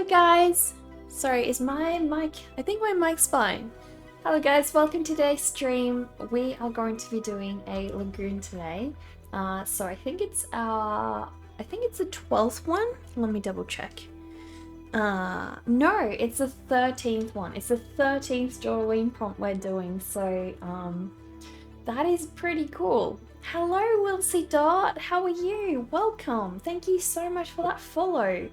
Hello guys! Sorry, is my mic... I think my mic's fine. Hello guys, welcome to today's stream. We are going to be doing a Lagoon today. So I think it's the 12th one. Let me double check. No, it's the 13th one. It's the 13th Drawlloween prompt we're doing, so that is pretty cool. Hello Wilsey how are you? Welcome! Thank you so much for that follow.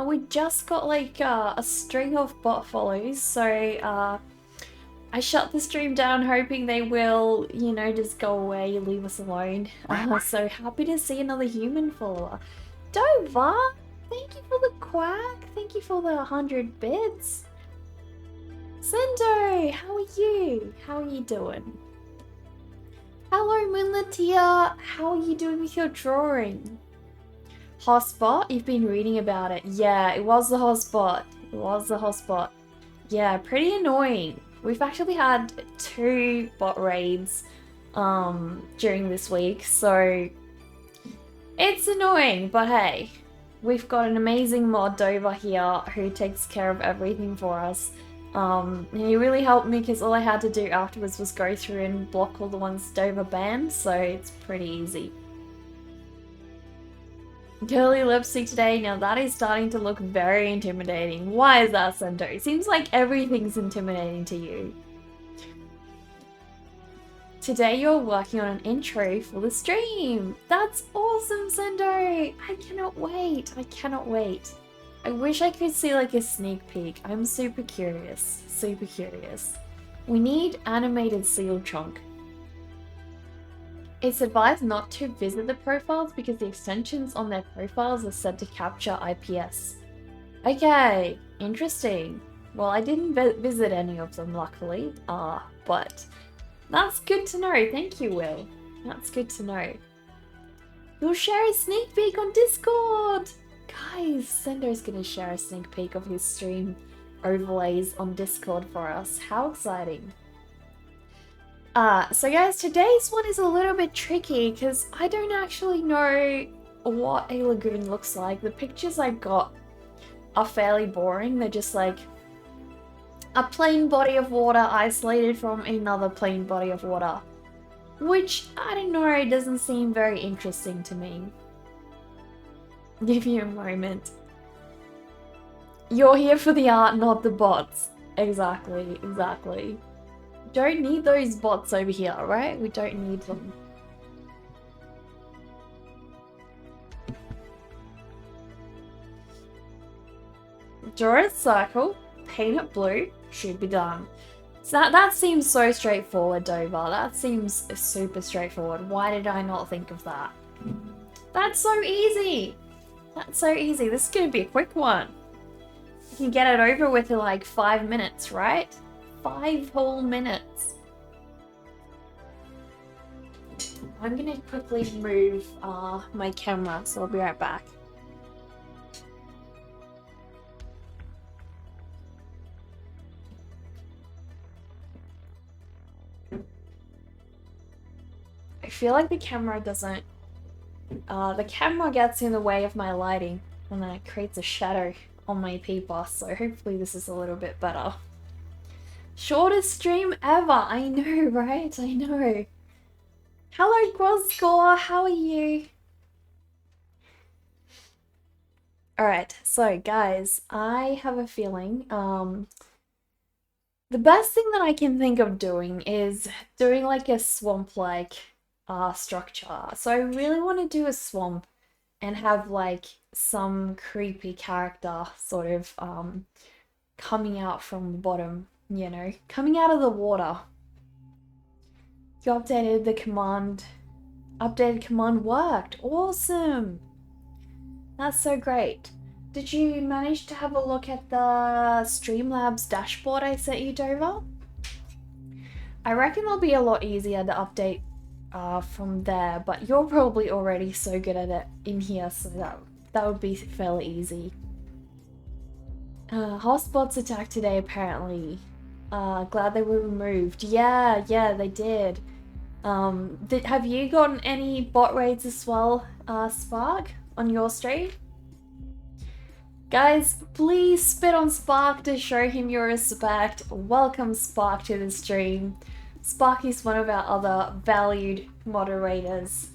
We just got like a string of bot follows, so I shut the stream down hoping they will, you know, just go away, leave us alone. So happy to see another human follower. Dova, thank you for the quack, thank you for the 100 bits. Sendo, how are you? How are you doing? Hello Moonlatia, how are you doing with your drawing? Hotspot, you've been reading about it. Yeah, it was the hotspot. It was the hotspot. Yeah, pretty annoying. We've actually had 2 bot raids during this week, so it's annoying, but hey, we've got an amazing mod Dover here who takes care of everything for us. He really helped me because all I had to do afterwards was go through and block all the ones Dover banned, so it's pretty easy. Curly lipstick today, now that is starting to look very intimidating. Why is that, Sento? It seems like everything's intimidating to you. Today you're working on an intro for the stream. That's awesome, Sendo! I cannot wait, I cannot wait. I wish I could see like a sneak peek. I'm super curious, super curious. We need animated seal chunk. It's advised not to visit the profiles because the extensions on their profiles are said to capture IPS. Okay, interesting. Well, I didn't visit any of them, luckily. But that's good to know. Thank you, Will. That's good to know. You'll share a sneak peek on Discord! Guys, Sendo's gonna share a sneak peek of his stream overlays on Discord for us. How exciting. So guys, today's one is a little bit tricky because I don't actually know what a lagoon looks like. The pictures I got are fairly boring. They're just like a plain body of water isolated from another plain body of water. Which, I don't know, doesn't seem very interesting to me. Give you a moment. You're here for the art, not the bots. Exactly, exactly. Don't need those bots over here, right? We don't need them. Draw a circle, paint it blue, should be done. So that seems so straightforward, Dover. That seems super straightforward. Why did I not think of that? That's so easy. That's so easy. This is gonna be a quick one. You can get it over with in like 5 minutes, right? 5 whole minutes. I'm gonna quickly move my camera, so I'll be right back. I feel like the camera doesn't... the camera gets in the way of my lighting, and then it creates a shadow on my paper, so hopefully this is a little bit better. Shortest stream ever! I know, right? I know. Hello, Groscore! How are you? Alright, so guys, I have a feeling, the best thing that I can think of doing is doing like a swamp-like structure. So I really want to do a swamp and have like some creepy character sort of coming out from the bottom, you know, coming out of the water. You updated the command. Updated command worked. Awesome. That's so great. Did you manage to have a look at the Streamlabs dashboard I sent you, Dover? I reckon it'll be a lot easier to update from there, but you're probably already so good at it in here, so that would be fairly easy. Hotspots attacked today, apparently. Glad they were removed. Yeah, they did. Have you gotten any bot raids as well, Spark, on your stream? Guys, please spit on Spark to show him your respect. Welcome Spark to the stream. Spark is one of our other valued moderators.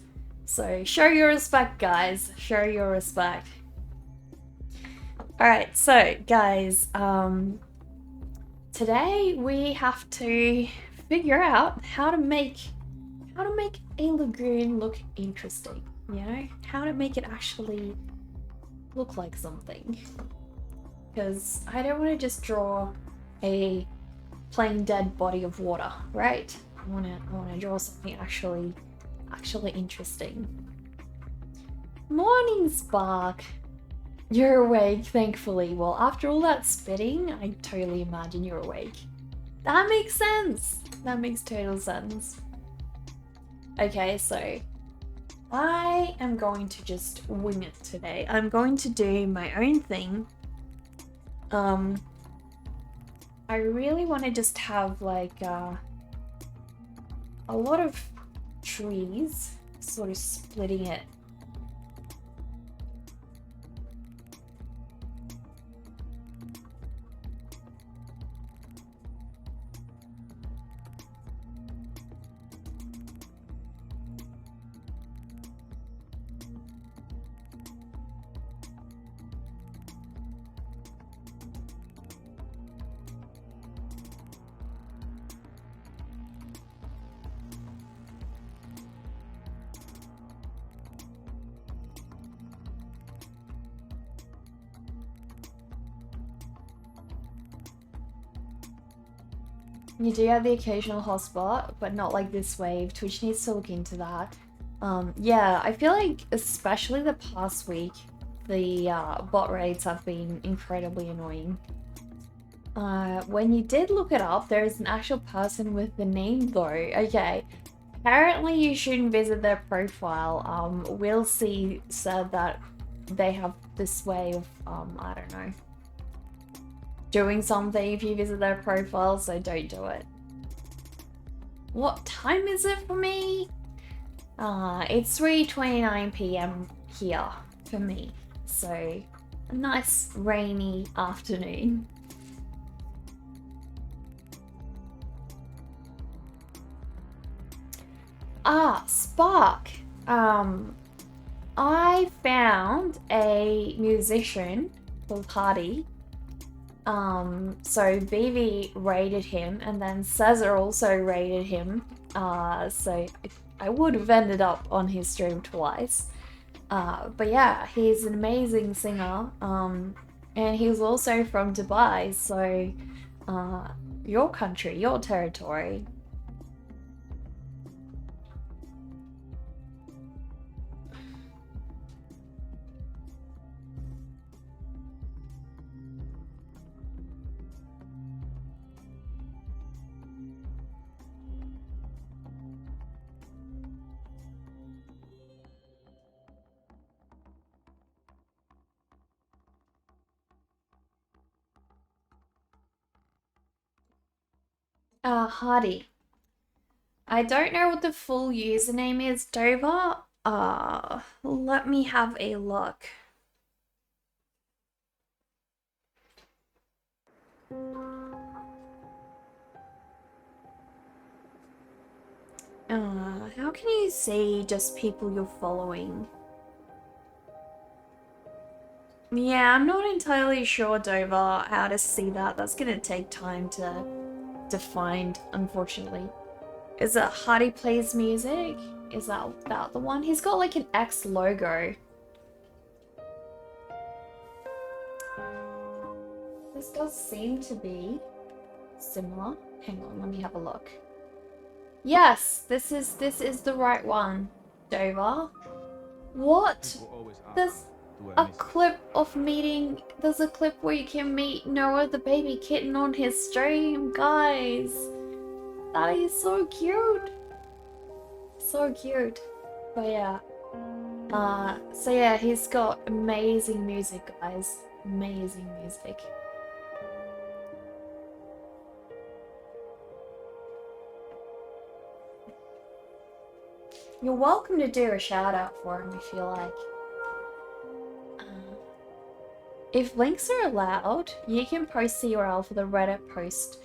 So show your respect, guys. Show your respect. Alright, so guys, today we have to figure out how to make a lagoon look interesting, you know? How to make it actually look like something. Because I don't want to just draw a plain dead body of water, right? I want to draw something actually interesting. Morning, Spark. You're awake, thankfully. Well, after all that spitting, I totally imagine you're awake. That makes sense. That makes total sense. Okay, so I am going to just wing it today. I'm going to do my own thing. I really want to just have like a lot of trees, sort of splitting it. You do have the occasional hotspot, but not like this wave. Twitch needs to look into that. Yeah, I feel like especially the past week, the bot rates have been incredibly annoying. When you did look it up, there is an actual person with the name though. Okay, apparently you shouldn't visit their profile. We'll see said that they have this way of, I don't know, doing something if you visit their profile, so don't do it. What time is it for me? It's 3:29 p.m. here for me, so a nice rainy afternoon. Spark. I found a musician called Hardy. So Vivi rated him, and then Zazu also rated him. So I would have ended up on his stream twice. But yeah, he's an amazing singer. And he's also from Dubai, so your country, your territory. Hardy. I don't know what the full username is, Dover. Let me have a look. How can you see just people you're following? Yeah, I'm not entirely sure, Dover, how to see that. That's gonna take time to find, unfortunately. Is it Hardy Plays Music? Is that the one? He's got like an X logo. This does seem to be similar. Hang on, let me have a look. Yes, this is the right one, Dover. What? There's a clip of meeting. There's a clip where you can meet Noah the baby kitten on his stream, guys. That is so cute. So cute. But yeah. So yeah, he's got amazing music, guys. Amazing music. You're welcome to do a shout out for him if you like. if links are allowed, you can post the URL for the Reddit post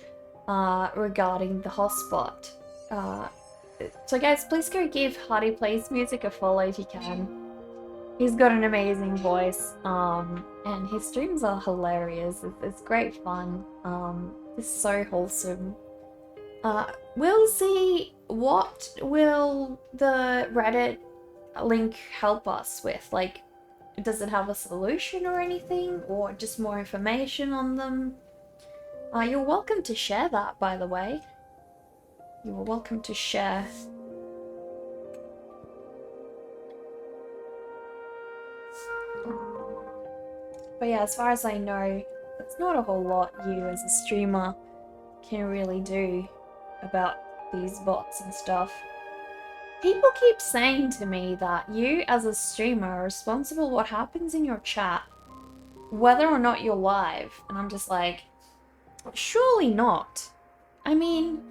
regarding the hotspot. So guys, please go give Hardy Plays Music a follow if you can. He's got an amazing voice, and his streams are hilarious. It's great fun. It's so wholesome. We'll see, what will the Reddit link help us with? Like, does it have a solution or anything, or just more information on them? You're welcome to share that, by the way. You are welcome to share. But yeah, as far as I know, there's not a whole lot you as a streamer can really do about these bots and stuff. People keep saying to me that you as a streamer are responsible for what happens in your chat, whether or not you're live. And I'm just like, surely not. I mean,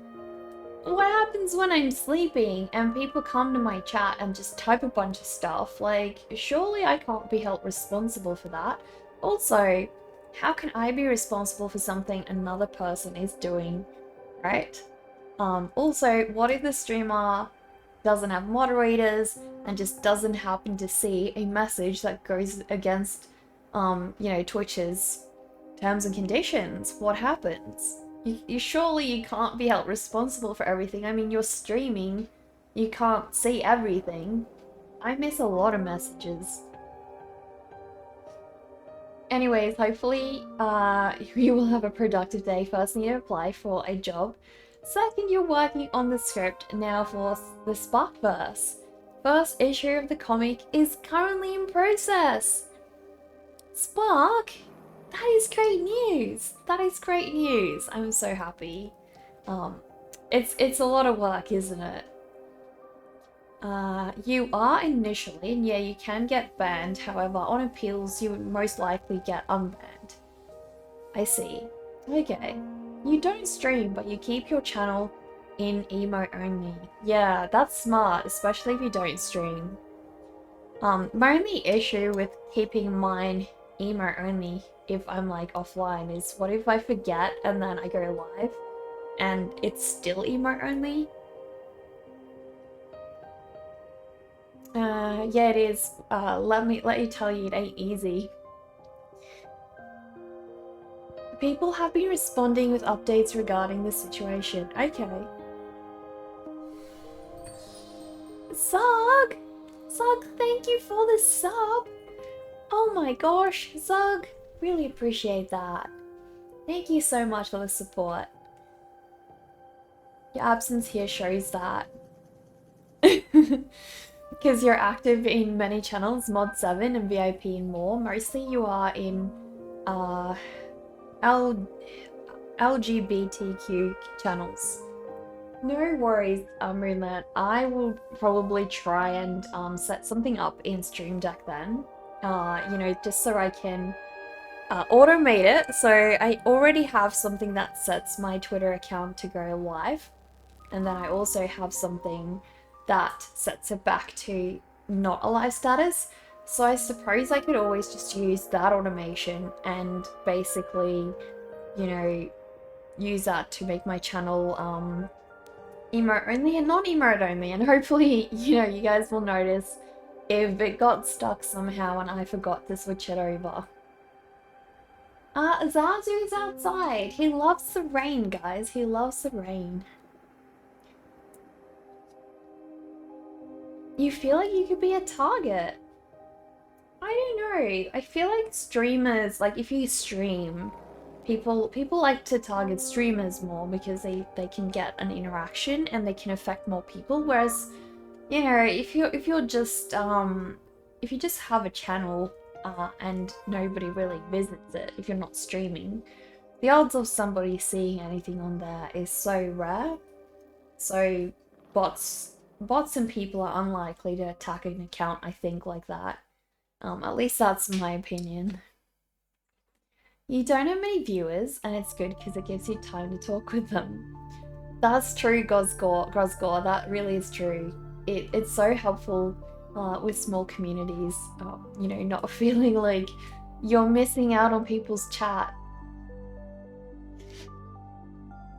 what happens when I'm sleeping and people come to my chat and just type a bunch of stuff? Like, surely I can't be held responsible for that. Also, how can I be responsible for something another person is doing, right? Also, what if the streamer doesn't have moderators and just doesn't happen to see a message that goes against, you know, Twitch's terms and conditions? What happens? Surely you can't be held responsible for everything. I mean, you're streaming, you can't see everything. I miss a lot of messages. Anyways, hopefully you will have a productive day. First, you need to apply for a job. Second, you're working on the script now for the Sparkverse. First issue of the comic is currently in process. Spark? That is great news. That is great news. I'm so happy. It's a lot of work, isn't it? You are initially, and yeah, you can get banned. However, on appeals, you would most likely get unbanned. I see. Okay. You don't stream, but you keep your channel in emo only. Yeah, that's smart, especially if you don't stream. My only issue with keeping mine emo only if I'm like offline is, what if I forget and then I go live and it's still emo only? Yeah, it is. Let you tell you, it ain't easy. People have been responding with updates regarding the situation. Okay. Zug! Zug, thank you for the sub! Oh my gosh, Zug! Really appreciate that. Thank you so much for the support. Your absence here shows that. Because you're active in many channels, Mod 7 and VIP and more. Mostly you are in LGBTQ channels. No worries, Moonland. I will probably try and set something up in Stream Deck then. You know, just so I can automate it. So I already have something that sets my Twitter account to go live. And then I also have something that sets it back to not a live status. So I suppose I could always just use that automation and basically, you know, use that to make my channel emote only and non-emote only. And hopefully, you know, you guys will notice if it got stuck somehow and I forgot to switch it over. Zazu is outside. He loves the rain, guys. He loves the rain. You feel like you could be a target. I don't know. I feel like streamers, like if you stream, people like to target streamers more because they can get an interaction and they can affect more people. Whereas, you know, if you just have a channel and nobody really visits it, if you're not streaming, the odds of somebody seeing anything on there is so rare. So bots and people are unlikely to attack an account, I think, like that. At least that's my opinion. You don't have many viewers, and it's good because it gives you time to talk with them. That's true, Grosgore, that really is true. It's so helpful with small communities, you know, not feeling like You're missing out on people's chat.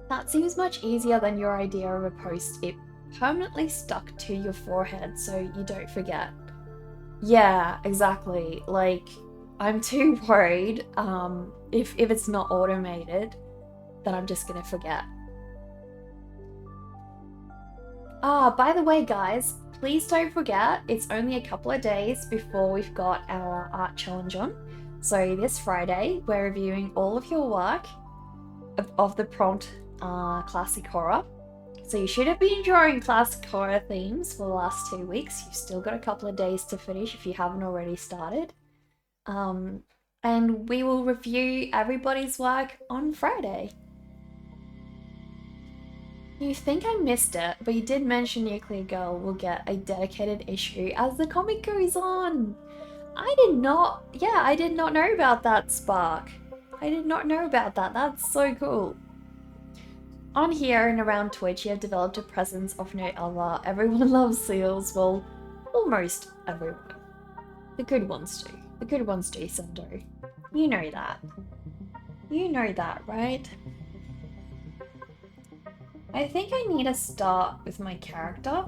That seems much easier than your idea of a post-it permanently stuck to your forehead so you don't forget. Yeah, exactly. Like, I'm too worried if it's not automated, then I'm just gonna forget. By the way, guys, please don't forget, it's only a couple of days before we've got our art challenge on. So this Friday, we're reviewing all of your work of the prompt classic horror. So you should have been drawing classic horror themes for the last 2 weeks. You've still got a couple of days to finish if you haven't already started. And we will review everybody's work on Friday. You think I missed it, but you did mention Nuclear Girl will get a dedicated issue as the comic goes on. I did not know about that, Spark. I did not know about that. That's so cool. On here and around Twitch, you have developed a presence of no other. Everyone loves seals. Well, almost everyone. The good ones do. The good ones do, Sendo. You know that. You know that, right? I think I need to start with my character.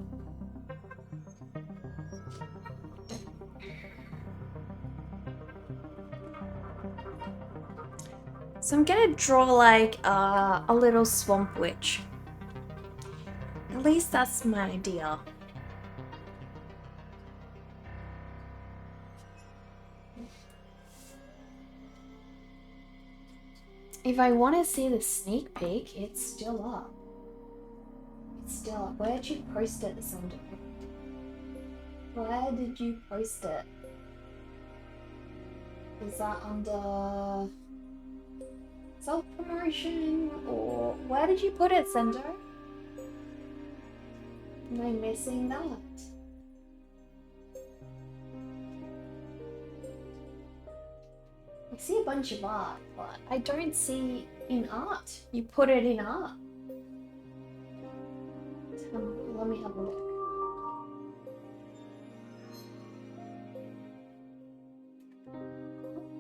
So I'm gonna draw like a little swamp witch. At least that's my idea. If I want to see the sneak peek, it's still up. It's still up. Where did you post it, Sando? Where did you post it? Is that under self-promotion or where did you put it, Sendo? Am I missing that? I see a bunch of art, but I don't see in art. You put it in art. Let me have a look.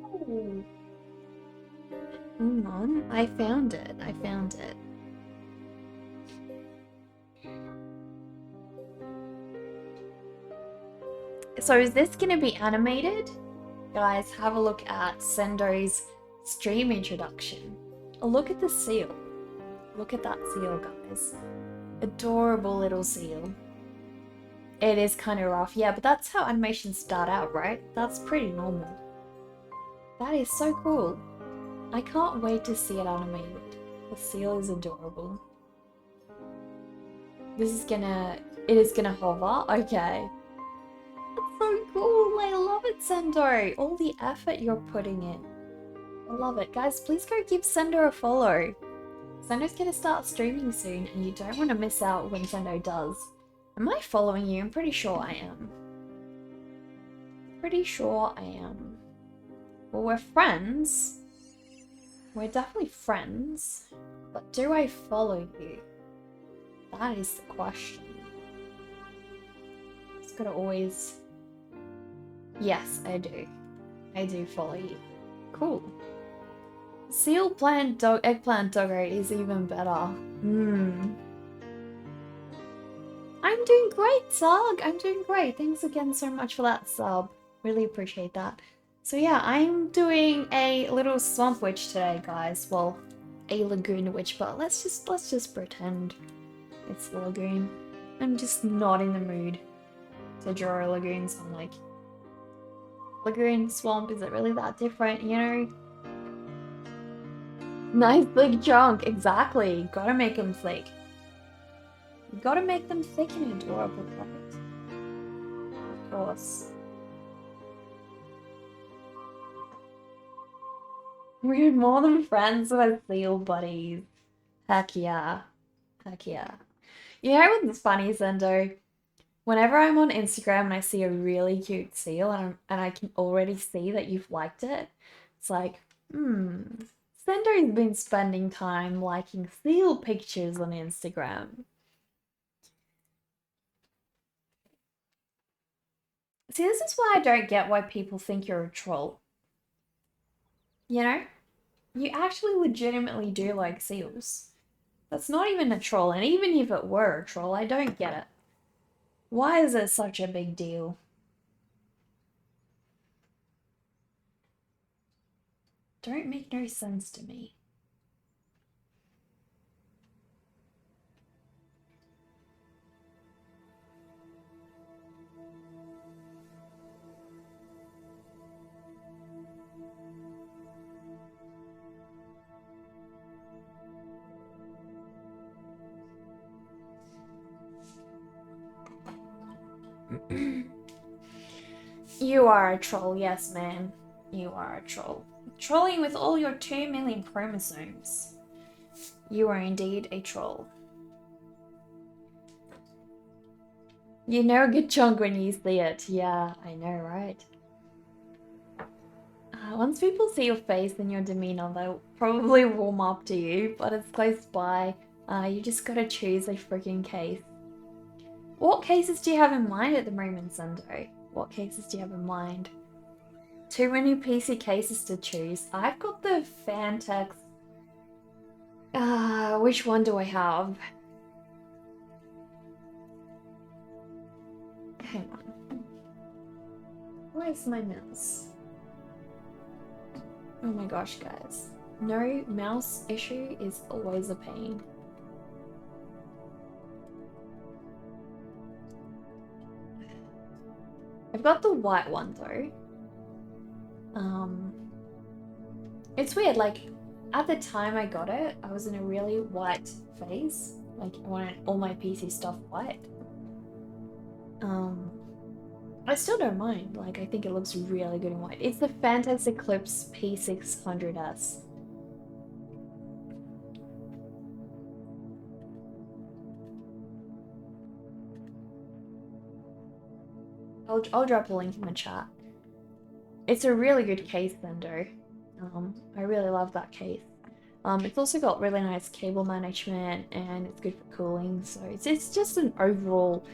Oh. Hang on, I found it. I found it. So is this gonna be animated? Guys, have a look at Sendo's stream introduction. Look at the seal. Look at that seal, guys. Adorable little seal. It is kind of rough, yeah, but that's how animations start out, right? That's pretty normal. That is so cool. I can't wait to see it animated. The seal is adorable. It is gonna hover? Okay. That's so cool, I love it, Sendo. All the effort you're putting in. I love it. Guys, please go give Sendo a follow. Sendo's gonna start streaming soon and you don't want to miss out when Sendo does. Am I following you? I'm pretty sure I am. Pretty sure I am. Well, we're friends. We're definitely friends. But do I follow you? That is the question. It's gotta always... Yes, I do. I do follow you. Cool. Seal plant eggplant doggo is even better. I'm doing great, Zug. I'm doing great. Thanks again so much for that sub. Really appreciate that. So yeah, I'm doing a little swamp witch today, guys. Well, a lagoon witch, but let's just pretend it's the lagoon. I'm just not in the mood to draw a lagoon, so I'm like, lagoon, swamp, is it really that different, you know? Nice big chunk, exactly. Gotta make them thick. You gotta make them thick and adorable, right? Of course. We're more than friends with seal buddies. Heck yeah. Heck yeah. You know what's funny, Zendo? Whenever I'm on Instagram and I see a really cute seal and I can already see that you've liked it, it's like, Sendo's been spending time liking seal pictures on Instagram. See, this is why I don't get why people think you're a troll. You know? You actually legitimately do like seals. That's not even a troll, and even if it were a troll, I don't get it. Why is it such a big deal? Don't make no sense to me. You are a troll, yes, man. You are a troll. Trolling with all your 2 million chromosomes. You are indeed a troll. You know a good chunk when you see it. Yeah, I know, right? Once people see your face and your demeanor, they'll probably warm up to you, but it's close by. You just gotta choose a freaking case. What cases do you have in mind at the moment, Sendo? What cases do you have in mind? Too many PC cases to choose. I've got the Fantex. Which one do I have? Hang on. Where's my mouse? Oh my gosh, guys. No mouse issue is always a pain. I've got the white one though. It's weird, like at the time I got it, I was in a really white phase. Like I wanted all my PC stuff white. I still don't mind. Like I think it looks really good in white. It's the Fantex Eclipse P600S. I'll drop a link in the chat. It's a really good case, Thunder. I really love that case. It's also got really nice cable management and it's good for cooling, so it's just an overall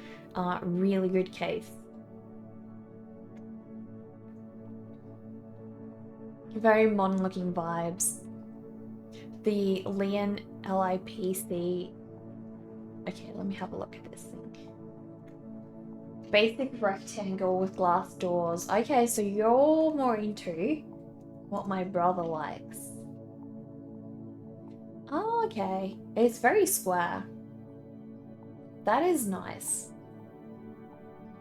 really good case. Very modern looking vibes. The Leon LIPC. Okay, let me have a look at this thing. Basic rectangle with glass doors. Okay, so you're more into what my brother likes. Oh, okay. It's very square. That is nice.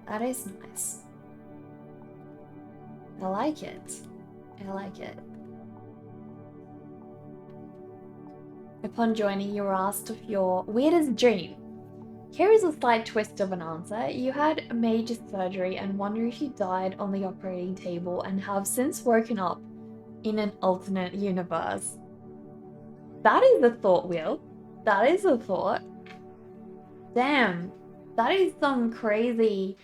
That is nice. I like it. I like it. Upon joining, you were asked of your weirdest dream. Here is a slight twist of an answer. You had major surgery and wonder if you died on the operating table and have since woken up in an alternate universe. That is a thought, Will. That is a thought. Damn. That is some crazy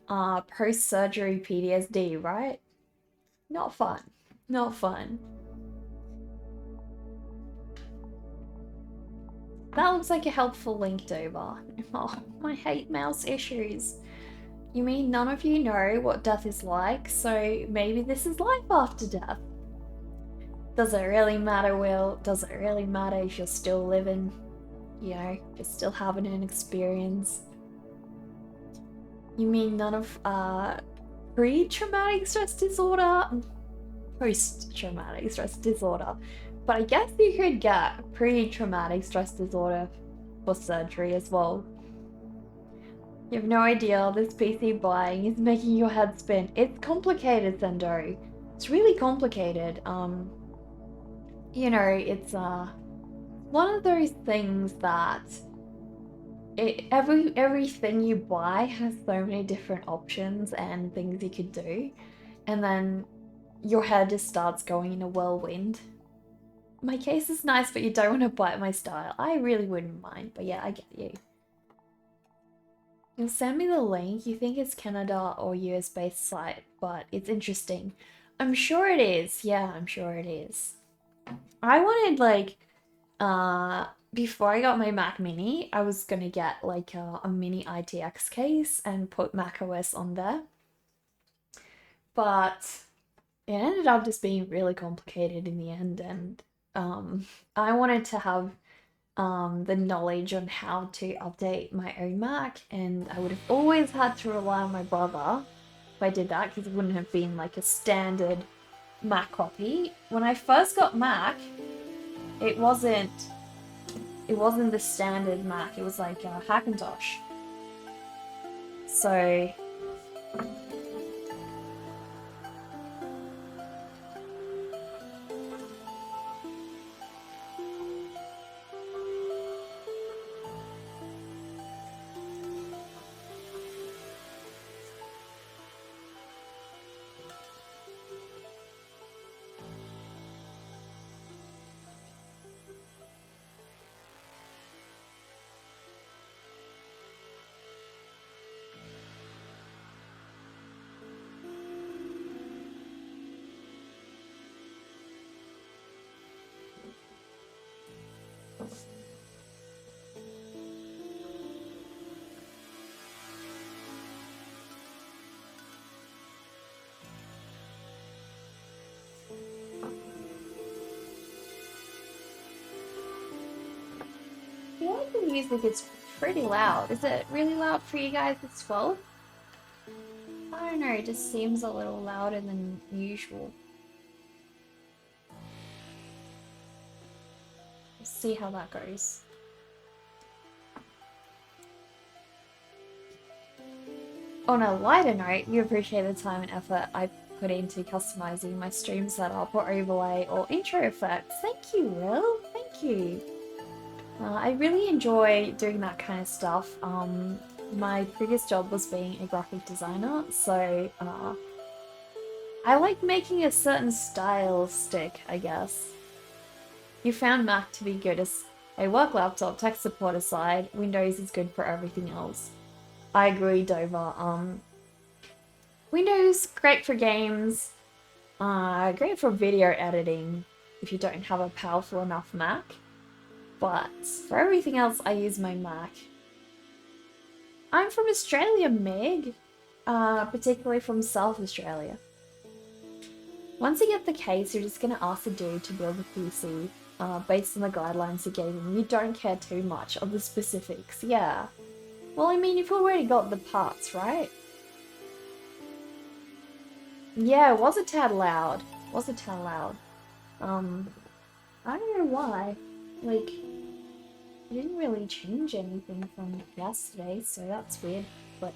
post-surgery PTSD, right? Not fun. Not fun. That looks like a helpful link, Dover. Oh, I hate mouse issues. You mean none of you know what death is like, so maybe this is life after death? Does it really matter, Will? Does it really matter if you're still living? You know, you're still having an experience? You mean none of pre-traumatic stress disorder? Post-traumatic stress disorder. But I guess you could get pre-traumatic stress disorder for surgery as well. You have no idea, this PC buying is making your head spin. It's complicated, Sendo. It's really complicated. You know, it's one of those things that everything you buy has so many different options and things you could do, and then your head just starts going in a whirlwind. My case is nice, but you don't want to bite my style. I really wouldn't mind, but yeah, I get you. You'll send me the link. You think it's Canada or US-based site, but it's interesting. I'm sure it is. Yeah, I'm sure it is. I wanted like, before I got my Mac Mini, I was gonna get like a mini ITX case and put macOS on there. But it ended up just being really complicated in the end, and I wanted to have the knowledge on how to update my own Mac, and I would have always had to rely on my brother if I did that because it wouldn't have been like a standard Mac copy. When I first got Mac, it wasn't the standard Mac. It was like a Hackintosh. So I feel like the music is pretty loud. Is it really loud for you guys as well? I don't know, it just seems a little louder than usual. We'll see how that goes. On a lighter note, you appreciate the time and effort I put into customizing my stream setup or overlay or intro effects. Thank you, Will. Thank you. I really enjoy doing that kind of stuff. My previous job was being a graphic designer, so I like making a certain style stick, I guess. You found Mac to be good as a work laptop, tech support aside, Windows is good for everything else. I agree, Dover. Windows, great for games, great for video editing if you don't have a powerful enough Mac. But for everything else, I use my Mac. I'm from Australia, Meg. Particularly from South Australia. Once you get the case, you're just going to ask the dude to build a PC based on the guidelines you gave him. You don't care too much of the specifics, yeah. Well, I mean, you've already got the parts, right? Yeah, it was a tad loud. It was a tad loud. I don't know why. Like, it didn't really change anything from yesterday, so that's weird, but...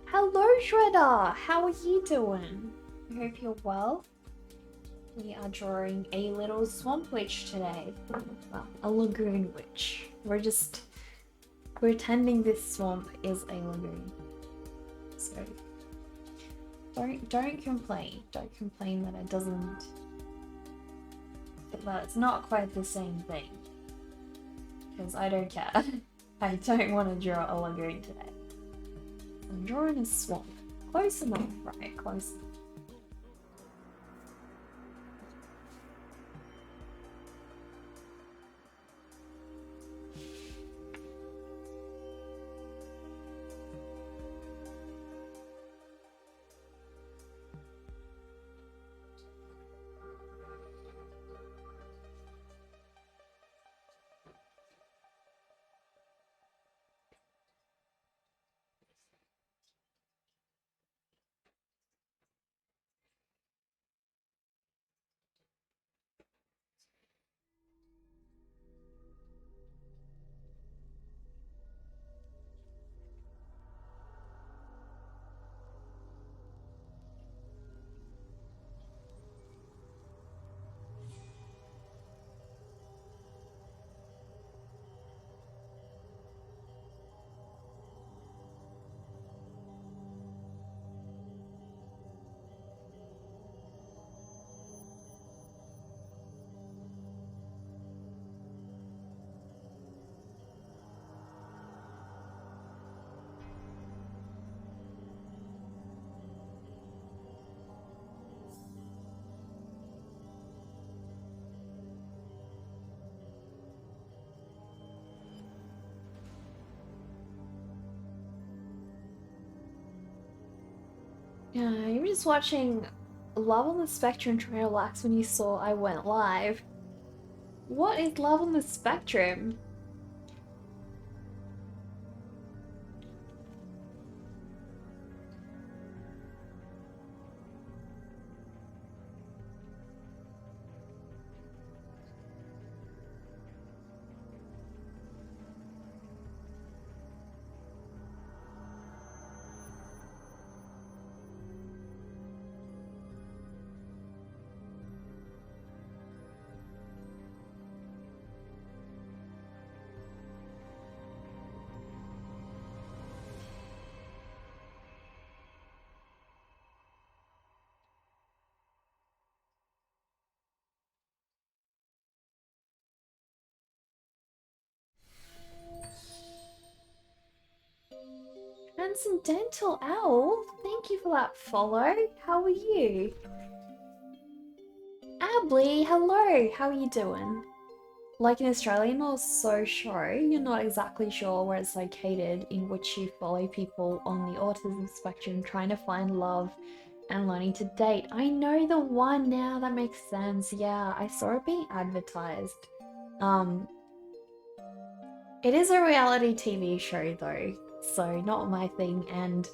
Hello, Shredder! How are you doing? I hope you're well. We are drawing a little swamp witch today. Well, a lagoon witch. We're just pretending this swamp is a lagoon. So don't complain. Don't complain that it doesn't, that it's not quite the same thing. Because I don't care. I don't want to draw a lagoon today. I'm drawing a swamp. Close enough, right? Close enough. Yeah, you were just watching Love on the Spectrum try to relax when you saw I went live. What is Love on the Spectrum? Transcendental Owl, thank you for that follow. How are you? Ably, hello, how are you doing? Like in Australia, you're not so sure. You're not exactly sure where it's located, in which you follow people on the autism spectrum trying to find love and learning to date. I know the one now, that makes sense. Yeah, I saw it being advertised. It is a reality TV show though, so not my thing, and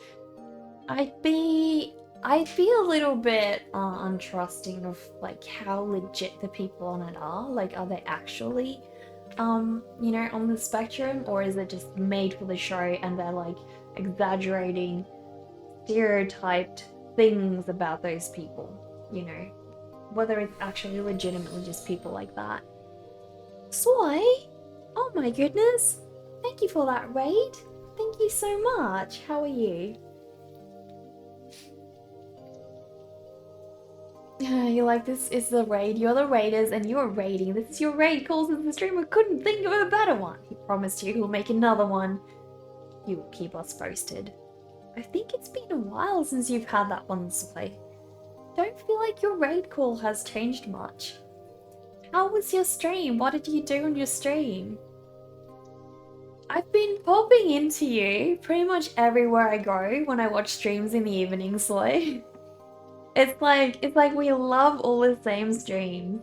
I'd be a little bit untrusting of like how legit the people on it are. Like, are they actually, you know, on the spectrum, or is it just made for the show and they're like exaggerating stereotyped things about those people, you know, whether it's actually legitimately just people like that. Soy? Oh my goodness! Thank you for that raid. Thank you so much. How are you? You like, this is the raid. You're the raiders and you're raiding. This is your raid calls, and the streamer couldn't think of a better one. He promised you he'll make another one. He will keep us posted. I think it's been a while since you've had that one, Soy. Don't feel like your raid call has changed much. How was your stream? What did you do on your stream? I've been popping into you pretty much everywhere I go when I watch streams in the evening, Soy. It's like we love all the same streams.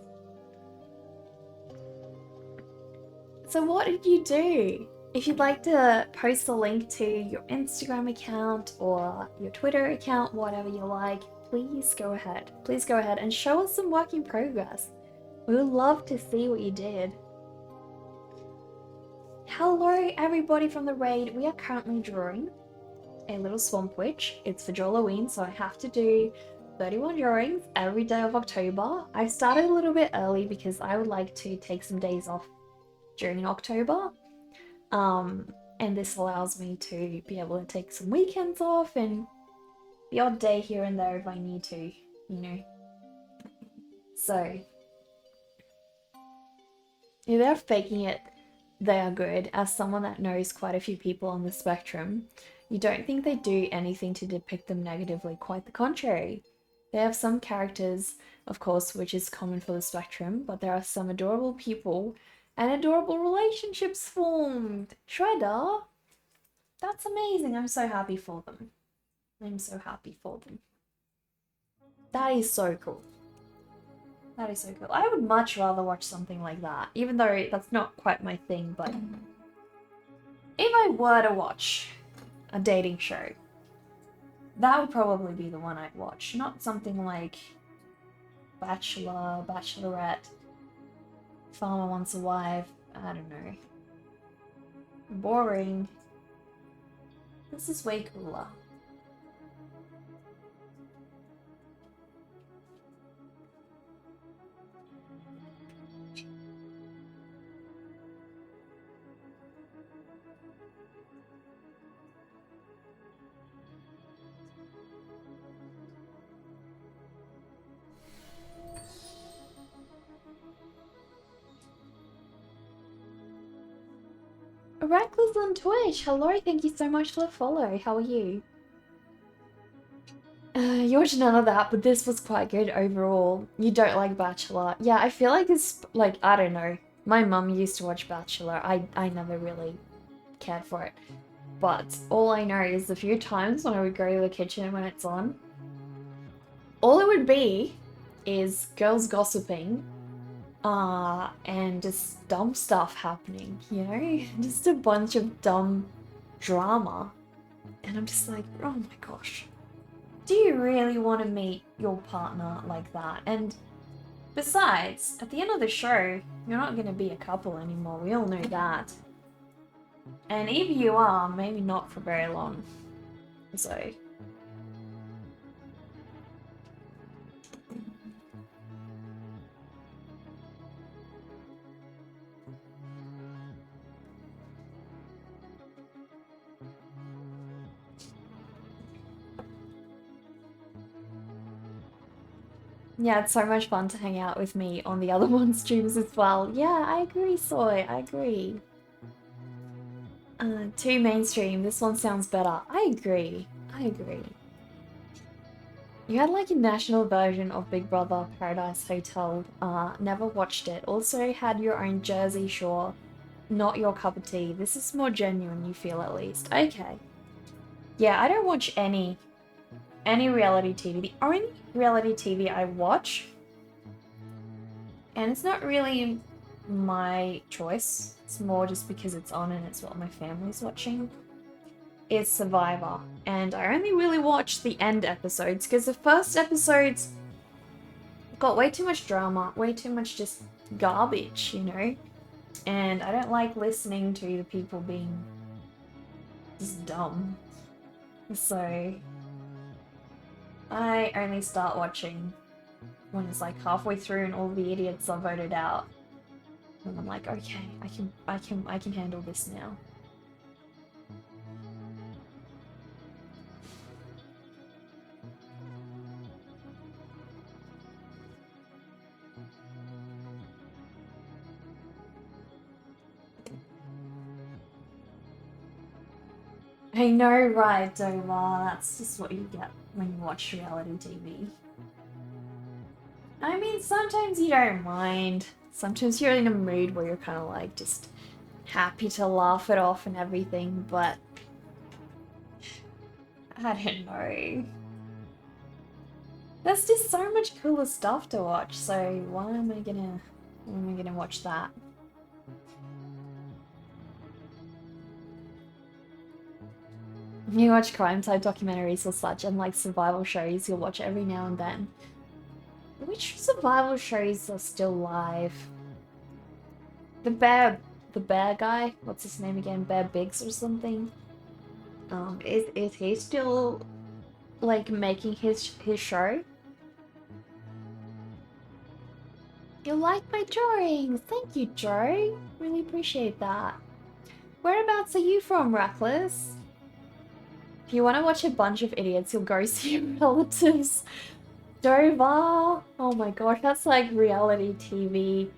So what did you do? If you'd like to post a link to your Instagram account or your Twitter account, whatever you like, please go ahead. Please go ahead and show us some work in progress. We would love to see what you did. Hello everybody from the raid. We are currently drawing a little swamp witch. It's for Drawlloween, so I have to do 31 drawings every day of October. I've started a little bit early because I would like to take some days off during October. And this allows me to be able to take some weekends off and the odd day here and there if I need to, you know. So, if they're faking it, they are good. As someone that knows quite a few people on the spectrum, you don't think they do anything to depict them negatively, quite the contrary. They have some characters, of course, which is common for the spectrum, but there are some adorable people and adorable relationships formed. Shredder, that's amazing. I'm so happy for them. I'm so happy for them. That is so cool. That is so cool. I would much rather watch something like that, even though that's not quite my thing, but if I were to watch a dating show, that would probably be the one I'd watch. Not something like Bachelor, Bachelorette, Farmer Wants a Wife, I don't know. Boring. This is way cooler. Reckless on Twitch, hello, thank you so much for the follow. How are you? You watched none of that, but this was quite good overall. You don't like Bachelor. Yeah, I feel like it's, like, I don't know. My mum used to watch Bachelor. I never really cared for it. But all I know is the few times when I would go to the kitchen when it's on, all it would be is girls gossiping, and just dumb stuff happening, you know? Just a bunch of dumb drama. And I'm just like, oh my gosh. Do you really want to meet your partner like that? And besides, at the end of the show, you're not going to be a couple anymore. We all know that. And if you are, maybe not for very long. So... yeah, it's so much fun to hang out with me on the other one's streams as well. Yeah, I agree, Soy. I agree. Too mainstream. This one sounds better. I agree. I agree. You had like a national version of Big Brother Paradise Hotel. Never watched it. Also had your own Jersey Shore. Not your cup of tea. This is more genuine, you feel at least. Okay. Yeah, I don't watch any reality TV. The only reality TV I watch, and it's not really my choice, it's more just because it's on and it's what my family's watching, is Survivor. And I only really watch the end episodes because the first episodes got way too much drama, way too much just garbage, you know? And I don't like listening to the people being just dumb. So... I only start watching when it's like halfway through and all the idiots are voted out. And I'm like, okay, I can handle this now. I know, right, Doma? That's just what you get when you watch reality TV. I mean, sometimes you don't mind. Sometimes you're in a mood where you're kind of like just happy to laugh it off and everything, but I don't know. There's just so much cooler stuff to watch, so why am I gonna watch that? You watch crime type documentaries or such and like survival shows, you'll watch every now and then. Which survival shows are still live? The bear guy, what's his name again? Bear Biggs or something? Is he still like making his show? You like my drawings? Thank you, Joe. Really appreciate that. Whereabouts are you from, Reckless? If you want to watch a bunch of idiots, you'll go see your relatives. Dover! Oh my gosh, that's like reality TV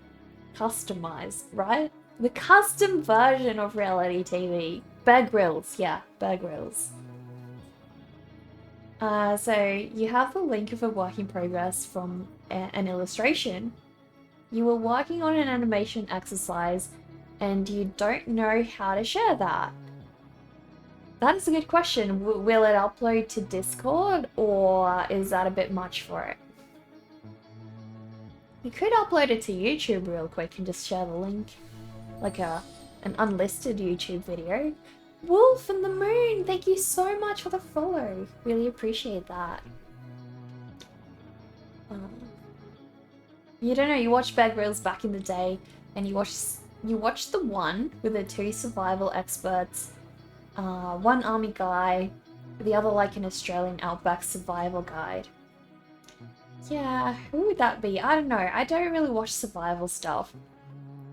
customized, right? The custom version of reality TV. Bear Grylls, yeah, Bear Grylls. So you have the link of a work in progress from an illustration. You were working on an animation exercise and you don't know how to share that. That is a good question. Will it upload to Discord or is that a bit much for it? You could upload it to YouTube real quick and just share the link. Like an unlisted YouTube video. Wolf and the Moon, thank you so much for the follow. Really appreciate that. You don't know, you watched Bear Grylls back in the day and you watched the one with the two survival experts. One army guy, the other like an Australian outback survival guide. Yeah, who would that be? I don't know. I don't really watch survival stuff.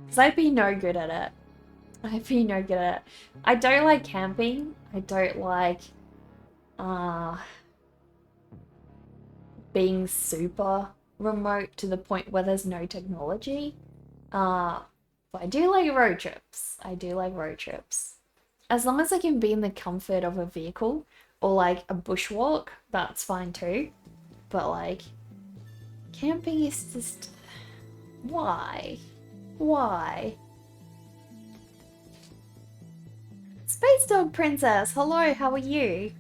Because I'd be no good at it. I'd be no good at it. I don't like camping. I don't like being super remote to the point where there's no technology. But I do like road trips. I do like road trips. As long as I can be in the comfort of a vehicle or like a bushwalk, that's fine too. But like, camping is just... why? Why? Space Dog Princess, hello, how are you?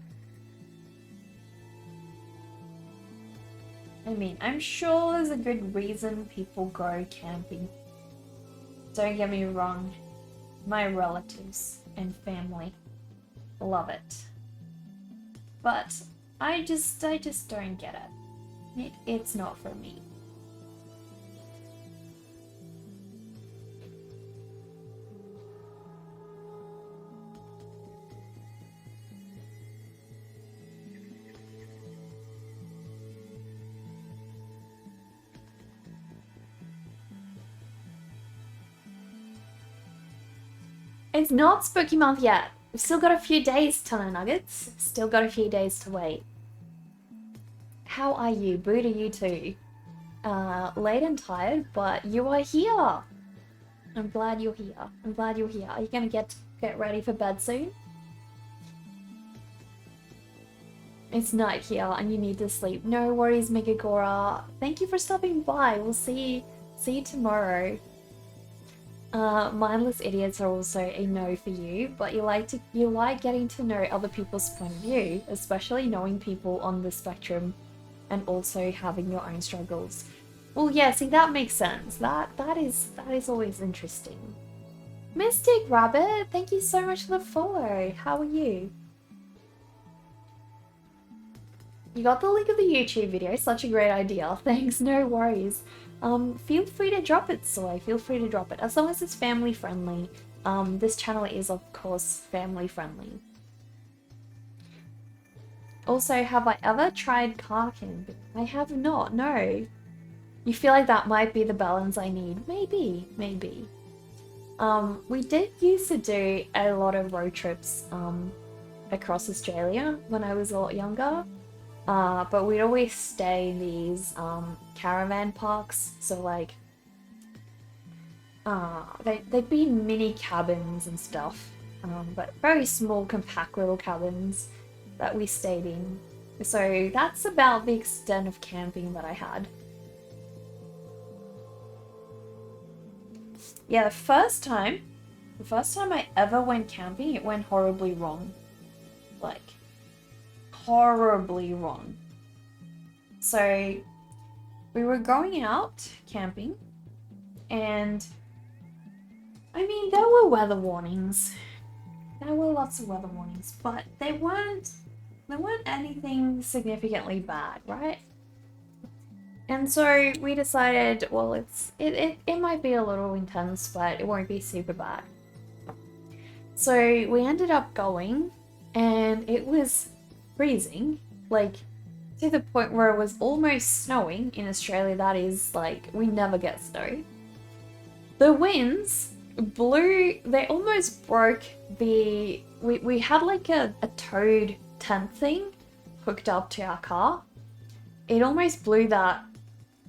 I mean, I'm sure there's a good reason people go camping. Don't get me wrong, my relatives and family love it. But I just don't get it. It's not for me. It's not spooky month yet. We've still got a few days, ton of nuggets. Still got a few days to wait. How are you? Boo to you too. Late and tired, but you are here. I'm glad you're here. I'm glad you're here. Are you gonna get ready for bed soon? It's night here and you need to sleep. No worries, Megagora. Thank you for stopping by. We'll see you tomorrow. Mindless idiots are also a no for you, but you like getting to know other people's point of view, especially knowing people on the spectrum and also having your own struggles. Well, yeah, see, that makes sense. That is always interesting. Mystic Rabbit, thank you so much for the follow. How are you? You got the link of the YouTube video, such a great idea. Thanks, no worries. Feel free to drop it, Soy. Feel free to drop it. As long as it's family friendly. This channel is, of course, family friendly. Also, have I ever tried car camping? I have not, no. You feel like that might be the balance I need? Maybe, maybe. We did used to do a lot of road trips across Australia when I was a lot younger. But we'd always stay in these caravan parks. So like, they'd be mini cabins and stuff, but very small, compact little cabins that we stayed in. So that's about the extent of camping that I had. Yeah, the first time I ever went camping, it went horribly wrong. Like, horribly wrong. So, we were going out camping, and I mean, there were weather warnings. There were lots of weather warnings, but they weren't anything significantly bad, right? And so we decided, well, it might be a little intense, but it won't be super bad. So we ended up going, and it was freezing, like to the point where it was almost snowing. In Australia, that is like, we never get snow. The winds blew, they almost broke the, we had like a towed tent thing hooked up to our car. It almost blew that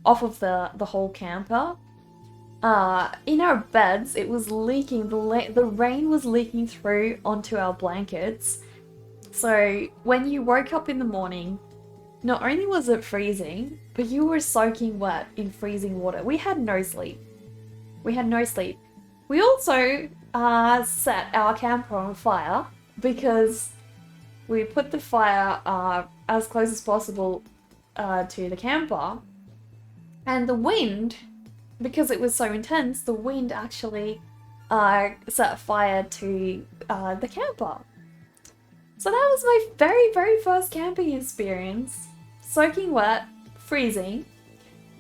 off of the whole camper. In our beds, it was leaking, the rain was leaking through onto our blankets. So when you woke up in the morning, not only was it freezing, but you were soaking wet in freezing water. We had no sleep. We had no sleep. We also set our camper on fire because we put the fire as close as possible to the camper. And the wind, because it was so intense, the wind actually set fire to the camper. So that was my very, very first camping experience. Soaking wet, freezing,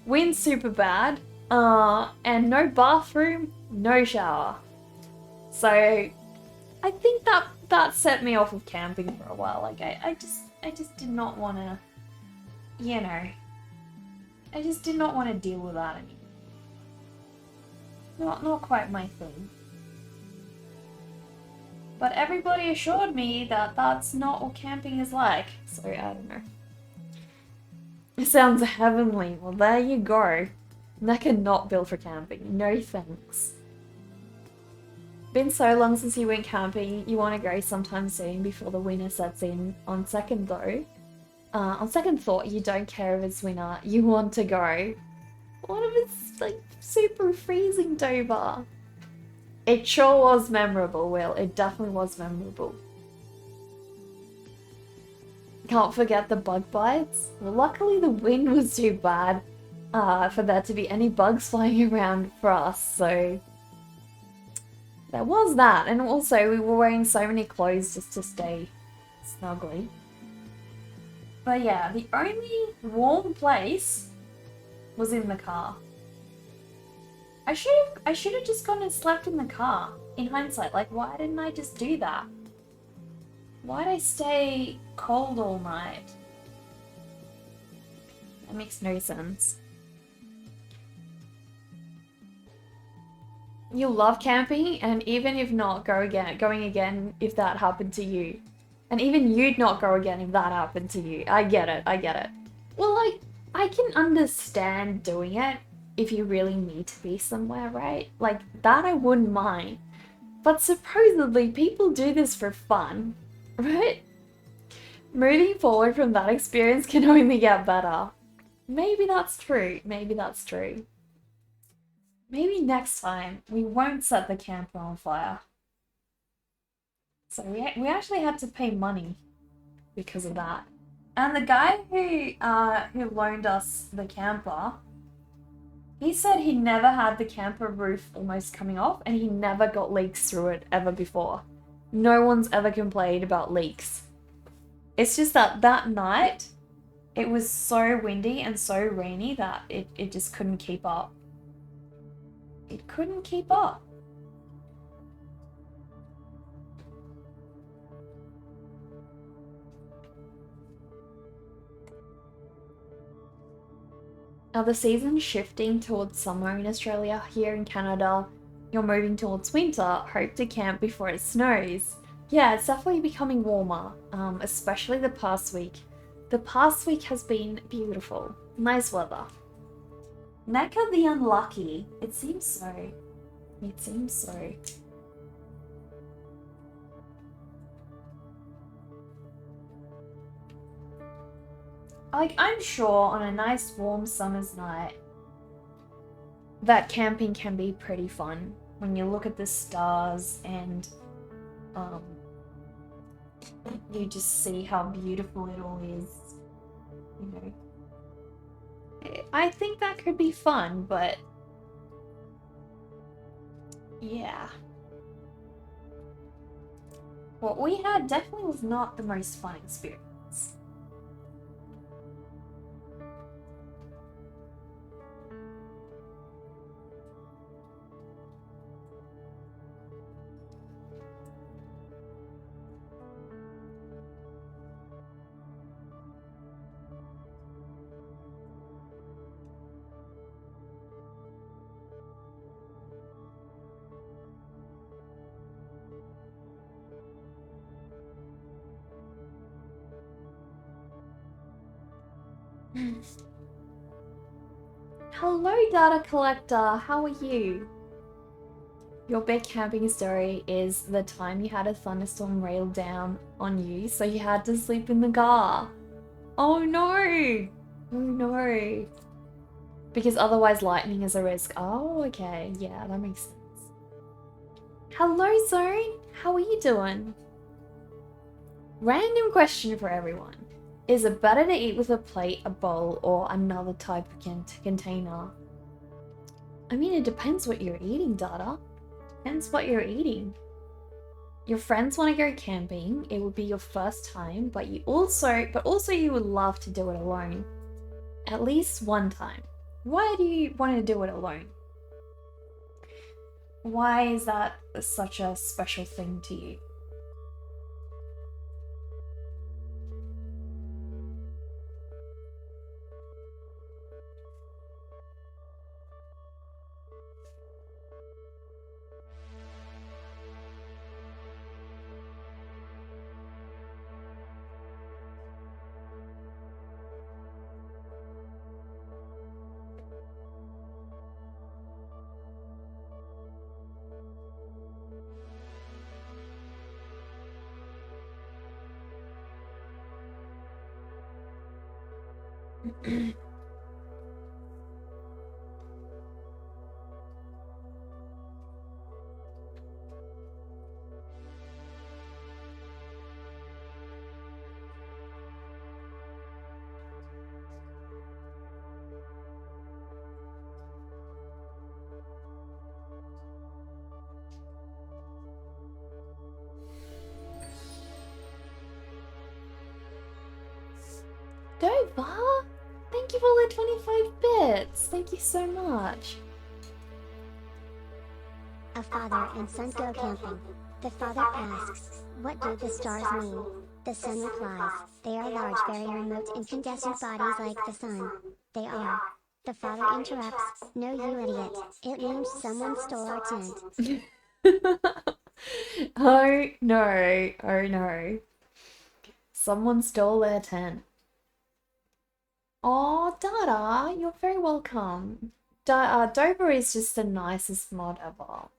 wind super bad, and no bathroom, no shower. So I think that set me off of camping for a while. Like I just did not want to, you know, I just did not want to deal with that anymore. Not quite my thing. But everybody assured me that that's not what camping is like, so I don't know. It sounds heavenly. Well, there you go. That cannot build for camping. No thanks. Been so long since you went camping, you want to go sometime soon before the winter sets in. On second thought, you don't care if it's winter. You want to go. What if it's like super freezing Dover? It sure was memorable, Will. It definitely was memorable. Can't forget the bug bites. Well, luckily the wind was too bad for there to be any bugs flying around for us, so there was that. And also we were wearing so many clothes just to stay snugly. But yeah, the only warm place was in the car. I should have just gone and slept in the car. In hindsight, like, why didn't I just do that? Why'd I stay cold all night? That makes no sense. You'll love camping, and even if not, going again if that happened to you. And even you'd not go again if that happened to you. I get it, I get it. Well, like, I can understand doing it if you really need to be somewhere, right? Like, that I wouldn't mind. But supposedly people do this for fun, right? Moving forward from that experience can only get better. Maybe that's true, maybe that's true. Maybe next time we won't set the camper on fire. So we actually had to pay money because of that. And the guy who loaned us the camper, he said he never had the camper roof almost coming off and he never got leaks through it ever before. No one's ever complained about leaks. It's just that night, it was so windy and so rainy that it just couldn't keep up. It couldn't keep up. Now the season's shifting towards summer in Australia. Here in Canada, you're moving towards winter. Hope to camp before it snows. Yeah, it's definitely becoming warmer, especially the past week. The past week has been beautiful. Nice weather. Necker the Unlucky. It seems so. It seems so. Like, I'm sure on a nice warm summer's night that camping can be pretty fun when you look at the stars and you just see how beautiful it all is, you know. I think that could be fun, but yeah. What we had definitely was not the most fun experience. Hello, data collector. How are you? Your big camping story is the time you had a thunderstorm rail down on you, so you had to sleep in the car. Oh no! Oh no. Because otherwise lightning is a risk. Oh, okay. Yeah, that makes sense. Hello, Zone. How are you doing? Random question for everyone. Is it better to eat with a plate, a bowl, or another type of container? I mean, it depends what you're eating, Dada. Depends what you're eating. Your friends want to go camping. It would be your first time, but also you would love to do it alone. At least one time. Why do you want to do it alone? Why is that such a special thing to you? Dova, thank you for the 25 bits. Thank you so much. A father and son go camping. The father asks, "What do the stars mean?" The son replies, "They are large, very remote incandescent bodies like the sun. They are." The father interrupts, "No, you idiot. It means someone stole our tent." Oh no, oh no. Someone stole their tent. Oh, Dada, you're very welcome. Dover is just the nicest mod ever.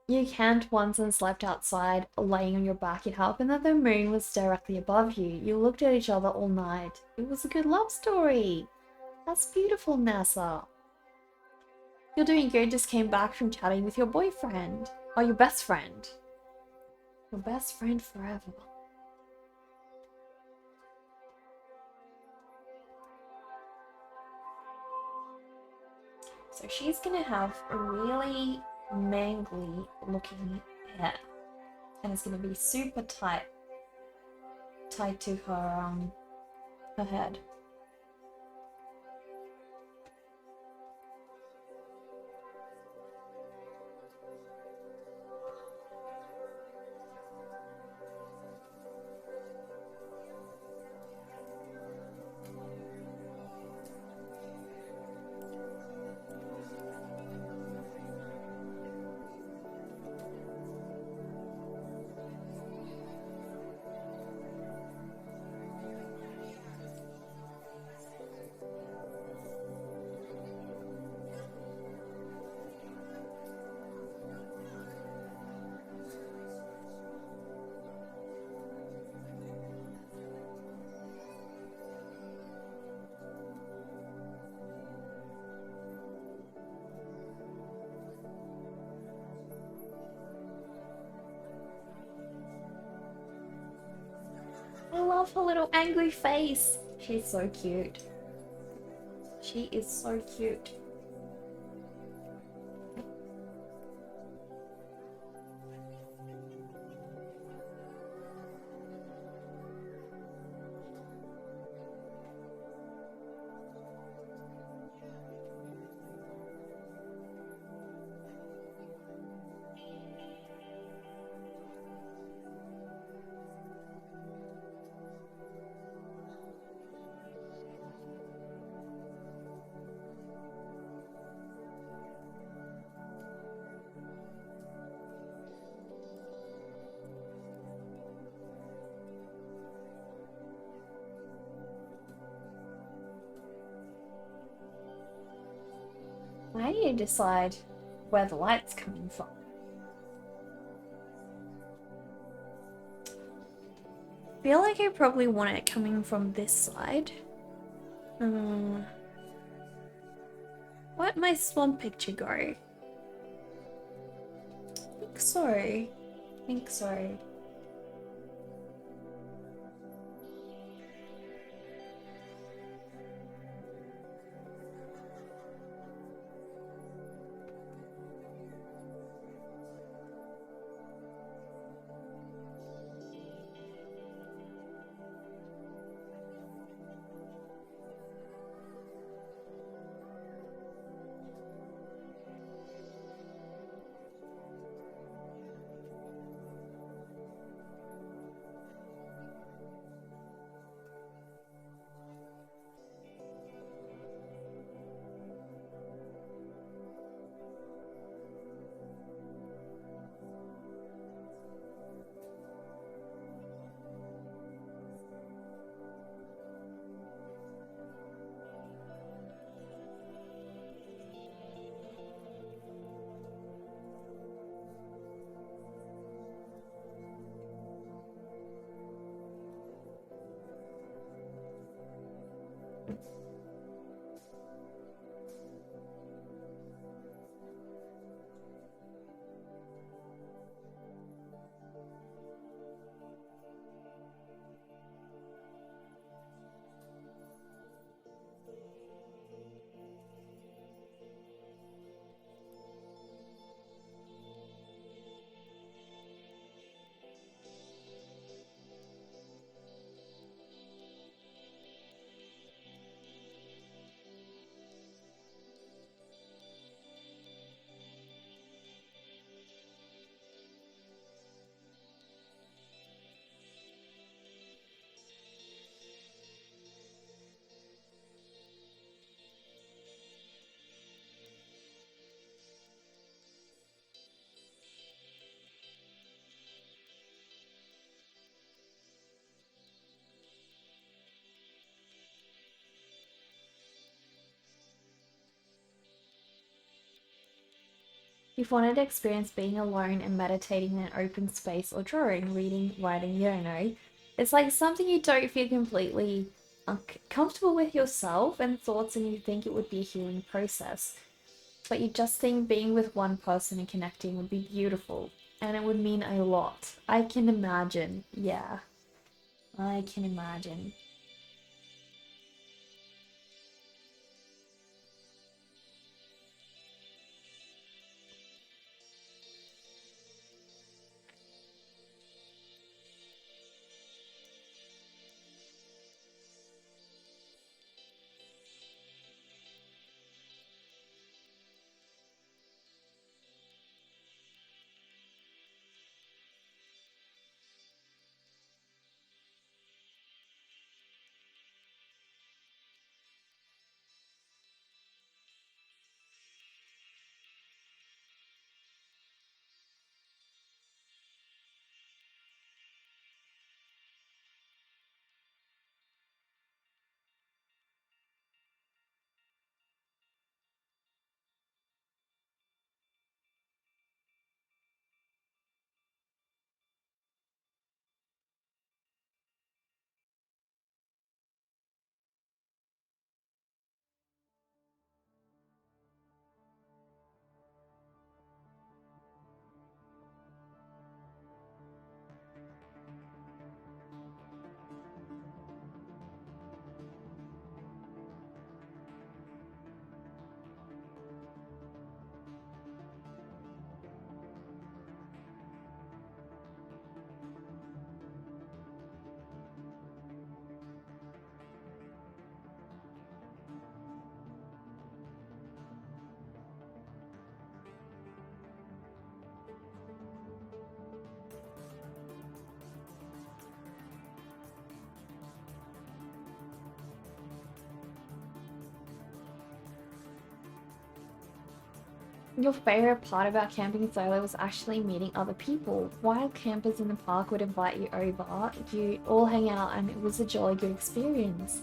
You camped once and slept outside, laying on your back. It happened that the moon was directly above you. You looked at each other all night. It was a good love story. That's beautiful, NASA. You're doing good, just came back from chatting with your boyfriend. Oh, your best friend. Your best friend forever. So she's gonna have a really mangly looking hair. And it's gonna be super tight to her head. love her little angry face. She's so cute. She is so cute. How do you decide where the light's coming from? I feel like I probably want it coming from this side. Where'd my swan picture go? I think so. I think so. You've wanted to experience being alone and meditating in an open space or drawing, reading, writing, you don't know. It's like something you don't feel completely comfortable with yourself and thoughts, and you think it would be a healing process. But you just think being with one person and connecting would be beautiful, and it would mean a lot. I can imagine. Yeah, I can imagine. your favorite part about camping solo was actually meeting other people. Wild campers in the park would invite you over, you all hang out, and it was a jolly good experience.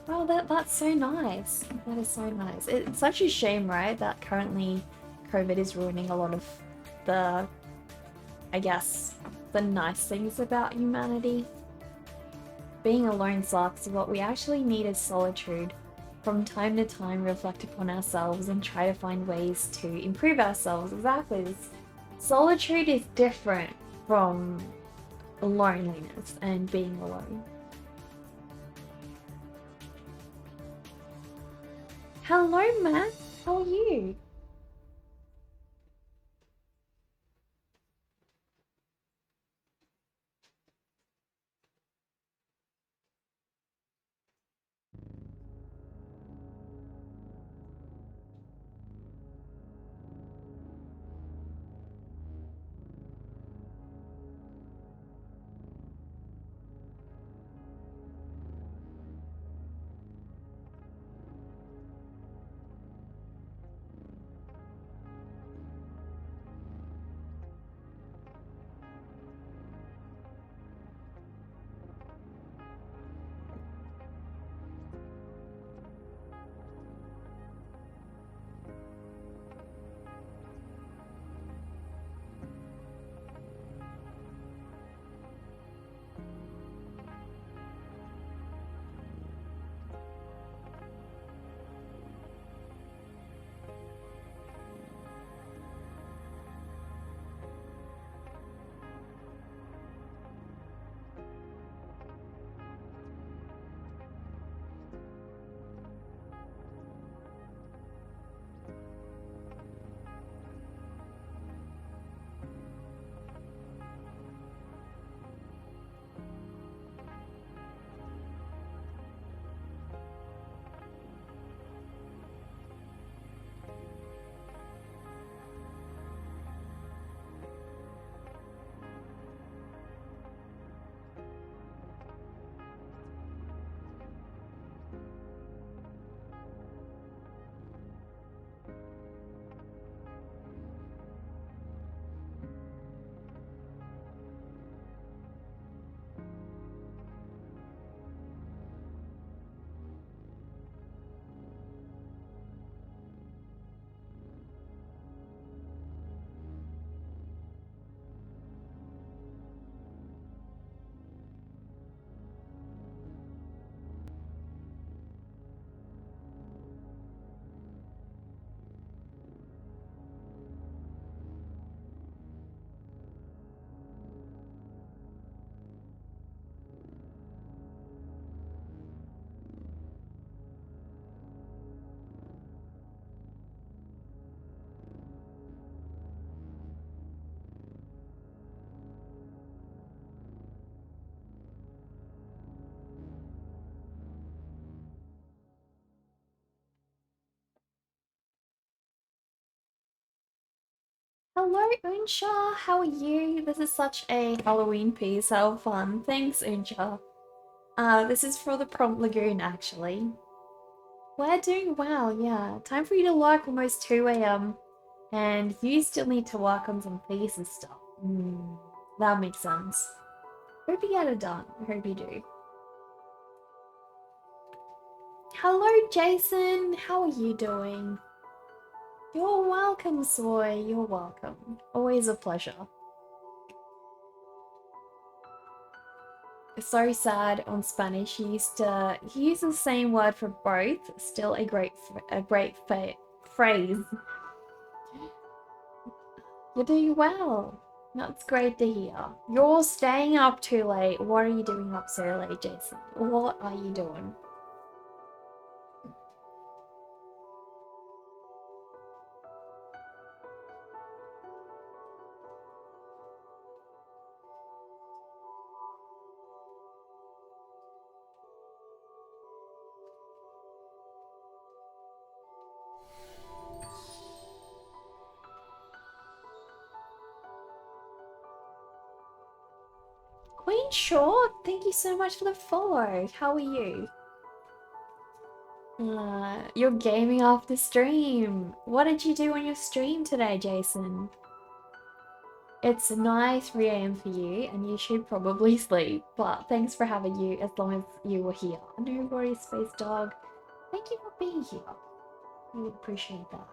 Wow, that's so nice. That is so nice. It's such a shame, right, that currently COVID is ruining a lot of the, I guess, the nice things about humanity. Being alone sucks. What we actually need is solitude. From time to time, reflect upon ourselves and try to find ways to improve ourselves. Exactly. Solitude is different from loneliness and being alone. Hello, Matt. How are you? Hello, Unsha. How are you? This is such a Halloween piece. How fun. Thanks, Unsha. This is for the prompt Lagoon, actually. We're doing well, yeah. Time for you to work, almost 2 a.m. And you still need to work on some thesis stuff. That makes sense. Hope you get it done. I hope you do. Hello, Jason. How are you doing? You're welcome, Soy. You're welcome. Always a pleasure. So sad on Spanish. He used the same word for both. Still a great phrase. You're doing well. That's great to hear. You're staying up too late. What are you doing up so late, Jason? What are you doing? Queen Short, thank you so much for the follow. How are you? You're gaming after stream. What did you do on your stream today, Jason? It's nigh 3 a.m. for you, and you should probably sleep. But thanks for having you as long as you were here. No worries, Space Dog. Thank you for being here. We appreciate that.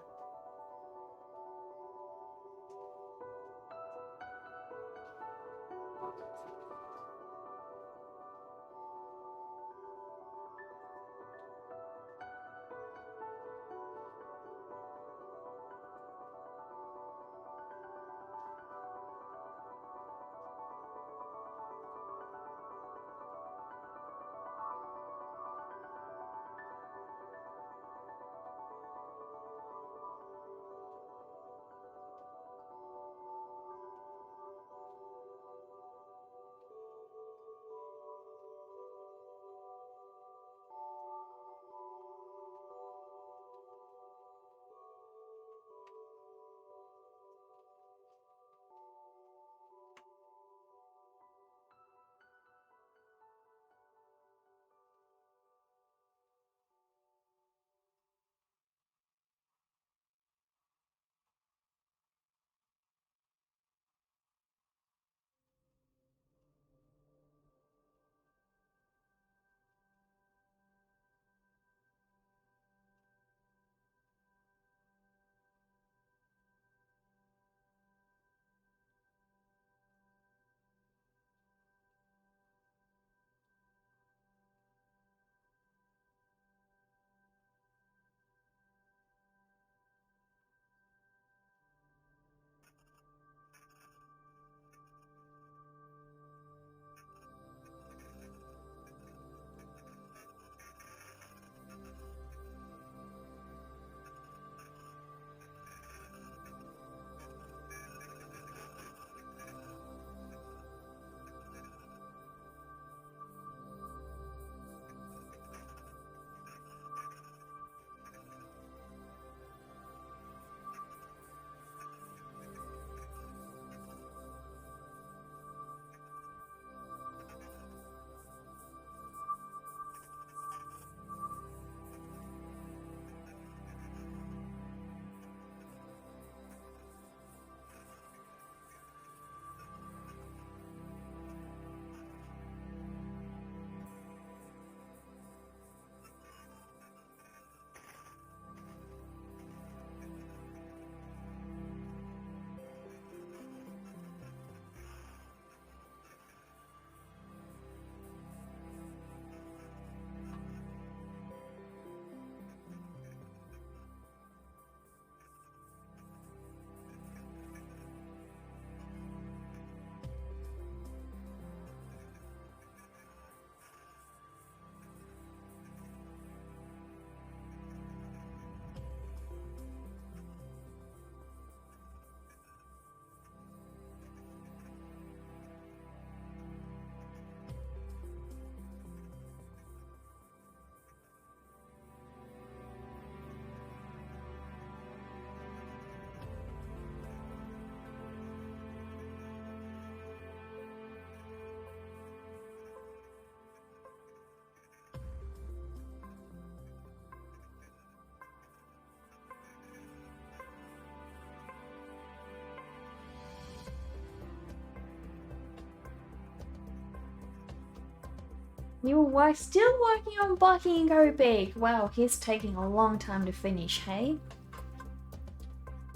You were still working on Bucky and Go Big. Wow, he's taking a long time to finish, hey?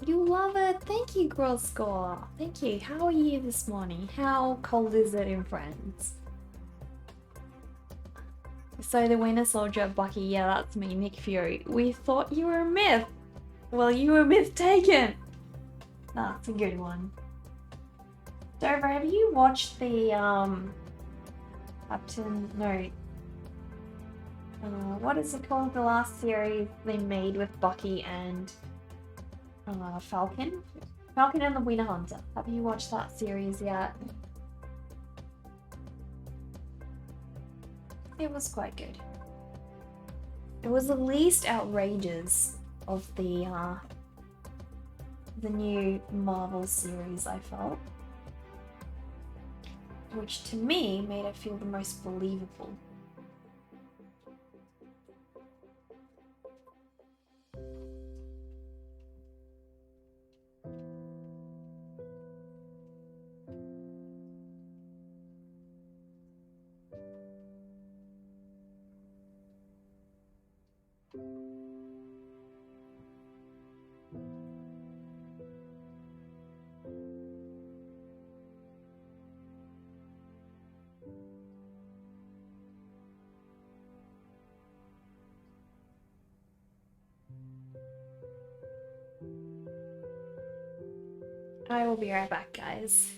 You love it. Thank you, Girl Score. Thank you. How are you this morning? How cold is it in France? So the Winter Soldier, Bucky, yeah, that's me, Nick Fury. We thought you were a myth. Well, you were mistaken. That's a good one. Dover, have you watched the Captain? No. What is it called? The last series they made with Bucky and Falcon? Falcon and the Winter Hunter. Have you watched that series yet? It was quite good. It was the least outrageous of the new Marvel series, I felt. Which to me made it feel the most believable. I will be right back, guys.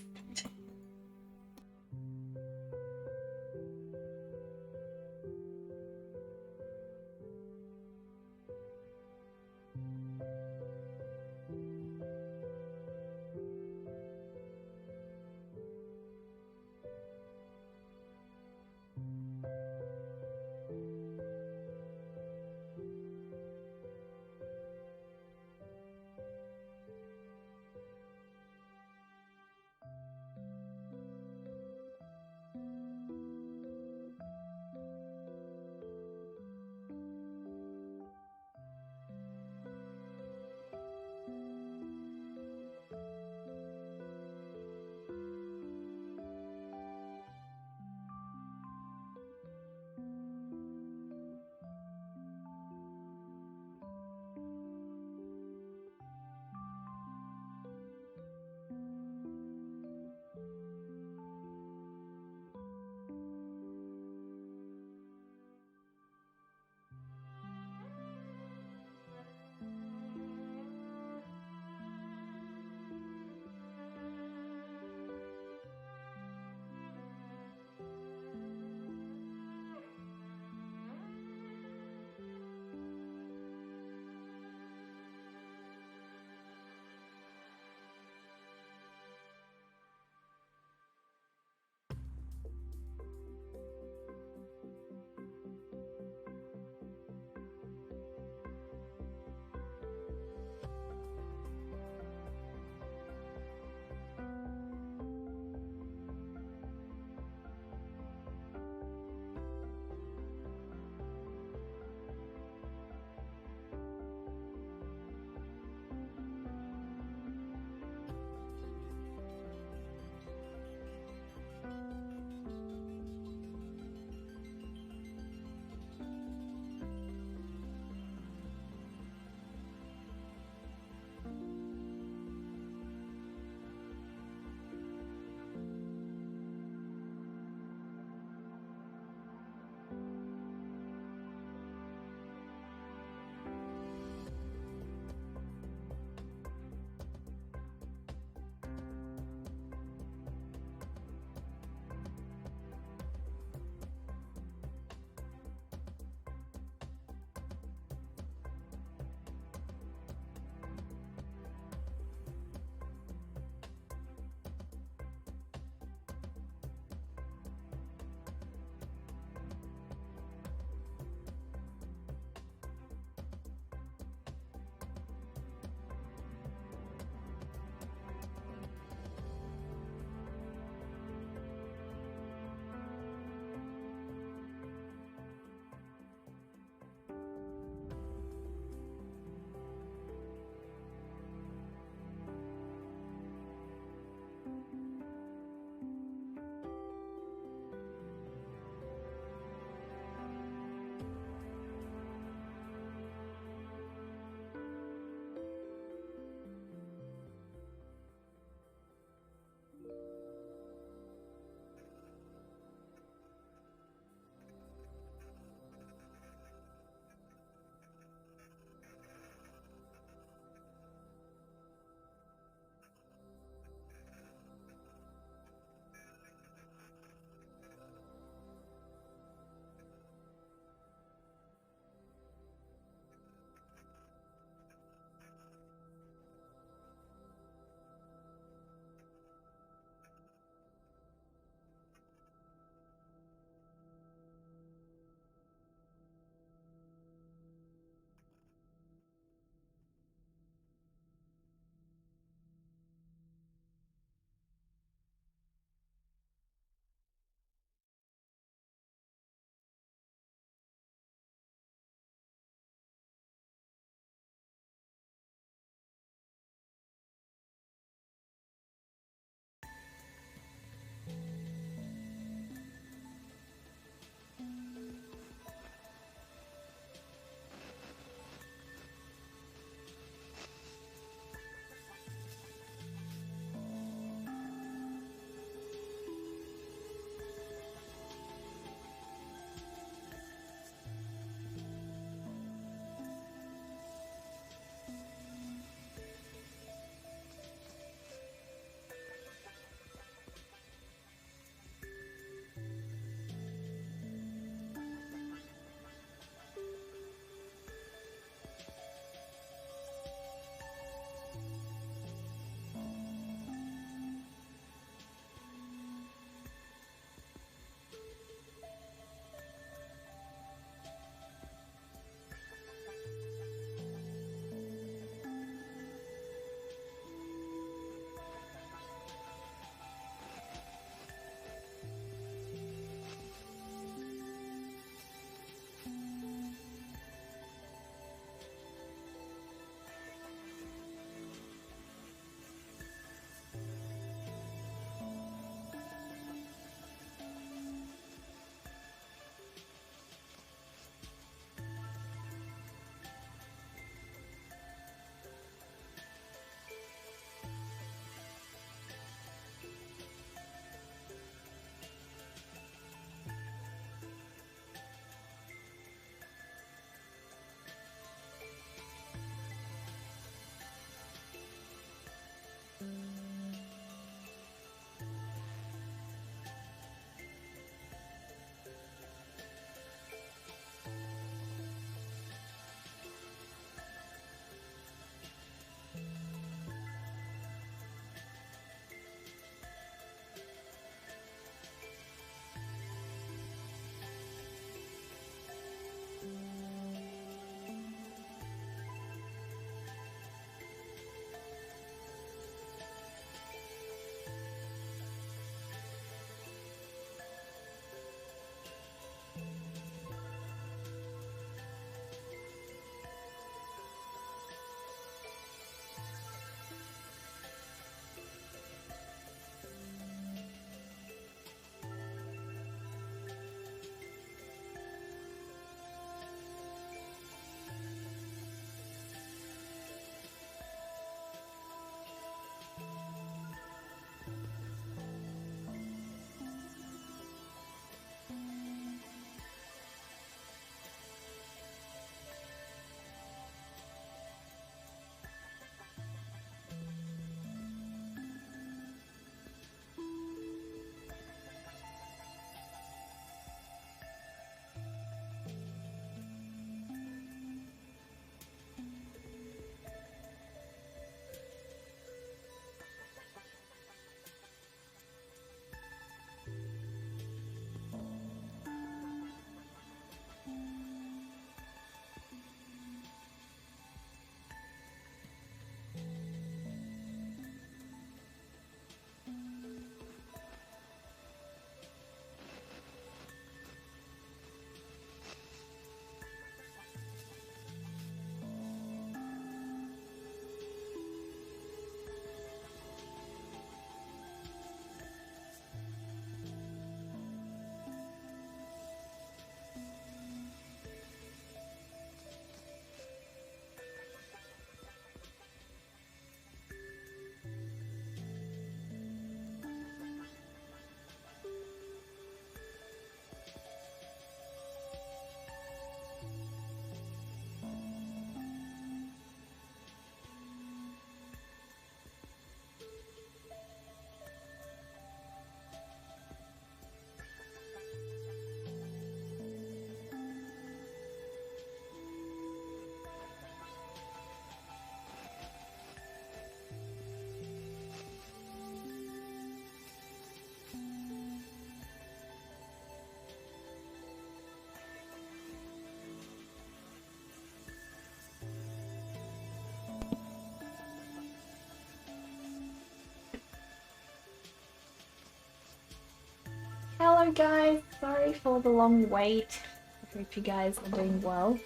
Hello guys, sorry for the long wait. I hope you guys are doing well.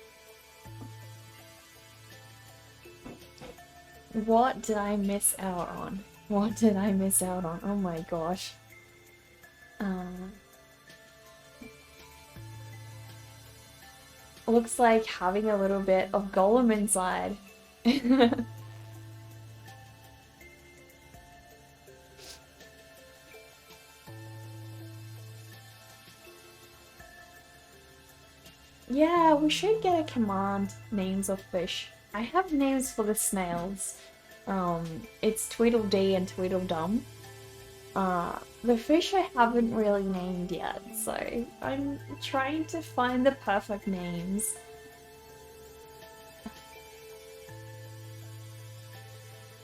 What did I miss out on? What did I miss out on? Oh my gosh. Looks like having a little bit of Golem inside. Yeah, we should get a command names of fish. I have names for the snails. It's Tweedledee and Tweedledum. The fish I haven't really named yet, so I'm trying to find the perfect names.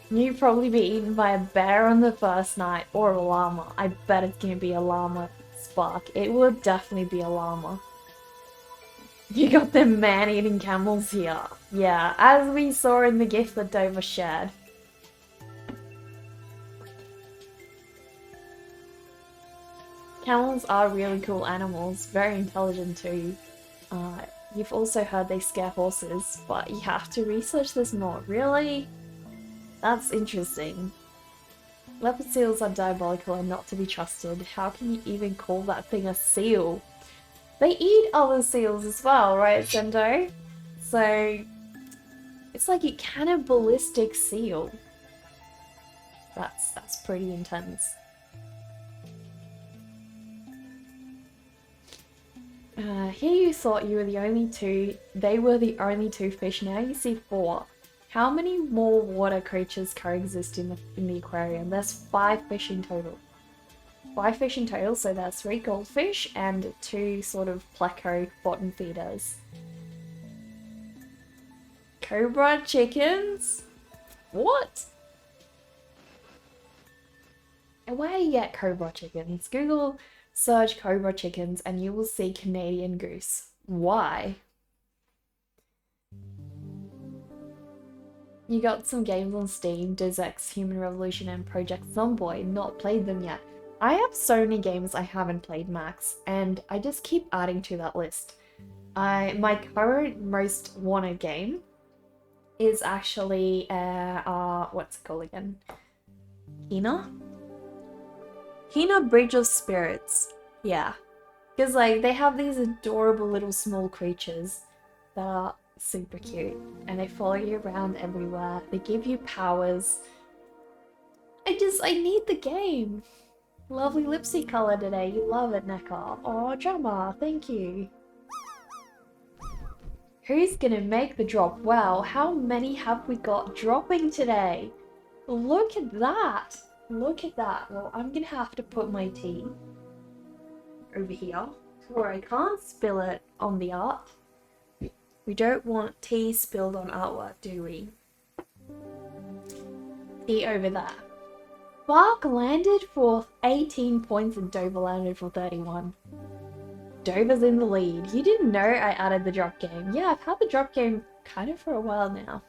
You'd probably be eaten by a bear on the first night, or a llama. I bet it's gonna be a llama, Spark. It will definitely be a llama. You got them man-eating camels here. Yeah, as we saw in the gift that Dover shared. Camels are really cool animals, very intelligent too. You've also heard they scare horses, but you have to research this more. Really? That's interesting. Leopard seals are diabolical and not to be trusted. How can you even call that thing a seal? They eat other seals as well, right, Sendo? So, it's like a cannibalistic seal. That's pretty intense. Here you thought you were the only two. They were the only two fish. Now you see 4. How many more water creatures coexist in the aquarium? There's 5 fish in total. 5 fish in total, so that's 3 goldfish and 2 sort of pleco bottom feeders. Cobra chickens? What? And where do you get cobra chickens? Google search cobra chickens and you will see Canadian goose. Why? You got some games on Steam, Deus Ex, Human Revolution and Project Zomboid. Not played them yet. I have so many games I haven't played, Max, and I just keep adding to that list. My current most wanted game is actually, what's it called again? Hina Bridge of Spirits. Yeah. Because, like, they have these adorable little small creatures that are super cute. And they follow you around everywhere. They give you powers. I need the game. Lovely lipstick color today. You love it, Neckar. Oh, drama. Thank you. Who's gonna make the drop? Wow, how many have we got dropping today? Look at that. Look at that. Well, I'm gonna have to put my tea over here where I can't spill it on the art. We don't want tea spilled on artwork, do we? Tea over there. Spark landed for 18 points and Dover landed for 31. Dover's in the lead. You didn't know I added the drop game. Yeah, I've had the drop game kind of for a while now.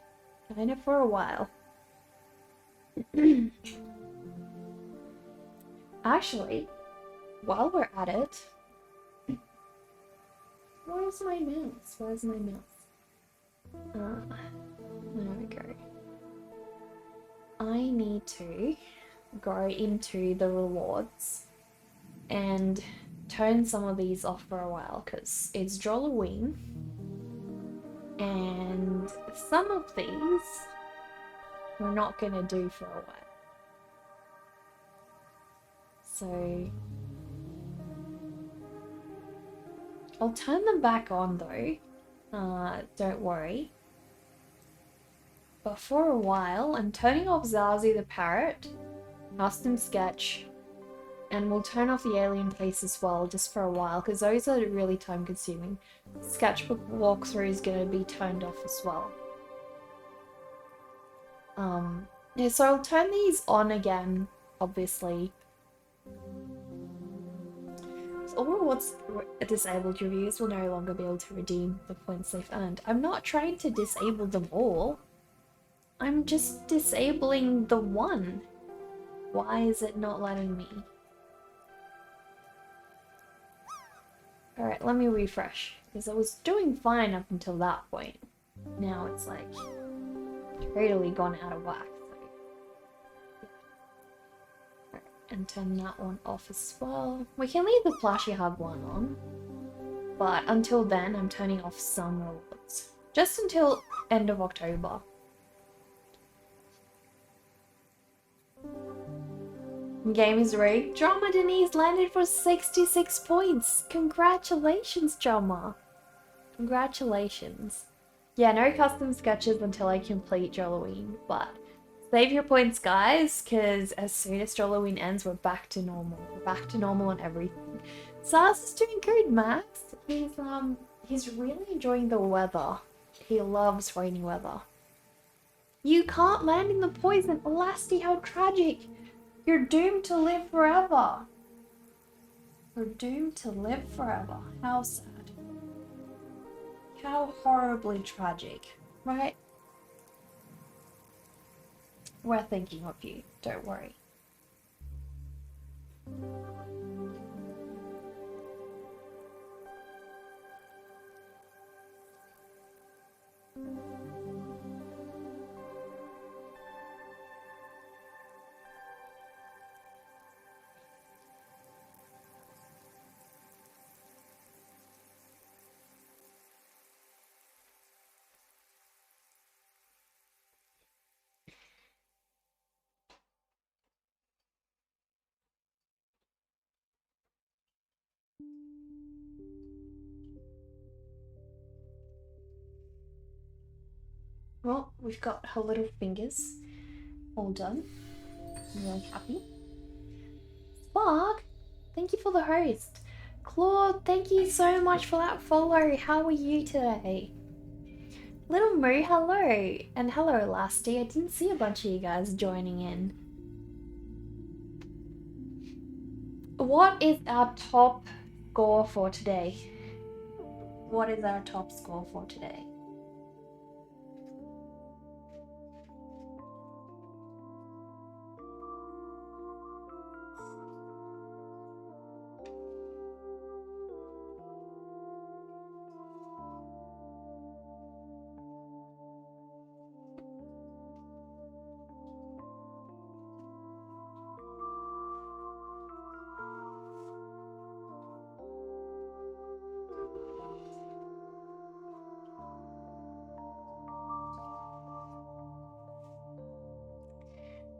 Actually, while we're at it, where's my mouse? There we go. I need to go into the rewards and turn some of these off for a while because it's Drawlloween and some of these we're not gonna do for a while. So I'll turn them back on though, don't worry. But for a while, I'm turning off Zazu the parrot, custom sketch, and we'll turn off the alien face as well, just for a while, because those are really time consuming. Sketchbook walkthrough is going to be turned off as well. Yeah, so I'll turn these on again, obviously. So all rewards disabled reviews will no longer be able to redeem the points they've earned. I'm not trying to disable them all. I'm just disabling the one. Why is it not letting me? Alright, let me refresh. Because I was doing fine up until that point. Now it's like totally gone out of whack. So. Alright, and turn that one off as well. We can leave the plushie hub one on. But until then, I'm turning off some rewards. Just until end of October. Game is rigged. Drama Denise landed for 66 points. Congratulations, Drama. Congratulations. Yeah, no custom sketches until I complete Drawlloween, but save your points, guys, because as soon as Drawlloween ends, we're back to normal. We're back to normal on everything. Sars is doing good, Max. He's really enjoying the weather. He loves rainy weather. You can't land in the poison. Elasti, how tragic. You're doomed to live forever. You're doomed to live forever. How sad. How horribly tragic, right? We're thinking of you, don't worry. Well, we've got her little fingers all done. I'm really happy. Spark, thank you for the host. Claude, thank you so much for that follow. How are you today? Little Moo, hello. And hello, Elasti. I didn't see a bunch of you guys joining in. What is our top score for today? What is our top score for today?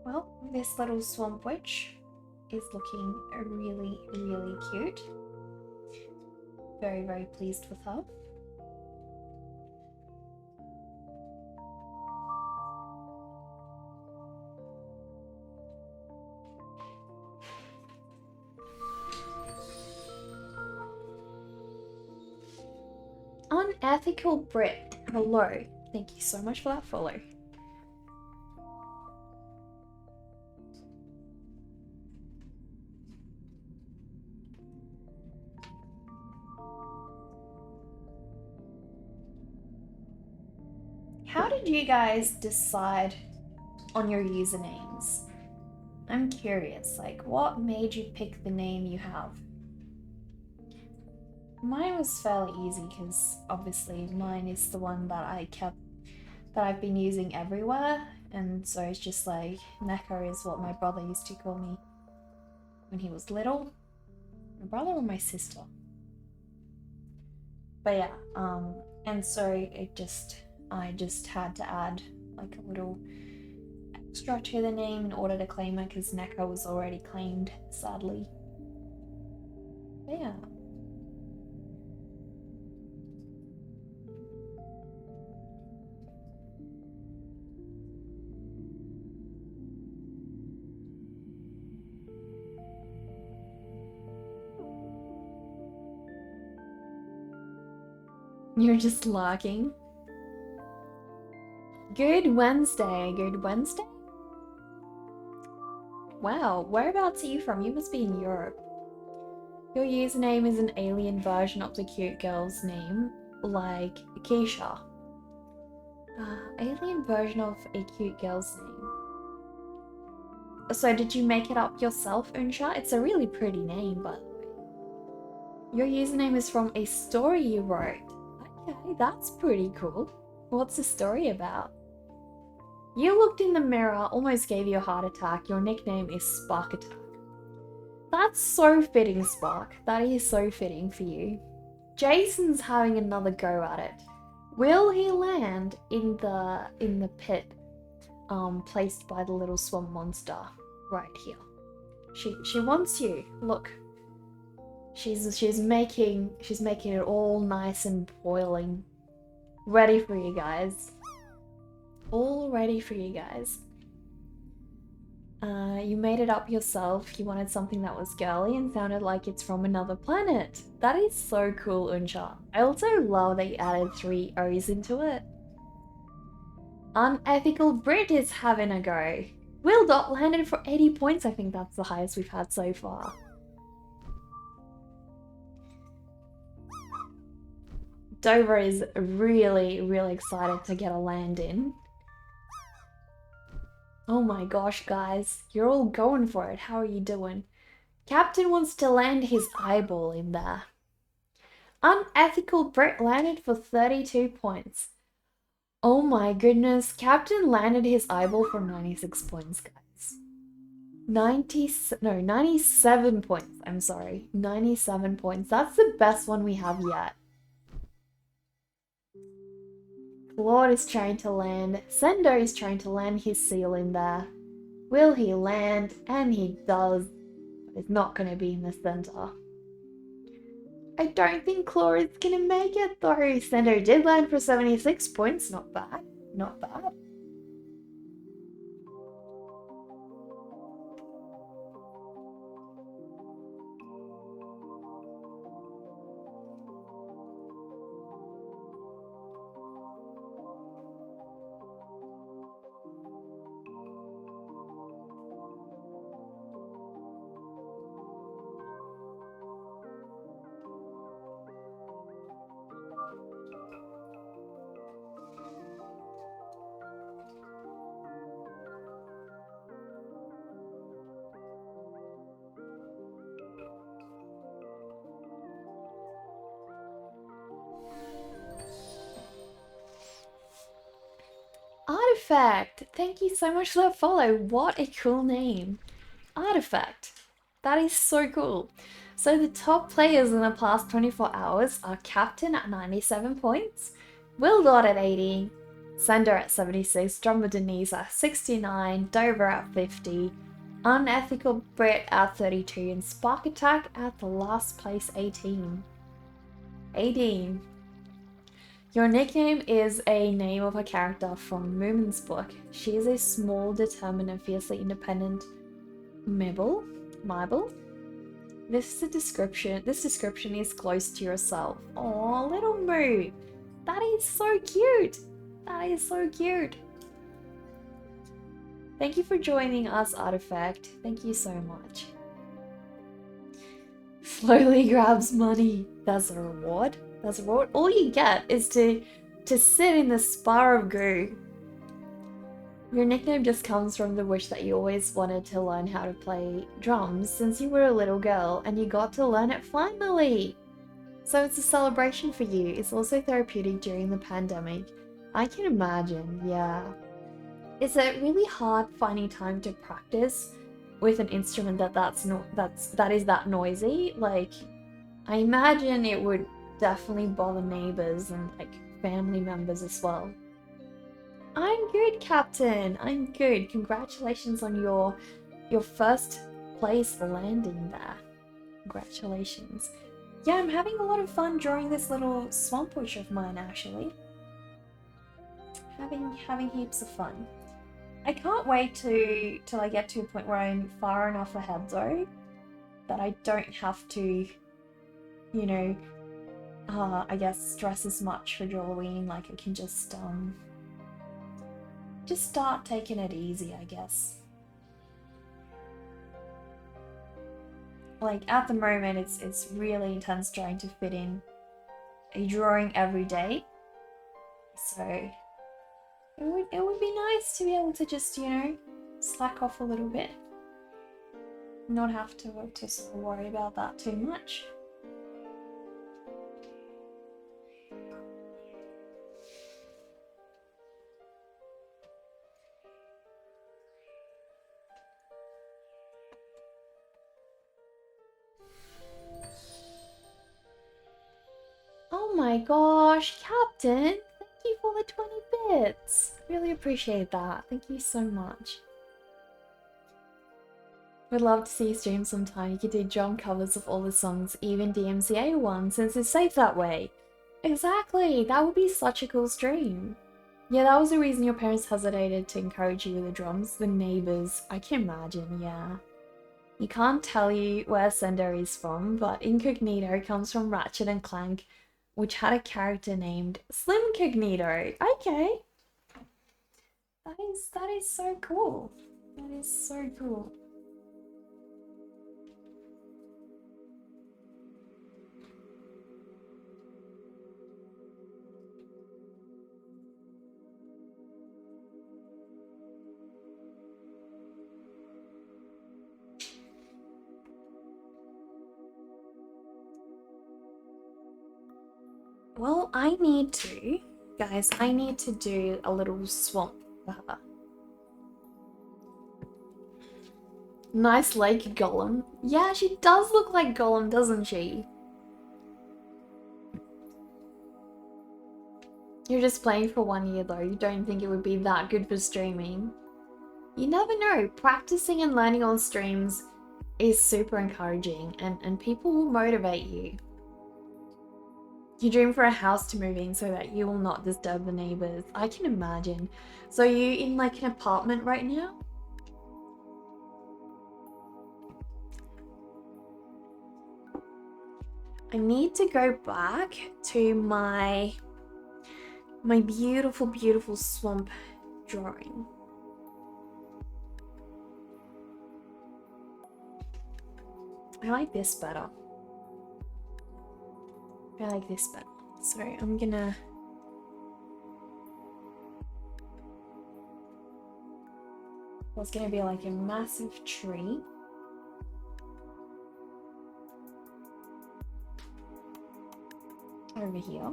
Well, this little swamp witch is looking really, really cute. Very, very pleased with her. Unethical Brit, hello. Thank you so much for that follow. How did you guys decide on your usernames? I'm curious, like what made you pick the name you have? Mine was fairly easy because obviously mine is the one that I've been using everywhere, and so it's just like Neko is what my brother used to call me when he was little. My brother or my sister? But yeah, and so I just had to add like a little extra to the name in order to claim it because Neko was already claimed, sadly. But yeah. You're just lurking. Good Wednesday. Good Wednesday? Wow, whereabouts are you from? You must be in Europe. Your username is an alien version of the cute girl's name, like Keisha. Alien version of a cute girl's name. So did you make it up yourself, Unsha? It's a really pretty name, by the way. Your username is from a story you wrote. Okay, that's pretty cool. What's the story about? You looked in the mirror, almost gave you a heart attack. Your nickname is Spark Attack. That's so fitting, Spark. That is so fitting for you. Jason's having another go at it. Will he land in the pit placed by the little swamp monster right here? She wants you. Look. She's making it all nice and boiling. Ready for you guys. All ready for you guys. You made it up yourself. You wanted something that was girly and sounded like it's from another planet. That is so cool, Unsha. I also love that you added 3 O's into it. Unethical Brit is having a go. Will Dot landed for 80 points. I think that's the highest we've had so far. Dover is really, really excited to get a land in. Oh my gosh, guys. You're all going for it. How are you doing? Captain wants to land his eyeball in there. Unethical Brit landed for 32 points. Oh my goodness. Captain landed his eyeball for 96 points, guys. 97 points. I'm sorry. 97 points. That's the best one we have yet. Claude is trying to land. Sendo is trying to land his seal in there. Will he land? And he does. But it's not going to be in the center. I don't think Claude is going to make it though. Sendo did land for 76 points. Not bad. Not bad. Artifact! Thank you so much for that follow. What a cool name. Artifact. That is so cool. So the top players in the past 24 hours are Captain at 97 points, Will Dot at 80, Sender at 76, Drummer Denise at 69, Dover at 50, Unethical Brit at 32, and Spark Attack at the last place 18. 18. Your nickname is a name of a character from Moomin's book. She is a small, determined, and fiercely independent Mibble? This description is close to yourself. Oh, little Moo. That is so cute. That is so cute. Thank you for joining us, Artifact. Thank you so much. Slowly grabs money. That's a reward. That's a reward. All you get is to sit in the spa of goo. Your nickname just comes from the wish that you always wanted to learn how to play drums since you were a little girl and you got to learn it finally. So it's a celebration for you. It's also therapeutic during the pandemic. I can imagine, yeah. Is it really hard finding time to practice with an instrument that is that noisy? Like, I imagine it would definitely bother neighbors and like family members as well. I'm good, Captain. I'm good. Congratulations on your first place landing there. Congratulations. Yeah, I'm having a lot of fun drawing this little swamp witch of mine, actually. Having heaps of fun. I can't wait till I get to a point where I'm far enough ahead though that I don't have to, you know, I guess stress as much for Drawlloween. Like I can just start taking it easy, I guess. Like at the moment it's really intense trying to fit in a drawing every day. So it would be nice to be able to just, you know, slack off a little bit. Not have to sort of worry about that too much. Oh my gosh, Captain! Thank you for the 20 bits. Really appreciate that. Thank you so much. Would love to see you stream sometime. You could do drum covers of all the songs, even DMCA ones, since it's safe that way. Exactly, that would be such a cool stream. Yeah, that was the reason your parents hesitated to encourage you with the drums. The neighbors, I can imagine, yeah. You can't tell you where Sender is from, but Incognito comes from Ratchet and Clank, which had a character named Slimcognito. Okay. That is so cool. That is so cool. Well, I need to, guys, I need to do a little swamp for her. Nice lake golem. Yeah, she does look like Golem, doesn't she? You're just playing for 1 year though. You don't think it would be that good for streaming? You never know. Practicing and learning on streams is super encouraging and people will motivate you. You dream for a house to move in so that you will not disturb the neighbors. I can imagine. So are you in like an apartment right now? I need to go back to my beautiful, beautiful swamp drawing. I like this better. I like this better. So I'm gonna... Well, it's gonna be like a massive tree. Over here.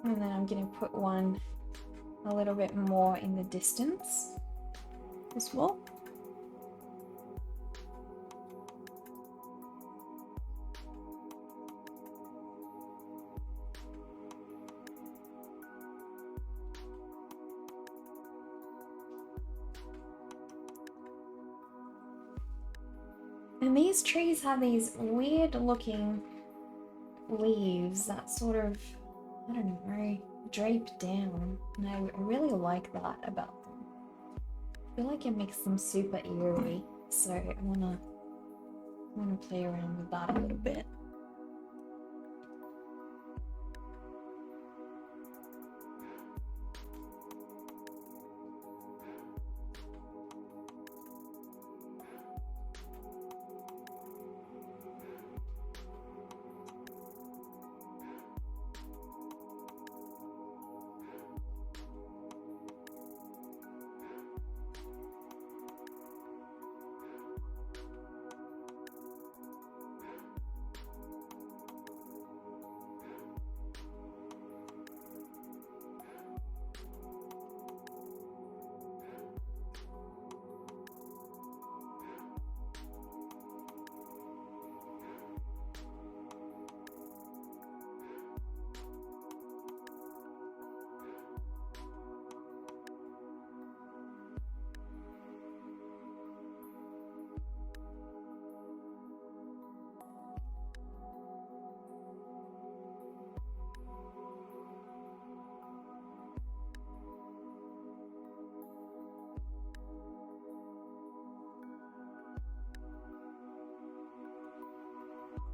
And then I'm gonna put one a little bit more in the distance as well. And these trees have these weird looking leaves that sort of, I don't know, drape down. And I really like that about them. I feel like it makes them super eerie. So I wanna play around with that a little bit.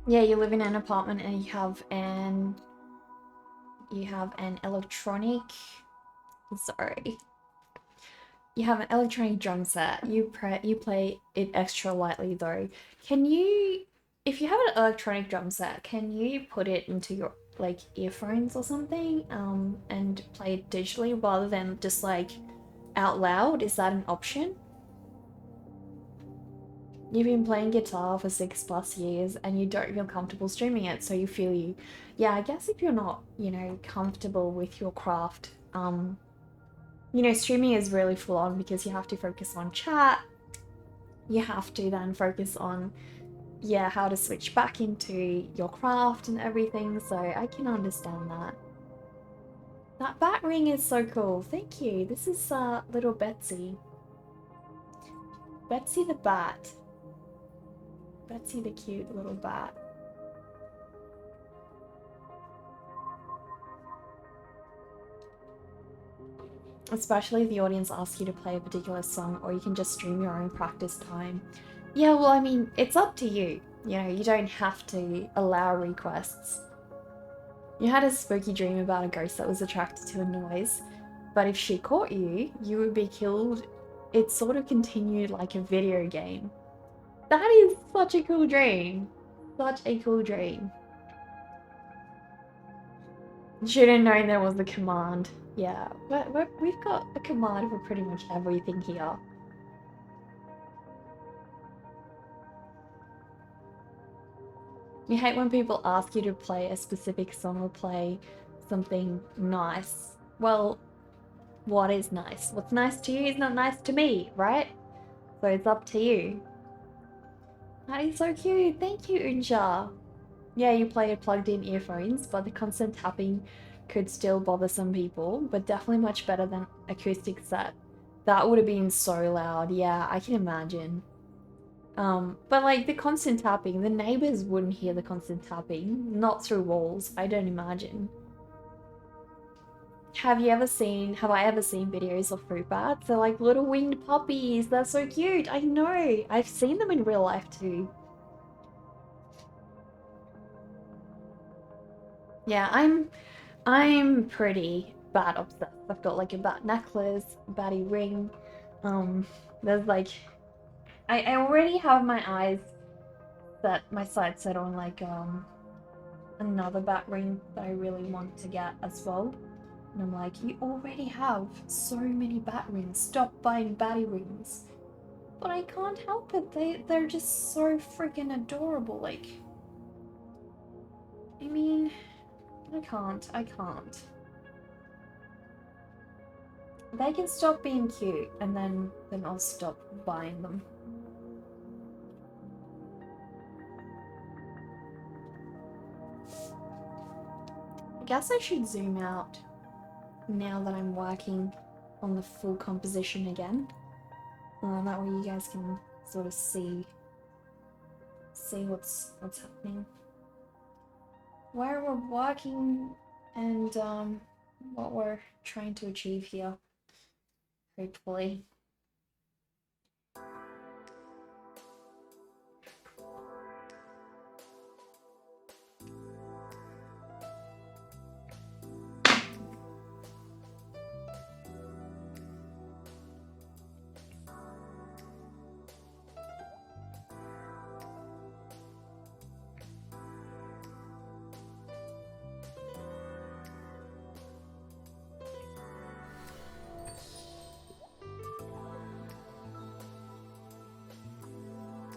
Yeah, you live in an apartment and you have an electronic, sorry. You have an electronic drum set. You play it extra lightly though. Can you, if you have an electronic drum set, can you put it into your like earphones or something and play it digitally rather than just like out loud? Is that an option? you've been playing guitar for 6+ years and you don't feel comfortable streaming it, so you feel yeah, I guess if you're not, you know, comfortable with your craft, you know, streaming is really full on because you have to focus on chat, you have to then focus on, yeah, how to switch back into your craft and everything, so I can understand that. That bat ring is so cool, thank you. This is little Betsy. Betsy the bat. Betsy the cute little bat. Especially if the audience asks you to play a particular song, or you can just stream your own practice time. Yeah, well, I mean, it's up to you. You know, you don't have to allow requests. You had a spooky dream about a ghost that was attracted to a noise, but if she caught you, you would be killed. It sort of continued like a video game. That is such a cool dream. Such a cool dream. Should have known there was a command. Yeah, we've got a command for pretty much everything here. You hate when people ask you to play a specific song or play something nice. Well, what is nice? What's nice to you is not nice to me, right? So it's up to you. That is so cute. Thank you, Unja. Yeah, you play plugged in earphones, but the constant tapping could still bother some people, but definitely much better than acoustic set. That would have been so loud. Yeah, I can imagine. But like the constant tapping, the neighbors wouldn't hear the constant tapping, not through walls, I don't imagine. Have I ever seen videos of fruit bats? They're like little winged puppies. They're so cute. I know. I've seen them in real life too. Yeah, I'm pretty bat obsessed. I've got like a bat necklace, batty ring. There's like I already have my sights set on like another bat ring that I really want to get as well. And I'm like, you already have so many bat rings. Stop buying batty rings. But I can't help it. They're just so freaking adorable. Like, I mean, I can't. They can stop being cute, and then I'll stop buying them. I guess I should zoom out now that I'm working on the full composition again. That way you guys can sort of see what's happening, where we're working, and what we're trying to achieve here, hopefully.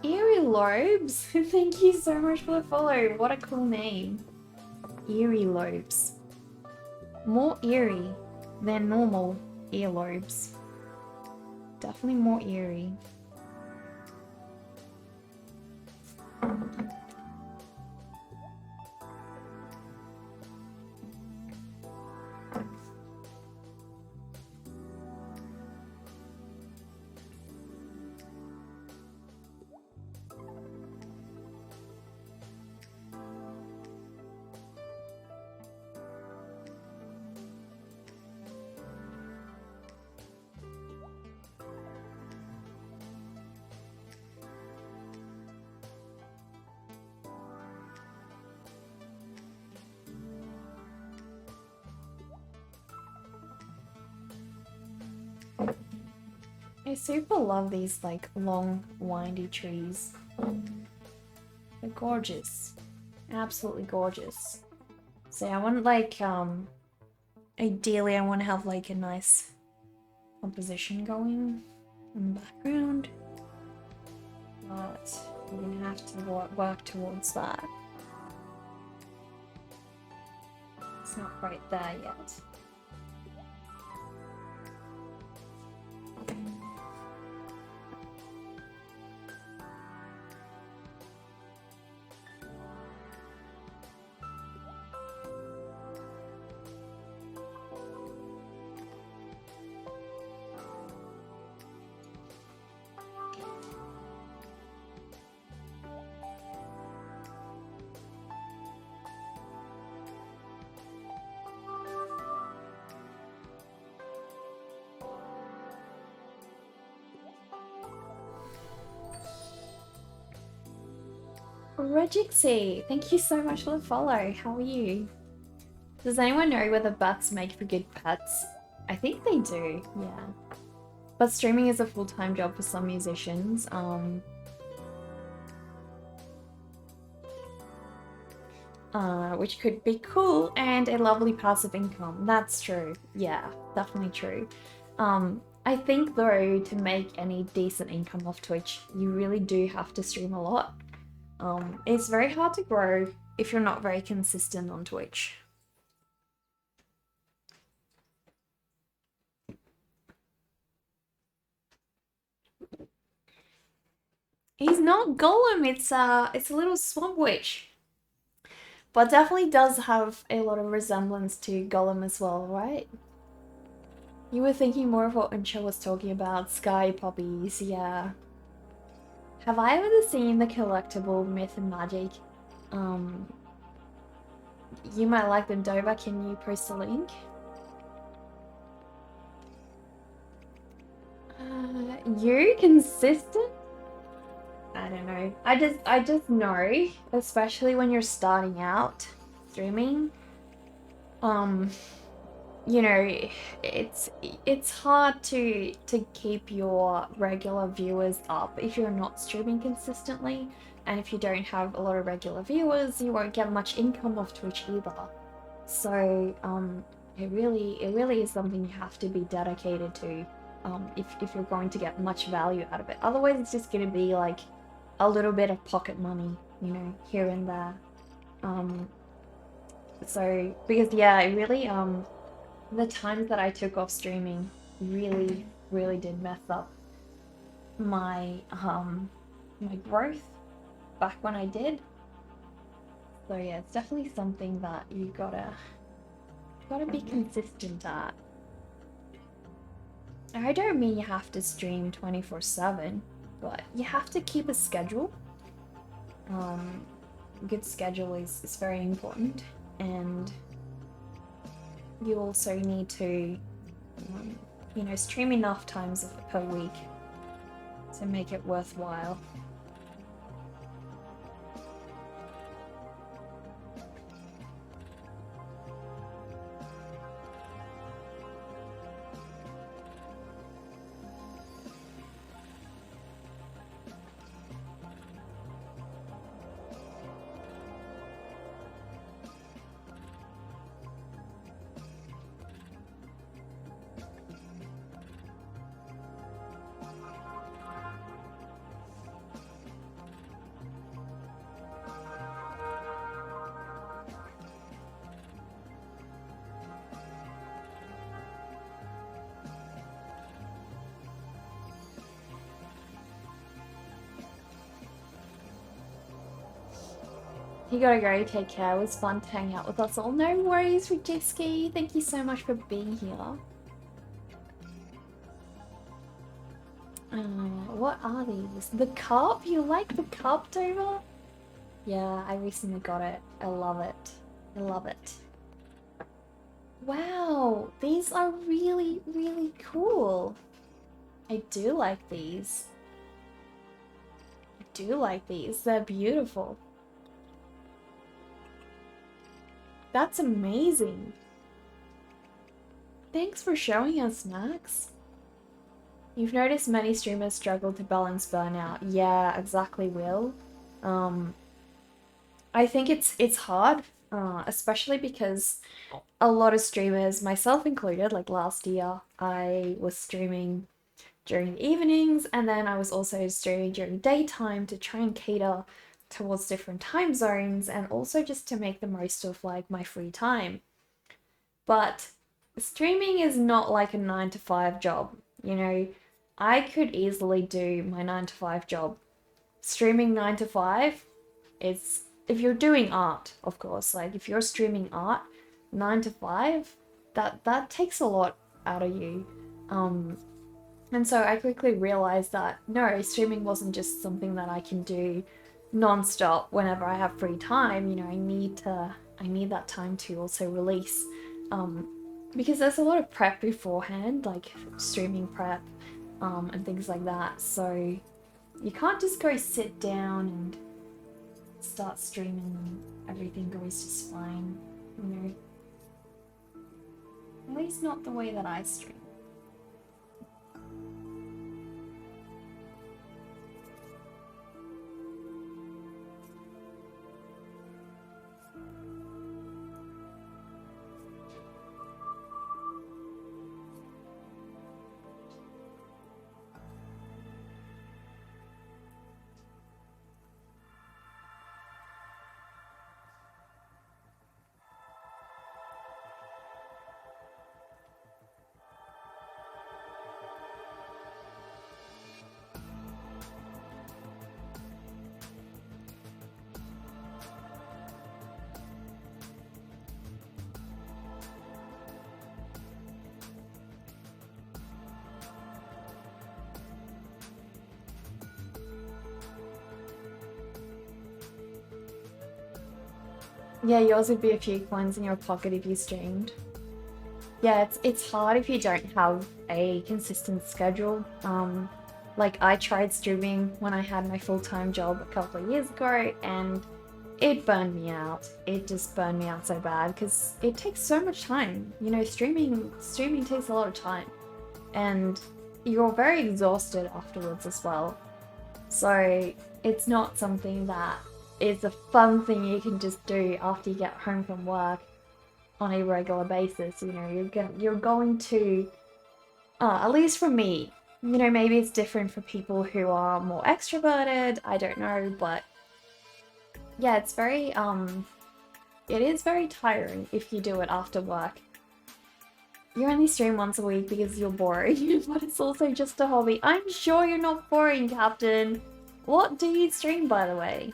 Eerie Lobes, thank you so much for the follow. What a cool name. Eerie Lobes. More eerie than normal earlobes. Definitely more eerie. I super love these like long windy trees. They're gorgeous. Absolutely gorgeous. So I want like ideally I want to have like a nice composition going in the background. but we're gonna have to work towards that. It's not quite there yet. Regixie, thank you so much for the follow. How are you? Does anyone know whether bats make for good pets? I think they do, yeah. But streaming is a full-time job for some musicians. Which could be cool and a lovely passive income. That's true. Yeah, definitely true. I think though, to make any decent income off Twitch, you really do have to stream a lot. It's very hard to grow if you're not very consistent on Twitch. He's not Golem, it's a little swamp witch. But definitely does have a lot of resemblance to Golem as well, right? You were thinking more of what Uncha was talking about, sky poppies, yeah. Have I ever seen the collectible Myth and Magic? You might like them, Dover. Can you post a link? You consistent? I don't know. I just know, especially when you're starting out streaming. You know, it's hard to keep your regular viewers up if you're not streaming consistently, and if you don't have a lot of regular viewers, you won't get much income off Twitch either. So it really is something you have to be dedicated to if you're going to get much value out of it. Otherwise, it's just going to be like a little bit of pocket money, you know, here and there. So because yeah, it really the times that I took off streaming really did mess up my my growth back when I did. So yeah, it's definitely something that you gotta be consistent at. I don't mean you have to stream 24/7, but you have to keep a schedule. Good schedule is very important, and you also need to, you know, stream enough times per week to make it worthwhile. You gotta go, take care. It was fun to hang out with us all. No worries, Rijiski. Thank you so much for being here. What are these? The cup? You like the cup, Dover? Yeah, I recently got it. I love it. I love it. Wow, these are really cool. I do like these. I do like these. They're beautiful. That's amazing. Thanks for showing us, Max. You've noticed many streamers struggle to balance burnout. Yeah, exactly, Will. I think it's hard, especially because a lot of streamers, myself included, like last year, I was streaming during the evenings, and then I was also streaming during daytime to try and cater towards different time zones and also just to make the most of like my free time. But streaming is not like a 9 to 5 job. You know, I could easily do my 9 to 5 job. Streaming 9 to 5, it's if you're doing art, of course, like if you're streaming art 9 to 5, that takes a lot out of you. And so I quickly realized that no, streaming wasn't just something that I can do non-stop whenever I have free time. You know, I need that time to also release. Because there's a lot of prep beforehand, like streaming prep, and things like that. So you can't just go sit down and start streaming and everything goes just fine, you know. At least not the way that I stream. Yeah, yours would be a few coins in your pocket if you streamed. Yeah, it's hard if you don't have a consistent schedule. Like I tried streaming when I had my full-time job a couple of years ago, and it burned me out. It just burned me out so bad because it takes so much time. You know, streaming takes a lot of time, and you're very exhausted afterwards as well. So it's not something that is a fun thing you can just do after you get home from work on a regular basis. You know, you're going to, at least for me, you know, maybe it's different for people who are more extroverted, I don't know, but yeah, it is very tiring if you do it after work. You only stream once a week because you're boring, but it's also just a hobby. I'm sure you're not boring, Captain. What do you stream, by the way?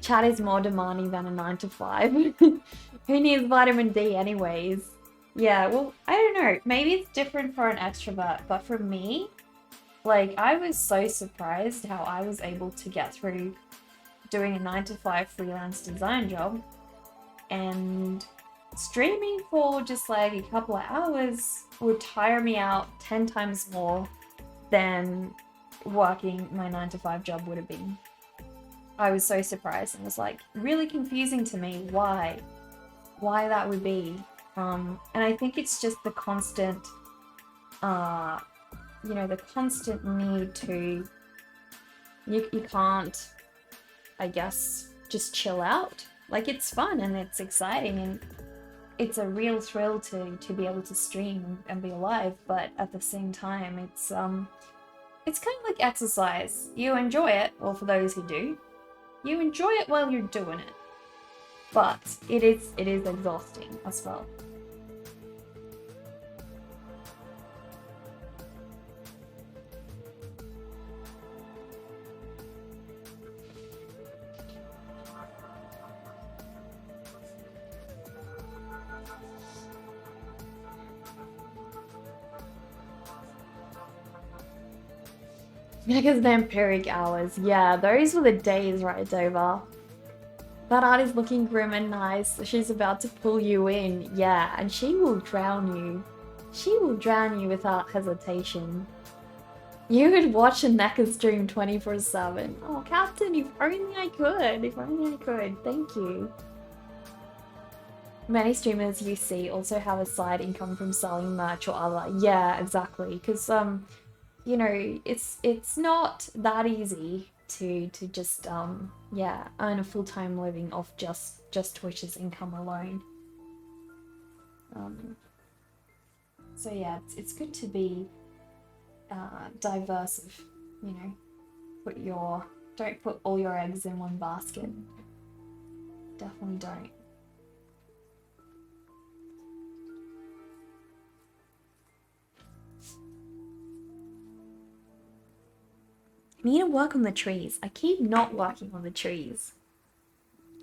Chat is more demanding than a 9 to 5. Who needs vitamin D anyways? Yeah, well, I don't know. Maybe it's different for an extrovert, but for me, like, I was so surprised how I was able to get through doing a 9 to 5 freelance design job and streaming for just like a couple of hours would tire me out 10 times more than working my 9 to 5 job would have been. I was so surprised and was like really confusing to me why that would be. And I think it's just the constant, you know, the constant need to, you can't, I guess, just chill out. Like, it's fun and it's exciting and it's a real thrill to be able to stream and be alive, but at the same time, it's kind of like exercise. You enjoy it, well, for those who do, you enjoy it while you're doing it, but it is exhausting as well. Because vampiric hours, yeah, those were the days, right, Dover? That art is looking grim and nice. She's about to pull you in, yeah, and she will drown you. She will drown you without hesitation. You would watch a NECA stream 24/7. Oh, Captain, if only I could. If only I could. Thank you. Many streamers you see also have a side income from selling merch or other. Yeah, exactly. Because you know, it's not that easy to just yeah, earn a full-time living off just Twitch's income alone. So yeah, it's good to be diverse of, you know, don't put all your eggs in one basket. Definitely don't. I need to work on the trees. I keep not working on the trees.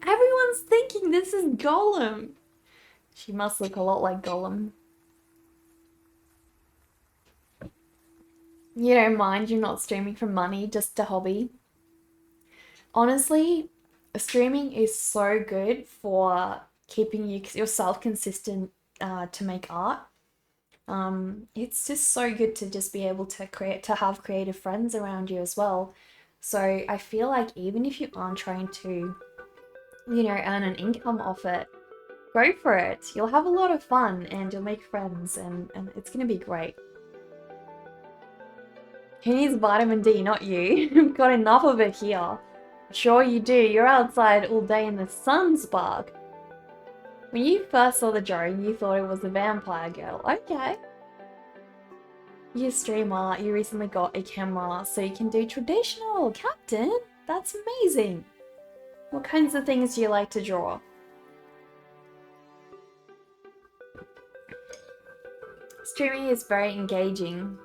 Everyone's thinking this is Gollum. She must look a lot like Gollum. You don't mind you're not streaming for money, just a hobby? Honestly, streaming is so good for keeping yourself consistent to make art. It's just so good to just be able to have creative friends around you as well. So I feel like even if you aren't trying to, you know, earn an income off it, go for it. You'll have a lot of fun and you'll make friends and it's gonna be great. Who needs vitamin D? Not you. We've got enough of it here. Sure you do. You're outside all day in the sun, Spark. When you first saw the drone, you thought it was a vampire girl. Okay. You're a streamer, you recently got a camera, so you can do traditional. Captain, that's amazing. What kinds of things do you like to draw? Streaming is very engaging.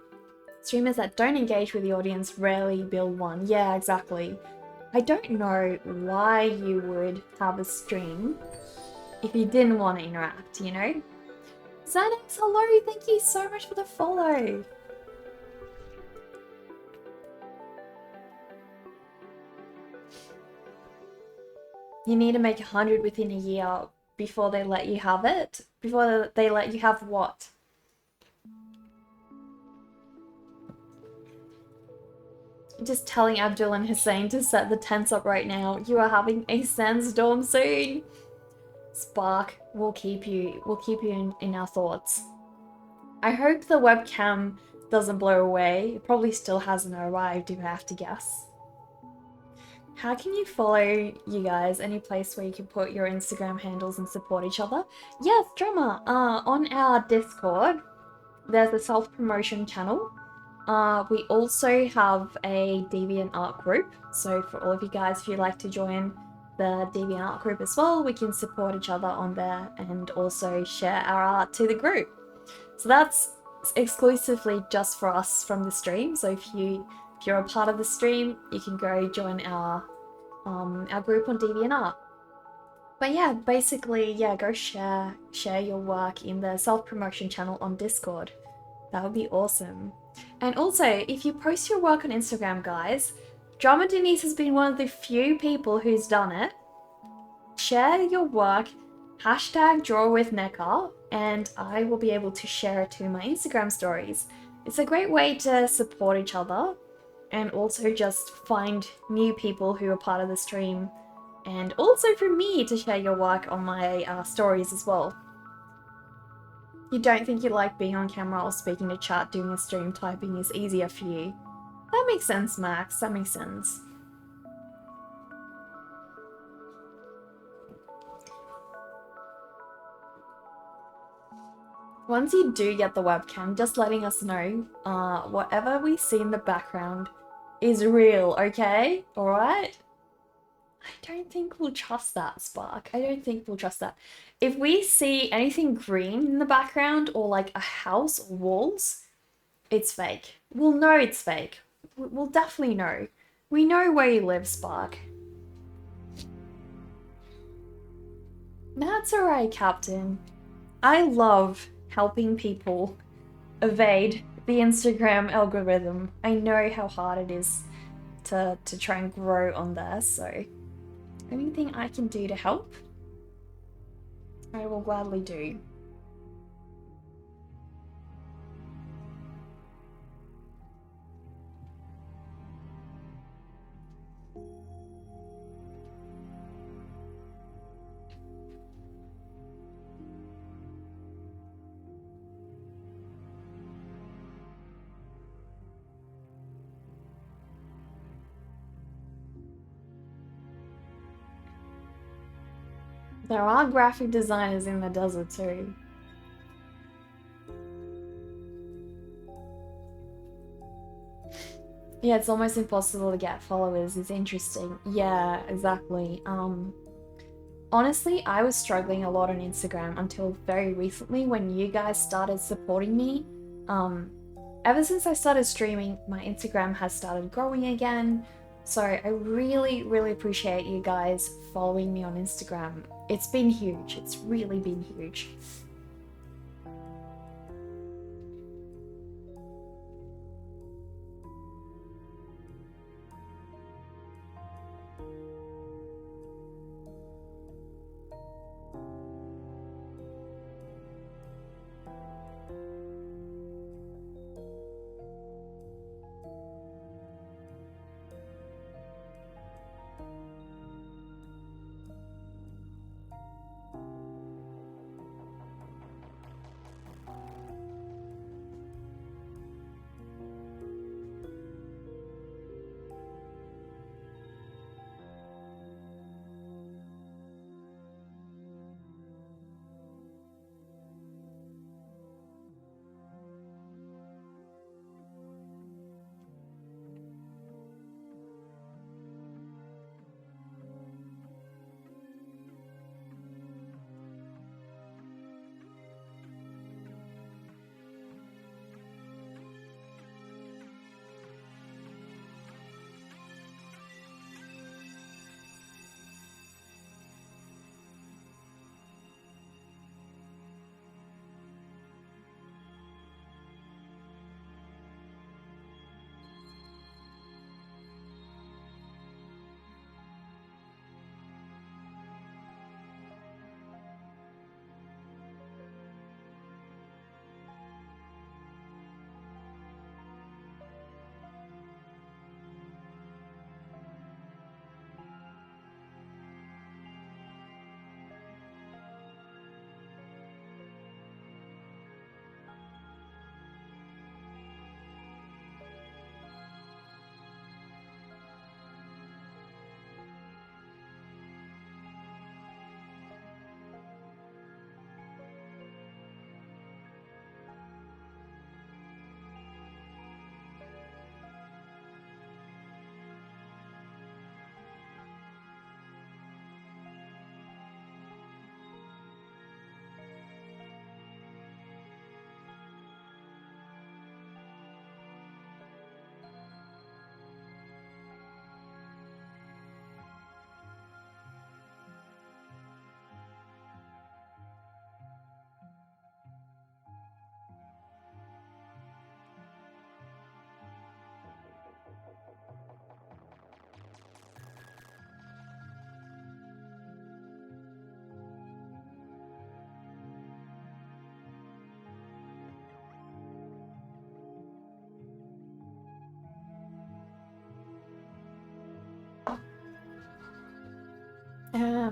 Streamers that don't engage with the audience rarely build one. Yeah, exactly. I don't know why you would have a stream if you didn't want to interact, you know? Xanax, hello, thank you so much for the follow. You need to make 100 within a year before they let you have it. Before they let you have what? Just telling Abdul and Hussein to set the tents up right now. You are having a sandstorm soon. Spark, we'll keep you in our thoughts. I hope the webcam doesn't blow away. It probably still hasn't arrived if I have to guess. How can you follow you guys? Any place where you can put your Instagram handles and support each other? Yes, drummer. On our Discord, there's a self-promotion channel. We also have a DeviantArt group. So for all of you guys, if you'd like to join the DeviantArt group as well, we can support each other on there and also share our art to the group. So that's exclusively just for us from the stream. So if you're a part of the stream, you can go join our group on DeviantArt. But yeah, basically, yeah, go share your work in the self-promotion channel on Discord. That would be awesome. And also, if you post your work on Instagram, guys, Drama Denise has been one of the few people who's done it. Share your work, #drawwithneka, and I will be able to share it to my Instagram stories. It's a great way to support each other and also just find new people who are part of the stream, and also for me to share your work on my stories as well. You don't think you like being on camera or speaking to chat, doing a stream, typing is easier for you. That makes sense, Max. That makes sense. Once you do get the webcam, just letting us know, whatever we see in the background is real, okay? Alright? I don't think we'll trust that, Spark. I don't think we'll trust that. If we see anything green in the background or like a house or walls, it's fake. We'll know it's fake. We'll definitely know. We know where you live, Spark. That's alright, Captain. I love helping people evade the Instagram algorithm. I know how hard it is to try and grow on there, so anything I can do to help, I will gladly do. There are graphic designers in the desert too. Yeah, it's almost impossible to get followers. It's interesting. Yeah, exactly. Honestly, I was struggling a lot on Instagram until very recently when you guys started supporting me. Um, Ever since I started streaming, my Instagram has started growing again. So I really, really appreciate you guys following me on Instagram. It's been huge. It's really been huge.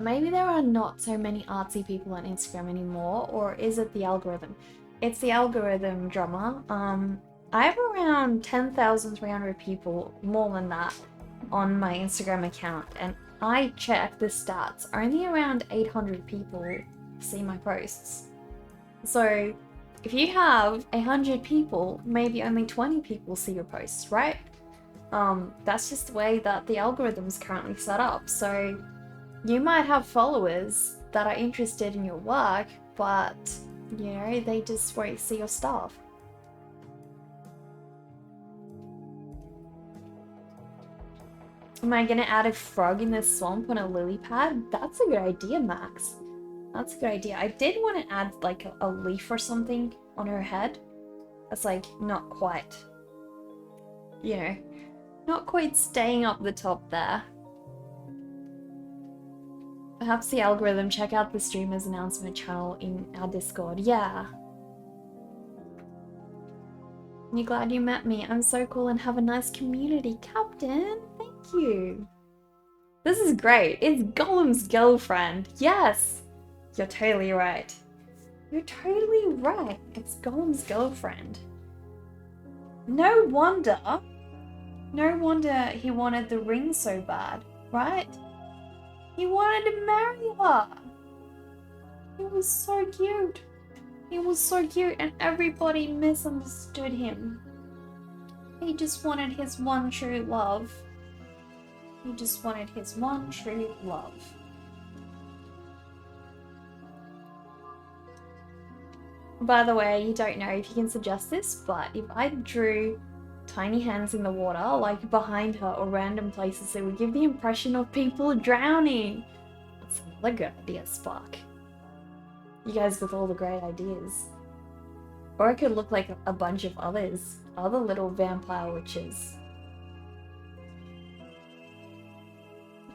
Maybe there are not so many artsy people on Instagram anymore, or is it the algorithm? It's the algorithm drama. I have around 10,300 people, more than that, on my Instagram account, and I check the stats. Only around 800 people see my posts. So if you have 100 people, maybe only 20 people see your posts, right? That's just the way that the algorithm is currently set up. So you might have followers that are interested in your work, but you know, they just won't see your stuff. Am I gonna add a frog in the swamp on a lily pad? That's a good idea, Max. That's a good idea. I did want to add like a leaf or something on her head. That's like not quite, you know, not quite staying up the top there. Perhaps the algorithm, check out the streamer's announcement channel in our Discord. Yeah. You're glad you met me. I'm so cool and have a nice community. Captain, thank you. This is great. It's Golem's girlfriend. Yes. You're totally right. You're totally right. It's Golem's girlfriend. No wonder. No wonder he wanted the ring so bad, right? He wanted to marry her. He was so cute. He was so cute and everybody misunderstood him. He just wanted his one true love. He just wanted his one true love. By the way, you don't know if you can suggest this, but if I drew tiny hands in the water, like behind her or random places, it would give the impression of people drowning. That's another good idea, Spark. You guys with all the great ideas. Or it could look like a bunch of other little vampire witches.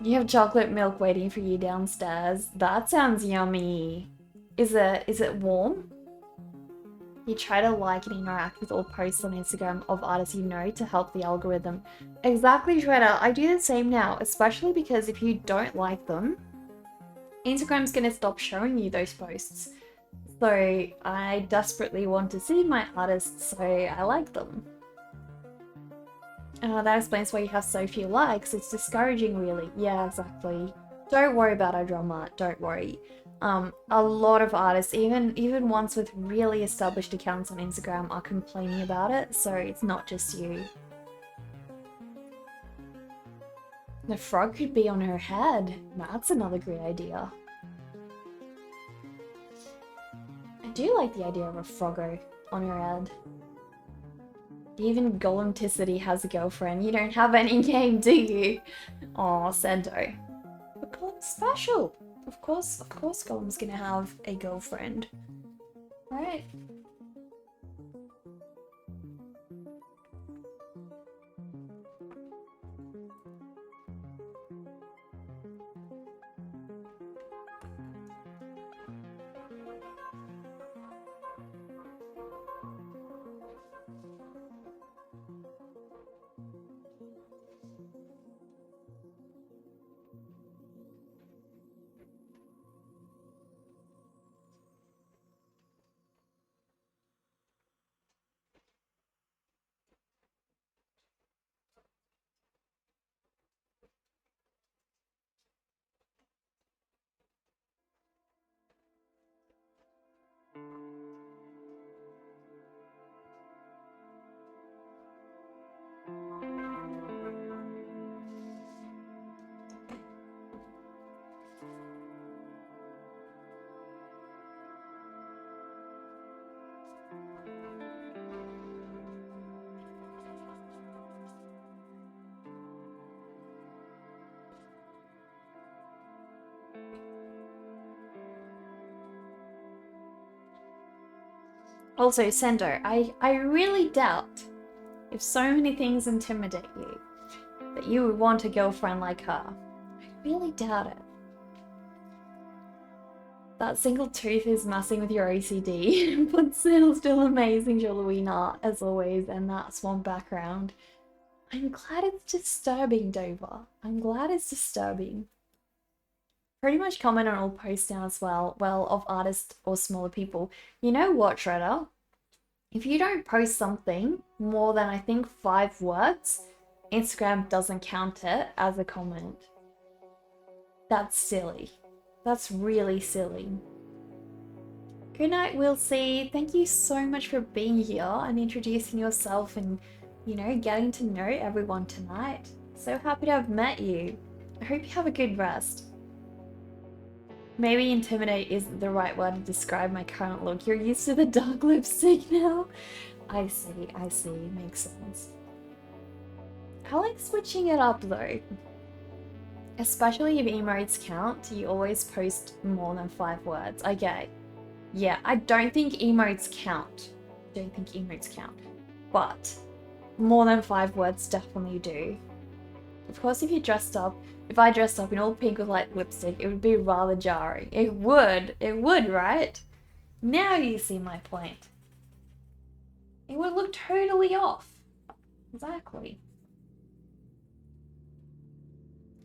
You have chocolate milk waiting for you downstairs. That sounds yummy. Is it warm? You try to like and interact with all posts on Instagram of artists you know to help the algorithm. Exactly, Shredder. I do the same now, especially because if you don't like them, Instagram's gonna stop showing you those posts. So I desperately want to see my artists, so I like them. That explains why you have so few likes. It's discouraging, really. Yeah, exactly. Don't worry about our drama. Don't worry. A lot of artists, even ones with really established accounts on Instagram, are complaining about it, so it's not just you. The frog could be on her head. That's another great idea. I do like the idea of a froggo on her head. Even Golemticity has a girlfriend. You don't have any game, do you? Aw, Sento. But Golem's special. Of course Golem's gonna have a girlfriend. Right. Also, Sendo, I really doubt, if so many things intimidate you, that you would want a girlfriend like her. I really doubt it. That single tooth is messing with your OCD, but still amazing Drawlloween art, as always, and that swamp background. I'm glad it's disturbing, Dover. I'm glad it's disturbing. Pretty much comment on all posts now as well, of artists or smaller people. You know what, Shredder? If you don't post something more than, I think, 5 words, Instagram doesn't count it as a comment. That's silly. That's really silly. Good night, UniSA. Thank you so much for being here and introducing yourself and, you know, getting to know everyone tonight. So happy to have met you. I hope you have a good rest. Maybe intimidate isn't the right word to describe my current look. You're used to the dark lipstick now. I see, makes sense. I like switching it up though. Especially if emotes count, you always post more than 5 words. Okay. Yeah, I don't think emotes count. But more than 5 words definitely do. Of course, if I dressed up in all pink with light lipstick, it would be rather jarring. It would, right? Now you see my point. It would look totally off. Exactly.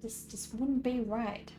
Just wouldn't be right.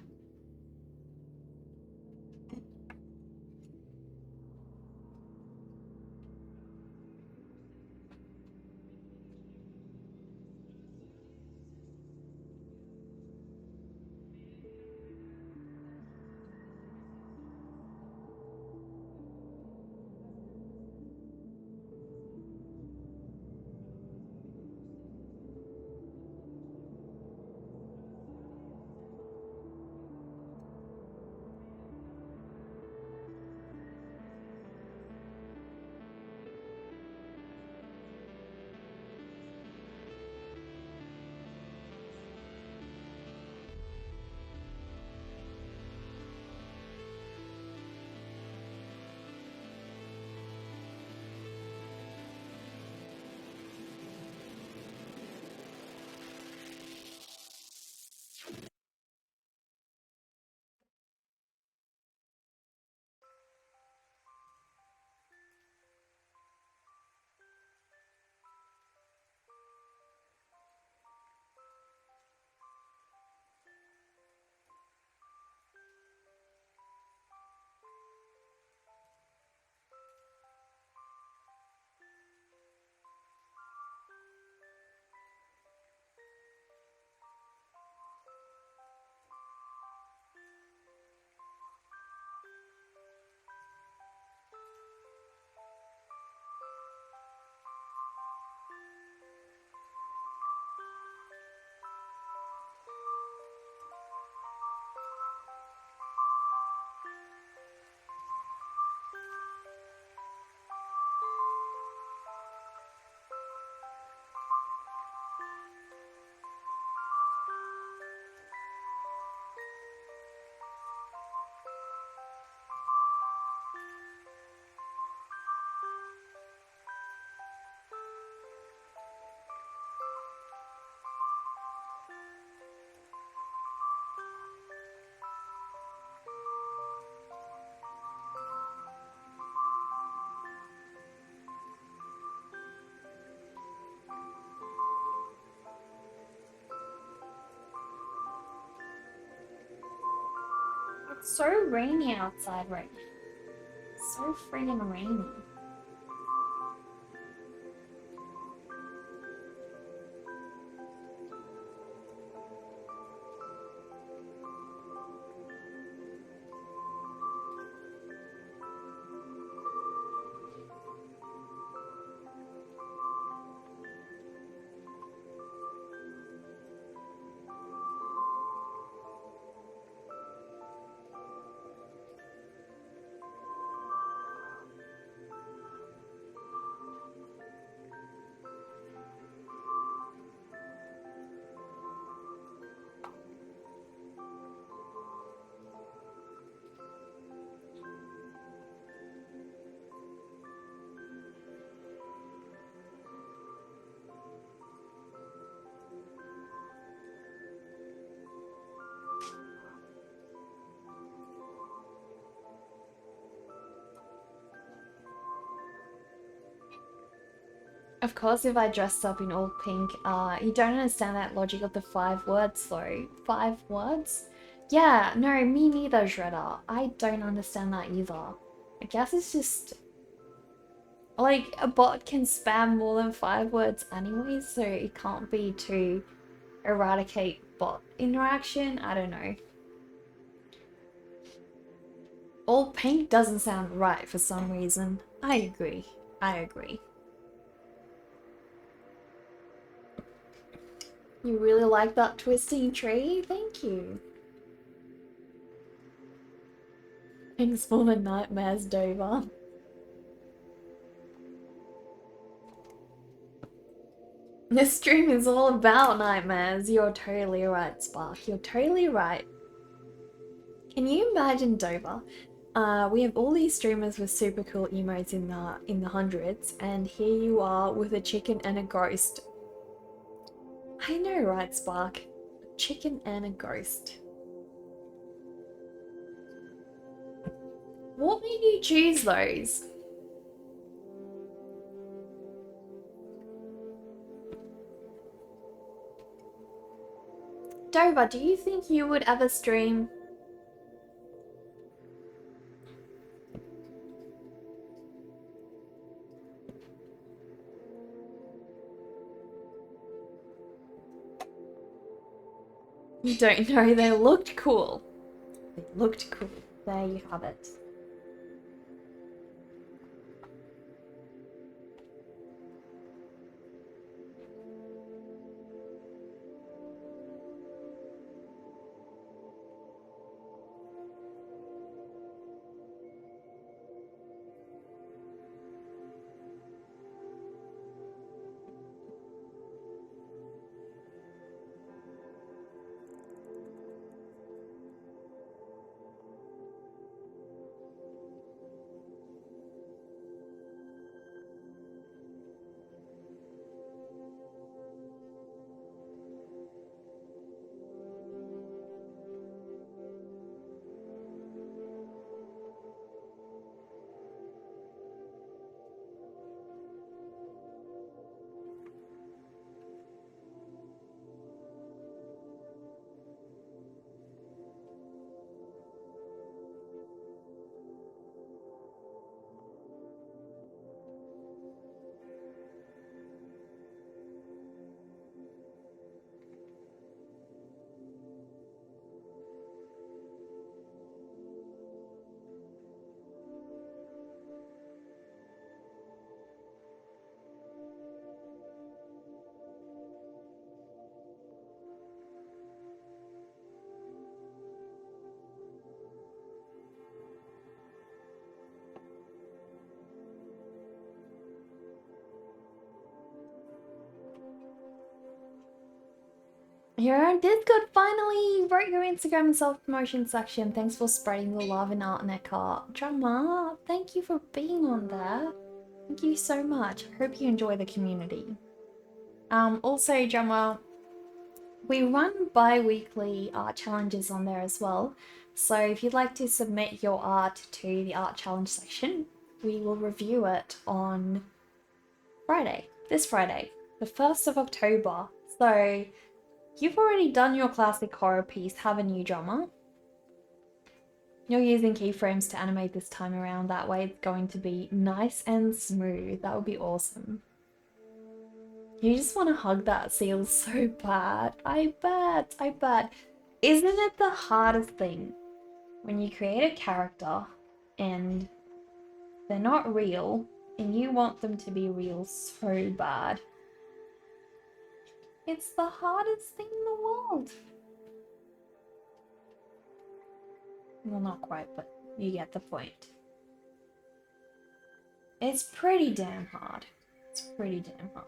So rainy outside right now. So friggin' rainy. Of course, if I dressed up in all pink, you don't understand that logic of the 5 words though. 5 words? Yeah, no, me neither, Shredder. I don't understand that either. I guess it's just like a bot can spam more than 5 words anyway, so it can't be to eradicate bot interaction. I don't know. All pink doesn't sound right for some reason. I agree. I agree. You really like that twisting tree? Thank you. Thanks for the nightmares, Dover. This stream is all about nightmares. You're totally right, Spark. You're totally right. Can you imagine, Dover? We have all these streamers with super cool emotes in the hundreds, and here you are with a chicken and a ghost. I know, right, Spark? A chicken and a ghost. What made you choose those? Dover, do you think you would ever stream? You don't know, they looked cool. They looked cool. There you have it. You're on Discord finally! You wrote your Instagram and self-promotion section. Thanks for spreading the love and art in that cart. Drama, thank you for being on there. Thank you so much. I hope you enjoy the community. Also, Drama, we run bi-weekly art challenges on there as well. So if you'd like to submit your art to the art challenge section, we will review it on Friday, this Friday, the 1st of October. So you've already done your classic horror piece, haven't you, Drama? You're using keyframes to animate this time around. That way it's going to be nice and smooth. That would be awesome. You just want to hug that seal so bad. I bet, I bet. Isn't it the hardest thing when you create a character and they're not real and you want them to be real so bad? It's the hardest thing in the world. Well, not quite, but you get the point. It's pretty damn hard. It's pretty damn hard.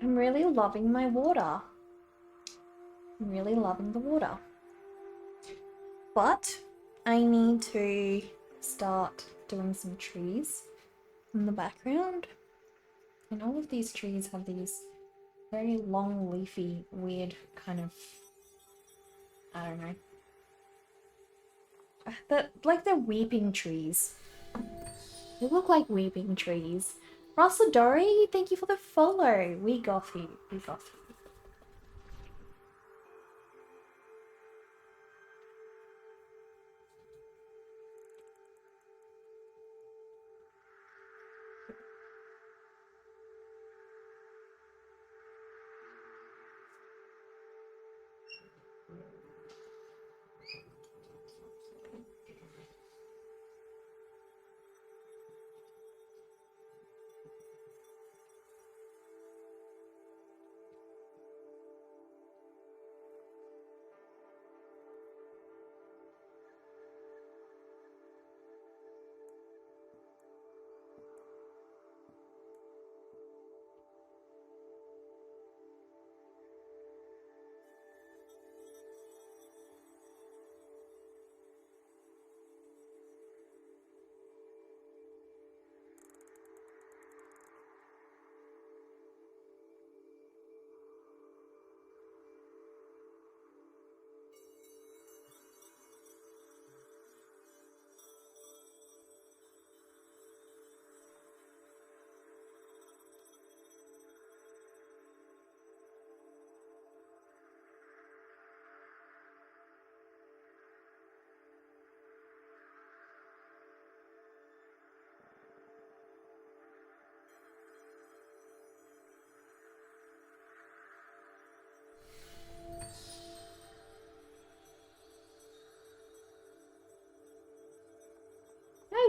I'm really loving my water. I'm really loving the water. But I need to start doing some trees in the background. And all of these trees have these very long, leafy, weird kind of, I don't know. They're weeping trees. They look like weeping trees. Russell Dory, thank you for the follow. We got you. We got you.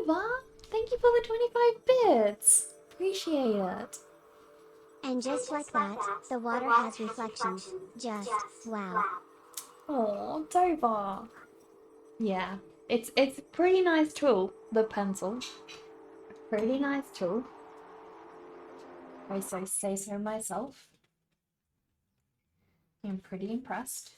Nova, thank you for the 25 bits. Appreciate it. And just like that, the water has reflections. Just, wow. Oh, Dover. Yeah, it's a pretty nice tool, the pencil. Pretty nice tool. I say so myself. I'm pretty impressed.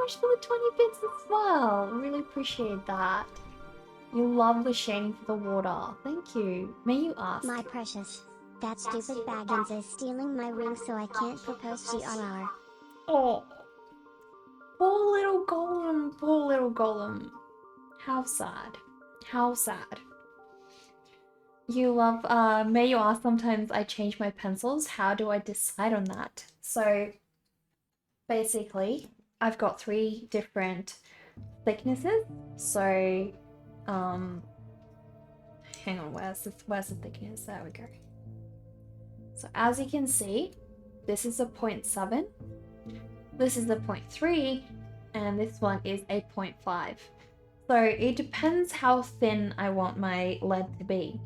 much for the 20 bits as well. Really appreciate that. You love the shading for the water. Thank you. May you ask? My precious. That stupid Baggins is stealing my wings so I can't propose GRR. Oh. Poor little golem. Poor little golem. How sad. How sad. You love, may you ask, sometimes I change my pencils. How do I decide on that? So basically, I've got 3 different thicknesses. So, hang on, where's the thickness? There we go. So as you can see, this is a 0.7, this is a 0.3, and this one is a 0.5. So it depends how thin I want my lead to be.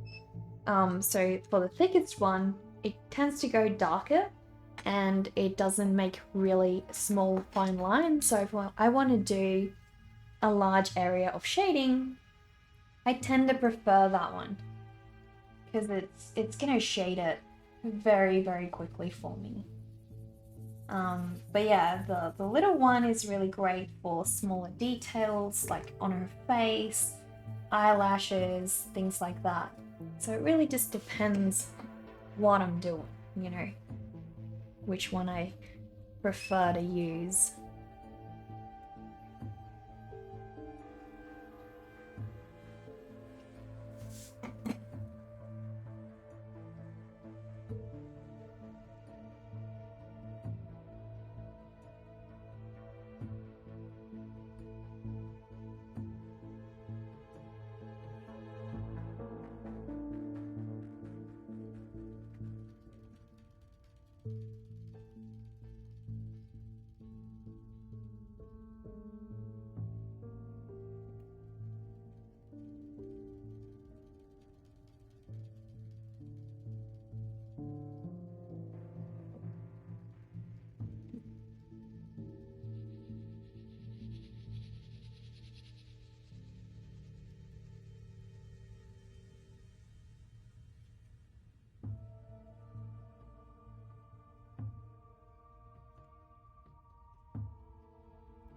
So for the thickest one, it tends to go darker and it doesn't make really small fine lines. So if I want to do a large area of shading, I tend to prefer that one because it's gonna shade it very, very quickly for me. But yeah, the little one is really great for smaller details like on her face, eyelashes, things like that. So it really just depends what I'm doing, you know, which one I prefer to use.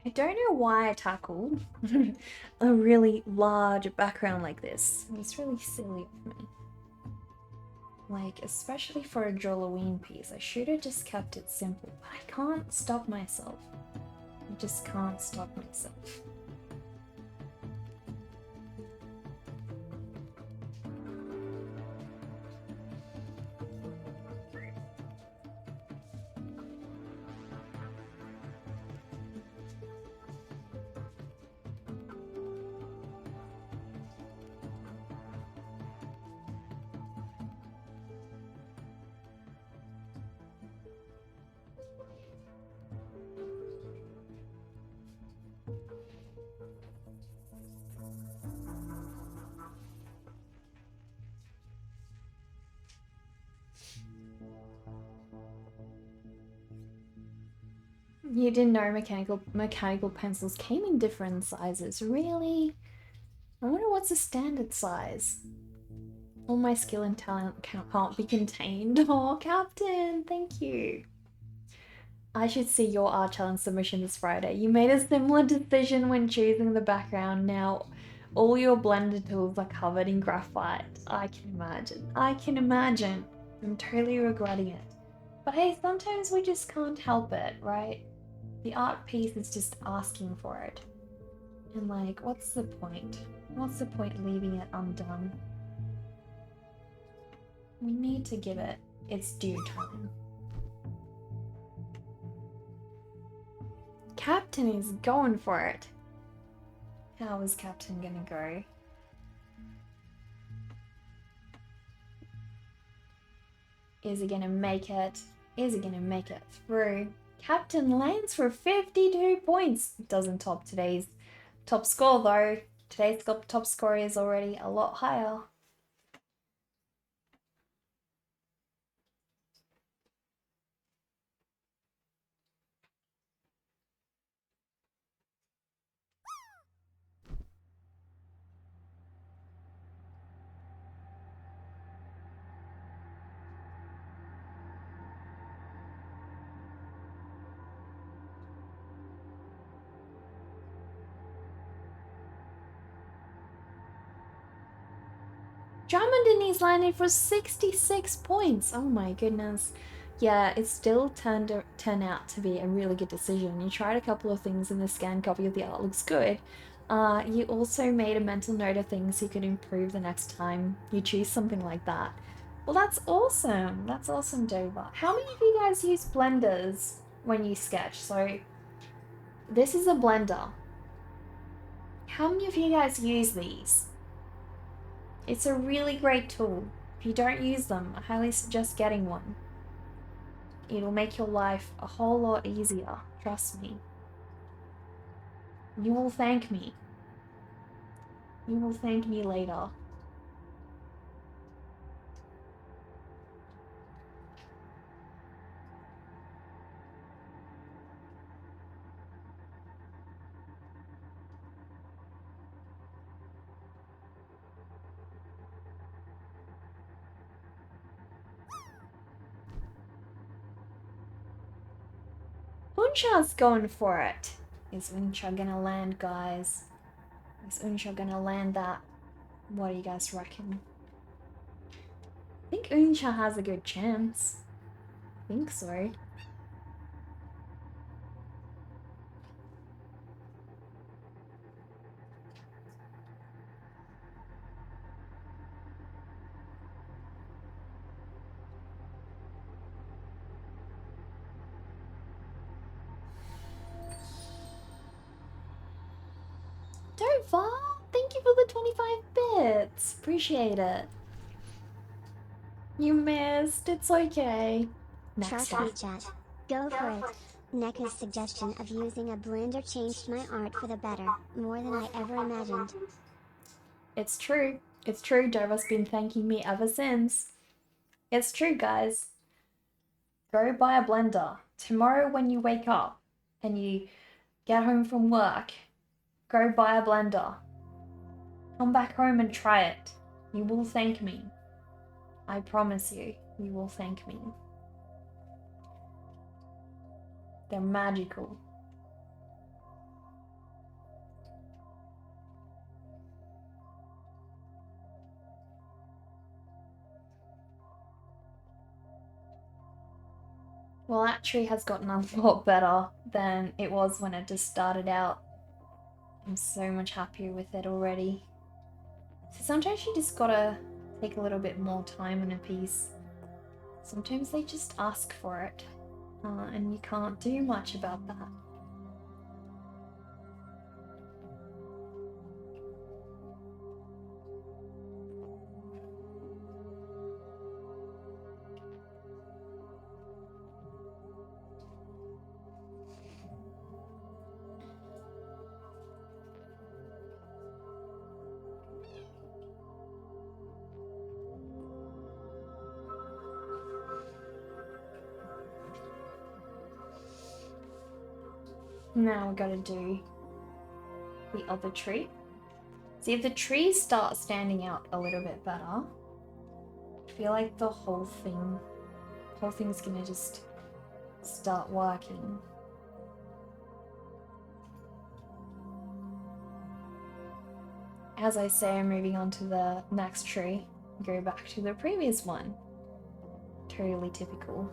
I don't know why I tackled a really large background like this. It's really silly of me. Like, especially for a Drawlloween piece, I should have just kept it simple, but I can't stop myself. I just can't stop myself. You didn't know mechanical pencils came in different sizes, really? I wonder what's the standard size. All my skill and talent can't be contained. Oh, Captain, thank you. I should see your art challenge submission this Friday. You made a similar decision when choosing the background. Now all your blender tools are covered in graphite. I can imagine. I can imagine. I'm totally regretting it. But hey, sometimes we just can't help it, right? The art piece is just asking for it. And like, what's the point? What's the point leaving it undone? We need to give it its due time. Captain is going for it. How is Captain gonna go? Is he gonna make it? Is he gonna make it through? Captain lands for 52 points. Doesn't top today's top score though. Today's top score is already a lot higher. Drummond and he's landed for 66 points. Oh my goodness. Yeah, it still turned out to be a really good decision. You tried a couple of things and the scan copy of the art looks good. You also made a mental note of things you could improve the next time you choose something like that. Well, that's awesome. That's awesome, Dover. How many of you guys use blenders when you sketch? So this is a blender. How many of you guys use these? It's a really great tool. If you don't use them, I highly suggest getting one. It'll make your life a whole lot easier, trust me. You will thank me. You will thank me later. Unsha's going for it. Is Unsha gonna land, guys? Is Unsha gonna land that? What do you guys reckon? I think Unsha has a good chance. I think so. Dover, thank you for the 25 bits. Appreciate it. You missed. It's okay. Next Trust me, chat. Go for it. Neka's suggestion of using a blender changed my art for the better, more than I ever imagined. It's true. It's true. Dover's been thanking me ever since. It's true, guys. Go buy a blender. Tomorrow when you wake up and you get home from work, go buy a blender. Come back home and try it. You will thank me. I promise you, you will thank me. They're magical. Well, that tree has gotten a lot better than it was when it just started out. I'm so much happier with it already. So sometimes you just gotta take a little bit more time on a piece. Sometimes they just ask for it, and you can't do much about that. Now we gotta do the other tree. See, if the trees start standing out a little bit better, I feel like the whole thing's gonna just start working. As I say, I'm moving on to the next tree. Go back to the previous one. Totally typical.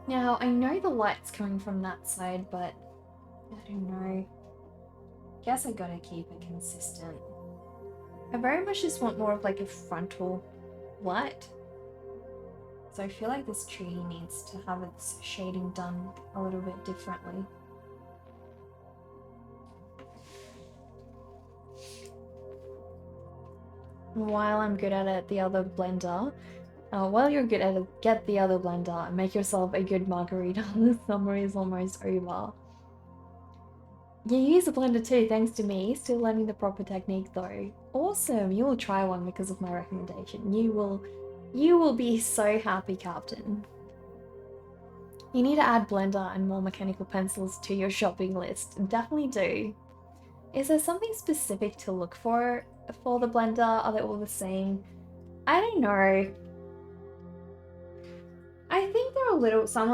Now, I know the light's coming from that side, but I don't know. Guess I gotta keep it consistent. I very much just want more of like a frontal light. So I feel like this tree needs to have its shading done a little bit differently. While I'm good at it, the other blender. While you're good at it, get the other blender and make yourself a good margarita. The summer is almost over. You use a blender too, thanks to me. Still learning the proper technique though. Awesome, you will try one because of my recommendation. You will be so happy, Captain. You need to add blender and more mechanical pencils to your shopping list. Definitely do. Is there something specific to look for the blender? Are they all the same? I don't know. I think they're some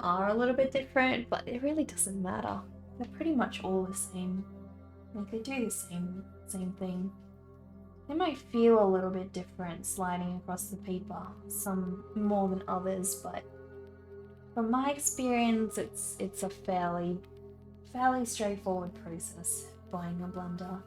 are a little bit different, but it really doesn't matter. they're pretty much all the same. Like they do the same thing. They might feel a little bit different sliding across the paper, some more than others, but from my experience, it's a fairly straightforward process buying a blender.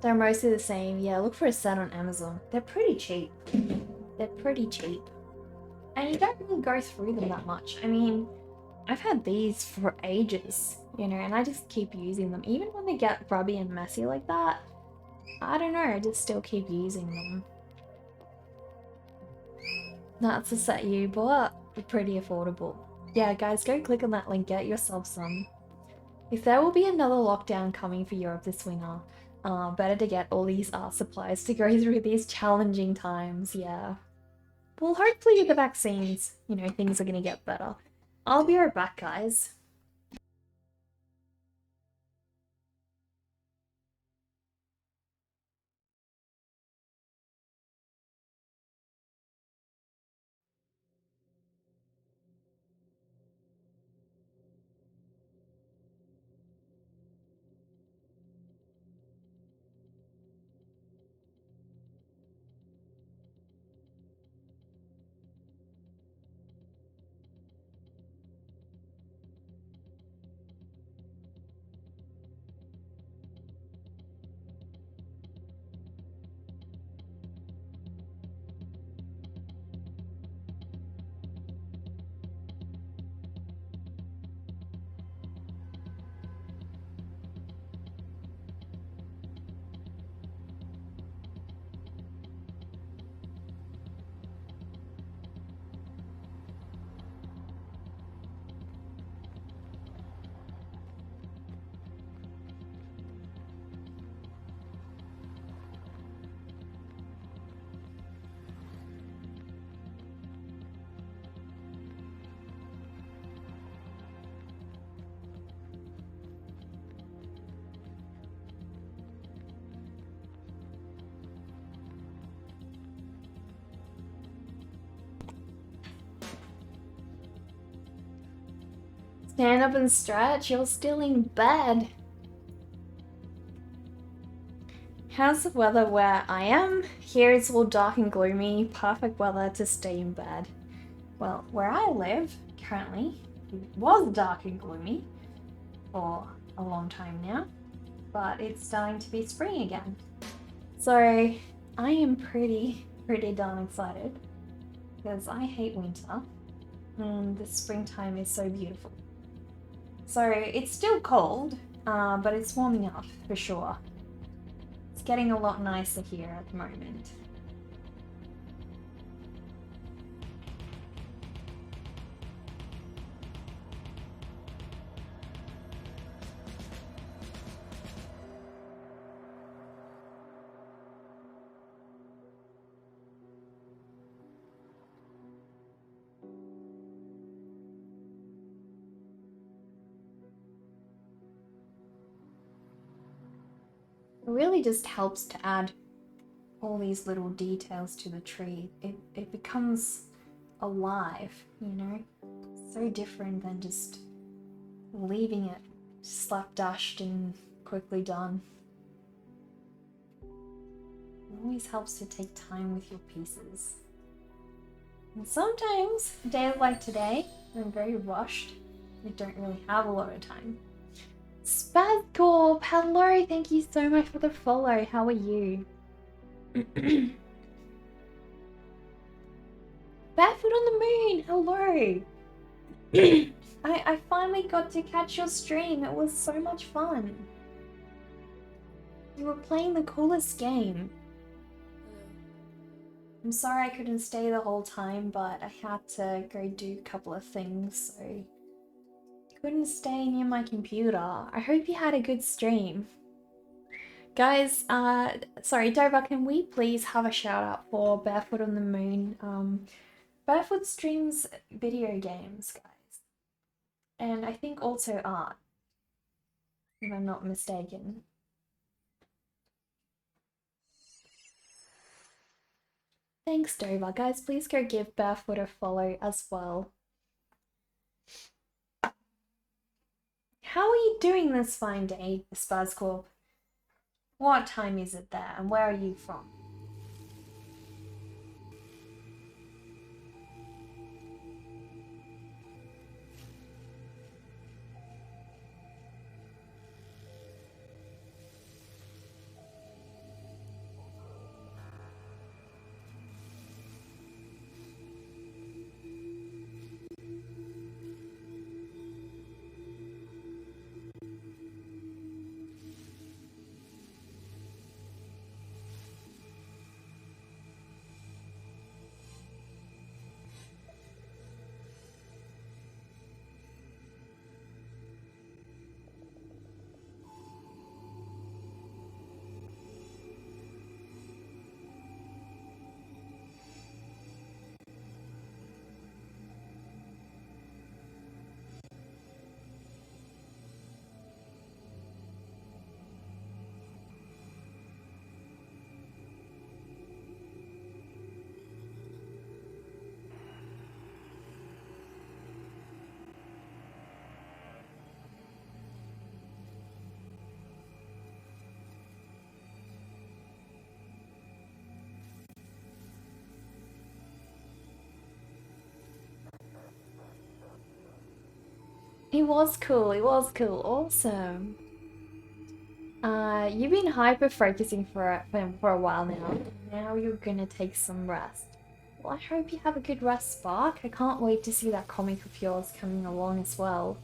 They're mostly the same. Yeah, look for a set on Amazon. They're pretty cheap. They're pretty cheap. And you don't really go through them that much. I mean, I've had these for ages, you know, and I just keep using them. Even when they get grubby and messy like that, I don't know, I just still keep using them. That's a set you bought. Pretty affordable. Yeah, guys, go click on that link, get yourself some. If there will be another lockdown coming for Europe this winter, better to get all these art supplies to go through these challenging times, yeah. Well, hopefully with the vaccines, you know, things are gonna get better. I'll be right back, guys. Stand up and stretch, you're still in bed. How's the weather where I am? Here it's all dark and gloomy, perfect weather to stay in bed. Well, where I live, currently, it was dark and gloomy for a long time now, but it's starting to be spring again. So I am pretty darn excited because I hate winter and the springtime is so beautiful. So it's still cold, but it's warming up for sure. It's getting a lot nicer here at the moment. It really just helps to add all these little details to the tree. It becomes alive, you know? So different than just leaving it slapdashed and quickly done. It always helps to take time with your pieces. And sometimes, days like today, I'm very rushed. I don't really have a lot of time. Spazcorp, hello, thank you so much for the follow. How are you? Barefoot on the Moon, hello. I finally got to catch your stream. It was so much fun. You were playing the coolest game. I'm sorry I couldn't stay the whole time, but I had to go do a couple of things, so I couldn't stay near my computer. I hope you had a good stream. Guys, sorry, Dover, can we please have a shout out for Barefoot on the Moon? Barefoot streams video games, guys. And I think also art, if I'm not mistaken. Thanks, Dover. Guys, please go give Barefoot a follow as well. How are you doing this fine day, Spazcorp? What time is it there, and where are you from? It was cool, awesome. You've been hyper focusing for a while now. Now you're gonna take some rest. Well, I hope you have a good rest, Spark. I can't wait to see that comic of yours coming along as well.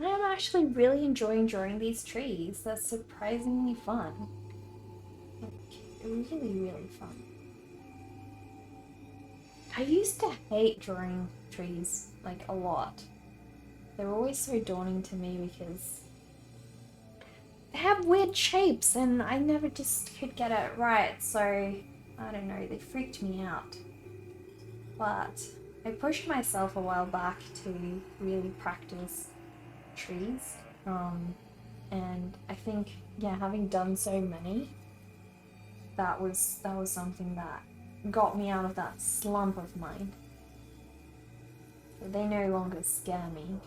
I am actually really enjoying drawing these trees. They're surprisingly fun. Like, really fun. I used to hate drawing trees, like, a lot. They're always so daunting to me because they have weird shapes and I never just could get it right, so I don't know, they freaked me out. But I pushed myself a while back to really practice trees, and I think, yeah, having done so many, that was something that got me out of that slump of mine. They no longer scare me.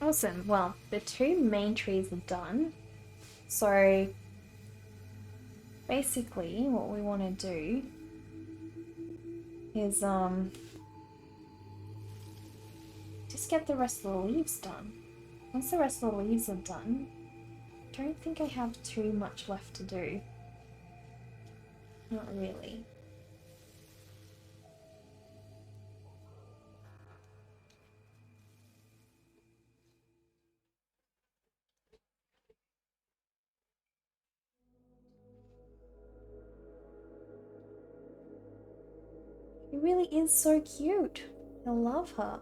Awesome. Well, the two main trees are done. So basically what we want to do is just get the rest of the leaves done. Once the rest of the leaves are done, I don't think I have too much left to do. Not really. She really is so cute. I love her.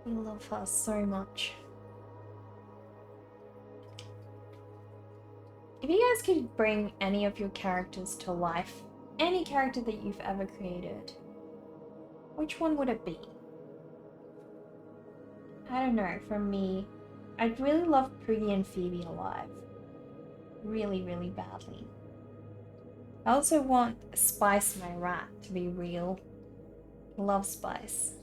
I love her so much. If you guys could bring any of your characters to life, any character that you've ever created, which one would it be? I don't know, for me, I'd really love Poogie and Phoebe alive. Really, really badly. I also want Spice, my rat, to be real. Love Spice.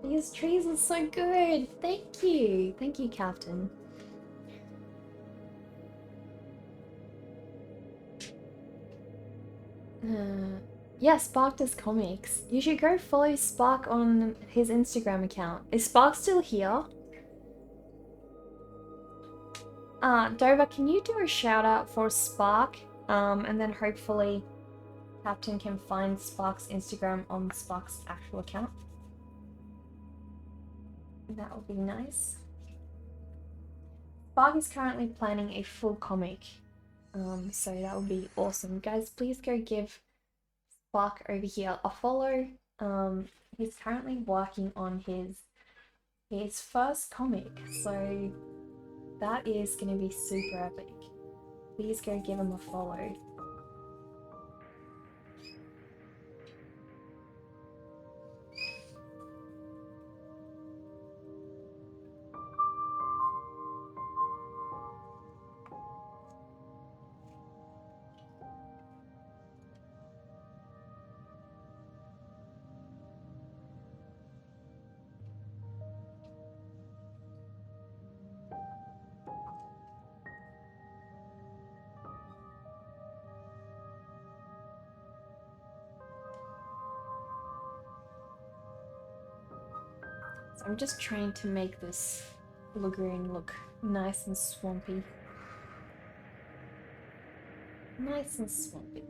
These trees are so good. Thank you. Thank you, Captain. Yeah, Spark does comics. You should go follow Spark on his Instagram account. Is Spark still here? Dover, can you do a shout out for Spark? And then hopefully Captain can find Spark's Instagram on Spark's actual account. That would be nice. Spark is currently planning a full comic, so that would be awesome. Guys, please go give Spark over here a follow. He's currently working on his first comic, so that is going to be super epic. Please go give him a follow. So I'm just trying to make this lagoon look nice and swampy. Nice and swampy.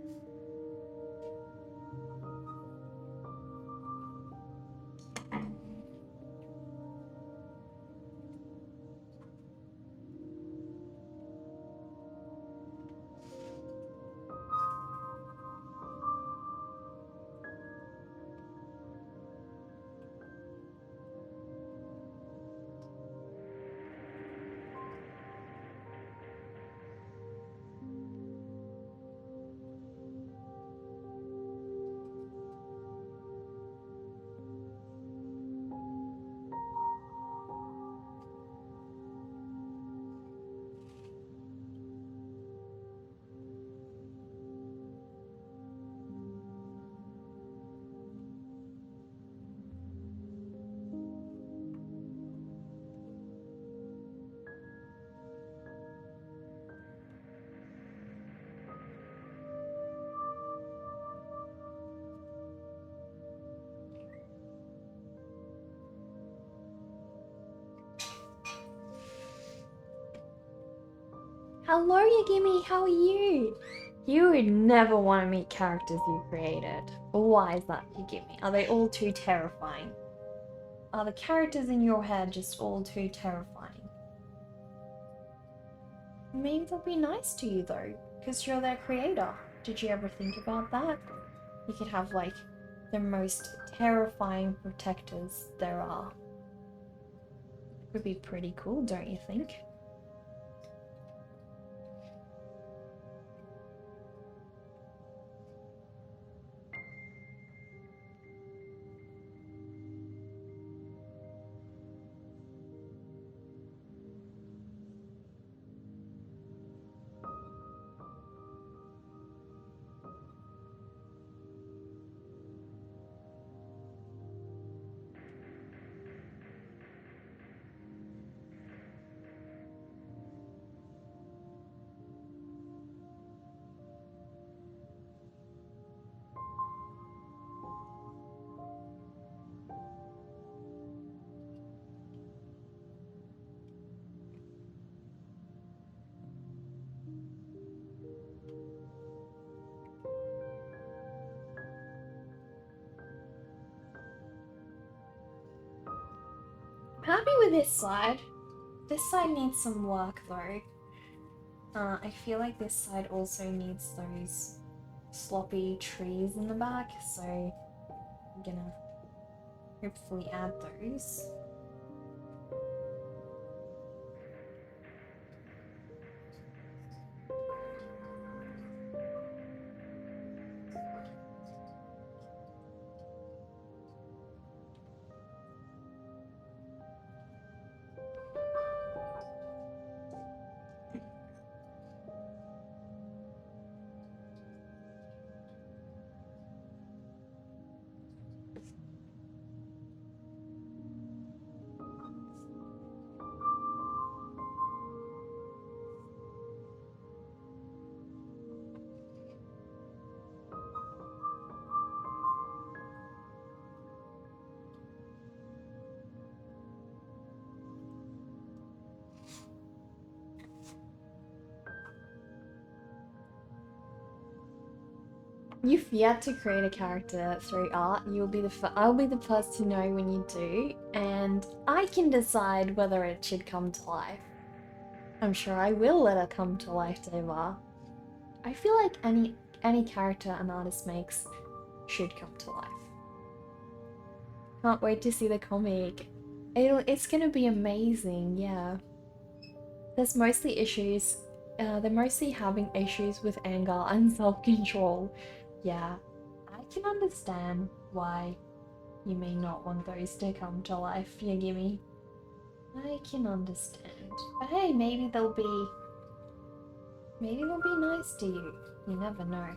Hello, Yagimi, how are you? You would never want to meet characters you created. Why is that, Yagimi? Are they all too terrifying? are the characters in your head just all too terrifying? Maybe they'll be nice to you though, because you're their creator. Did you ever think about that? You could have like the most terrifying protectors there are. It would be pretty cool, don't you think? Happy with this side. This side needs some work though. I feel like this side also needs those sloppy trees in the back, so I'm gonna hopefully add those. You've yet to create a character through art. I'll be the first to know when you do, and I can decide whether it should come to life. I'm sure I will let it come to life, Deva. I feel like any character an artist makes should come to life. Can't wait to see the comic. It's gonna be amazing, yeah. There's mostly issues. They're mostly having issues with anger and self-control. Yeah, I can understand why you may not want those to come to life, Yagimi. I can understand. But hey, maybe they'll be nice to you. You never know.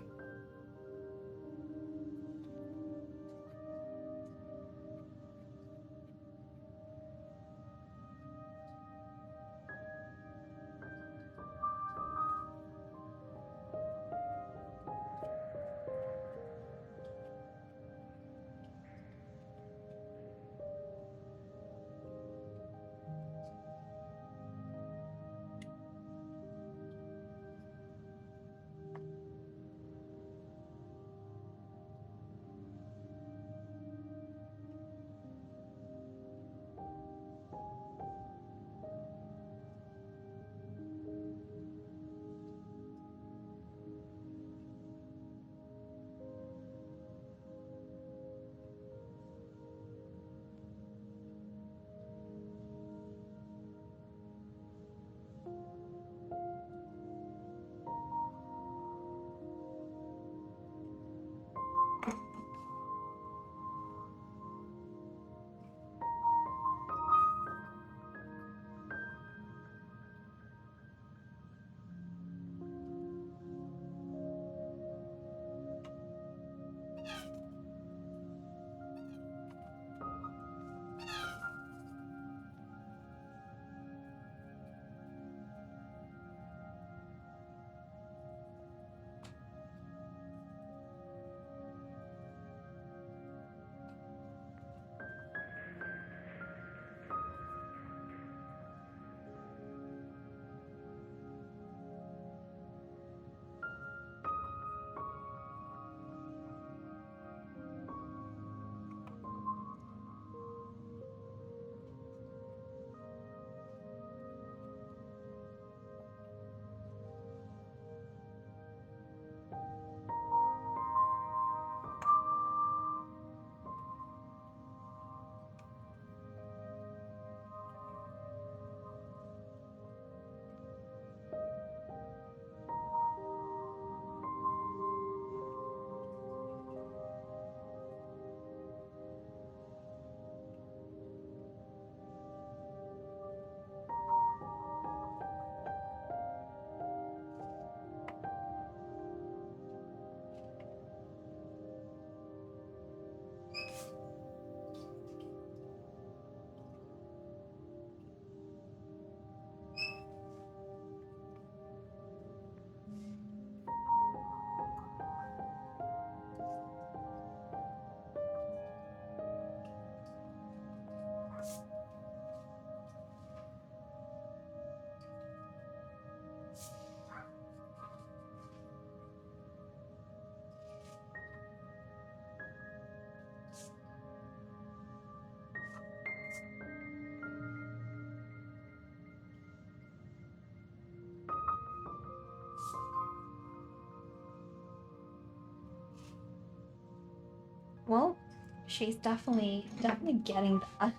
Well, she's definitely getting that.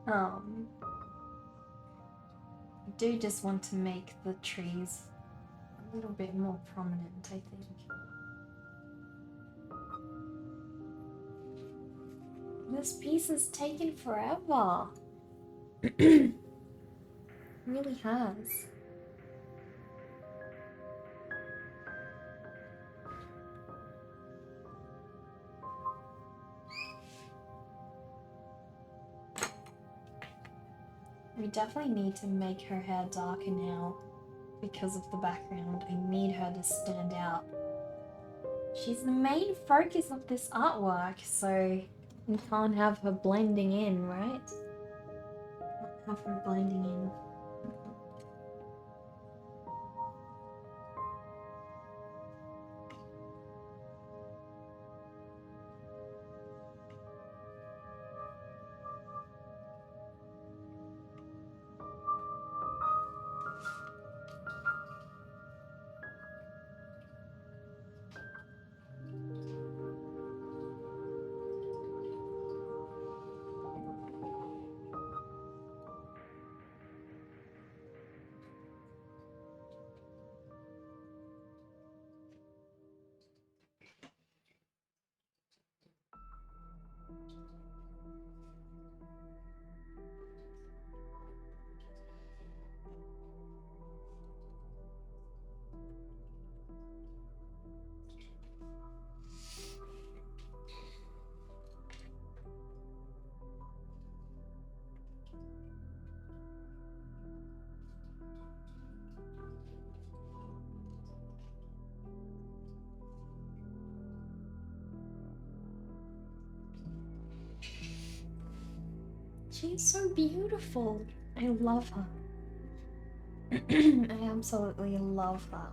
I do just want to make the trees a little bit more prominent, I think. This piece has taken forever. It really has. We definitely need to make her hair darker now because of the background. I need her to stand out. She's the main focus of this artwork, so we can't have her blending in, right? Can't have her blending in. She's so beautiful. I love her. I absolutely love her.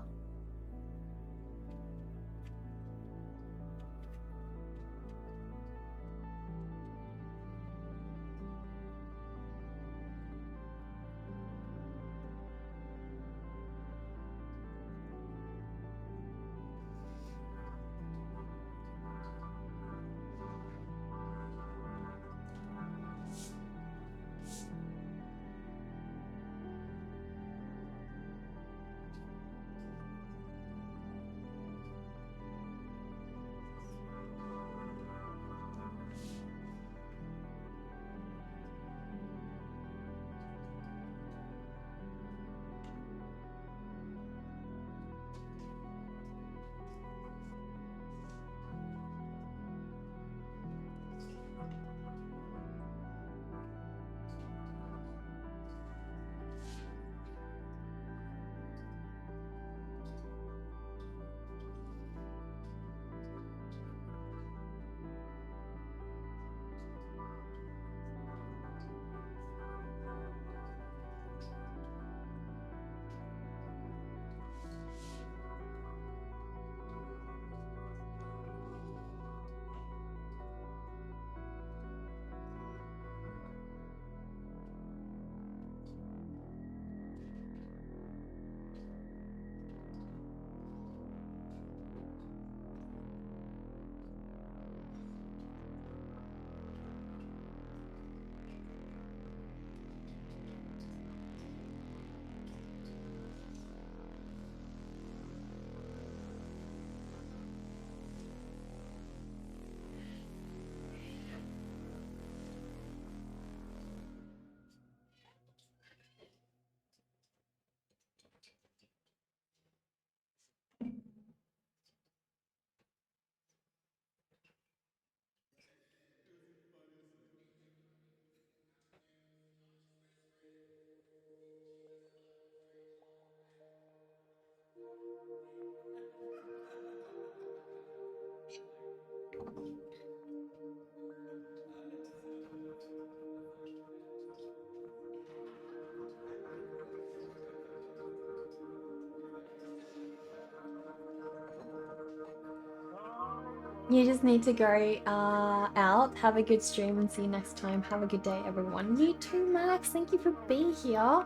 You just need to go out, have a good stream, and see you next time. Have a good day, everyone. You too, Max. Thank you for being here.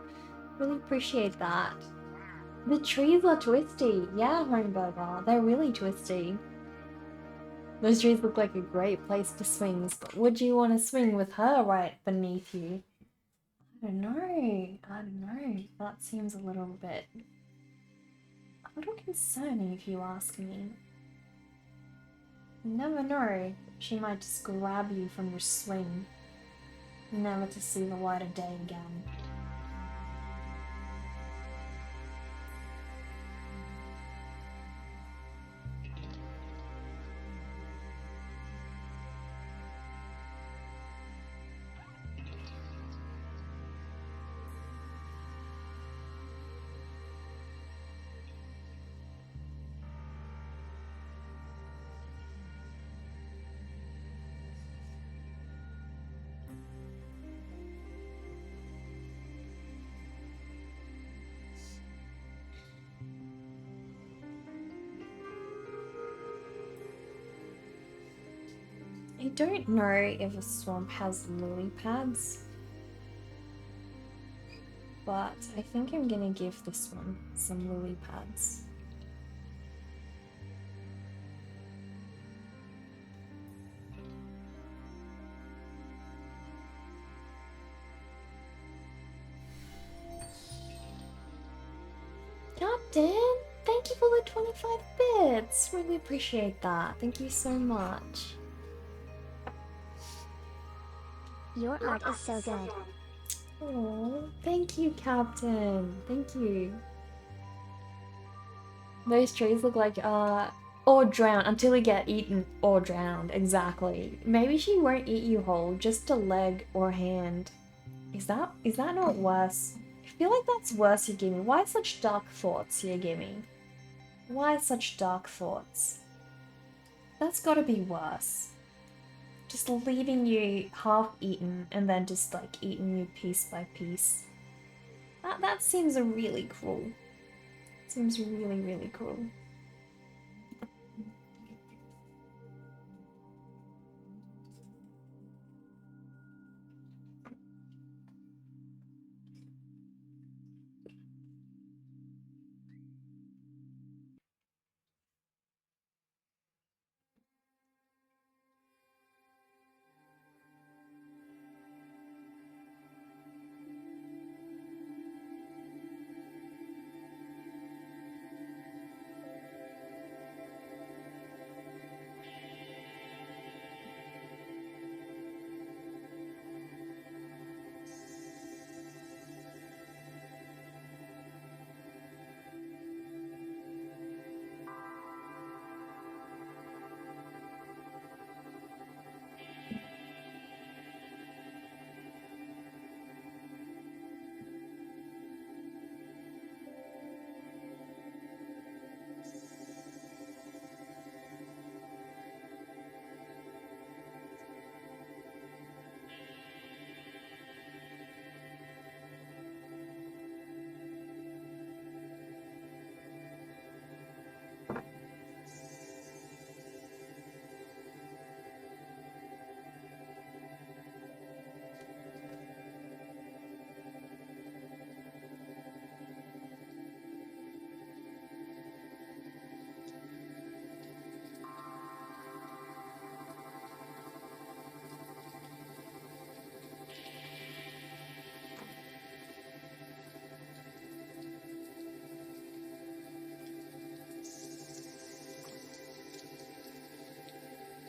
Really appreciate that. The trees are twisty. Yeah, Homeburger. They're really twisty. Those trees look like a great place for swings, but would you want to swing with her right beneath you? I don't know. I don't know. That seems a little concerning if you ask me. You never know. She might just grab you from your swing, never to see the light of day again. I don't know if a swamp has lily pads, but I think I'm gonna give this one some lily pads. Captain, thank you for the 25 bits. Really appreciate that. Thank you so much. Your art is so good. Oh, thank you, Captain. Thank you. Those trees look like, or drown until we get eaten or drowned. Exactly. Maybe she won't eat you whole, just a leg or a hand. Is that not worse? I feel like that's worse you're giving. Why such dark thoughts you're giving? Why such dark thoughts? That's gotta be worse. Just leaving you half eaten and then just like eating you piece by piece. That seems really cruel. Seems really, really cruel.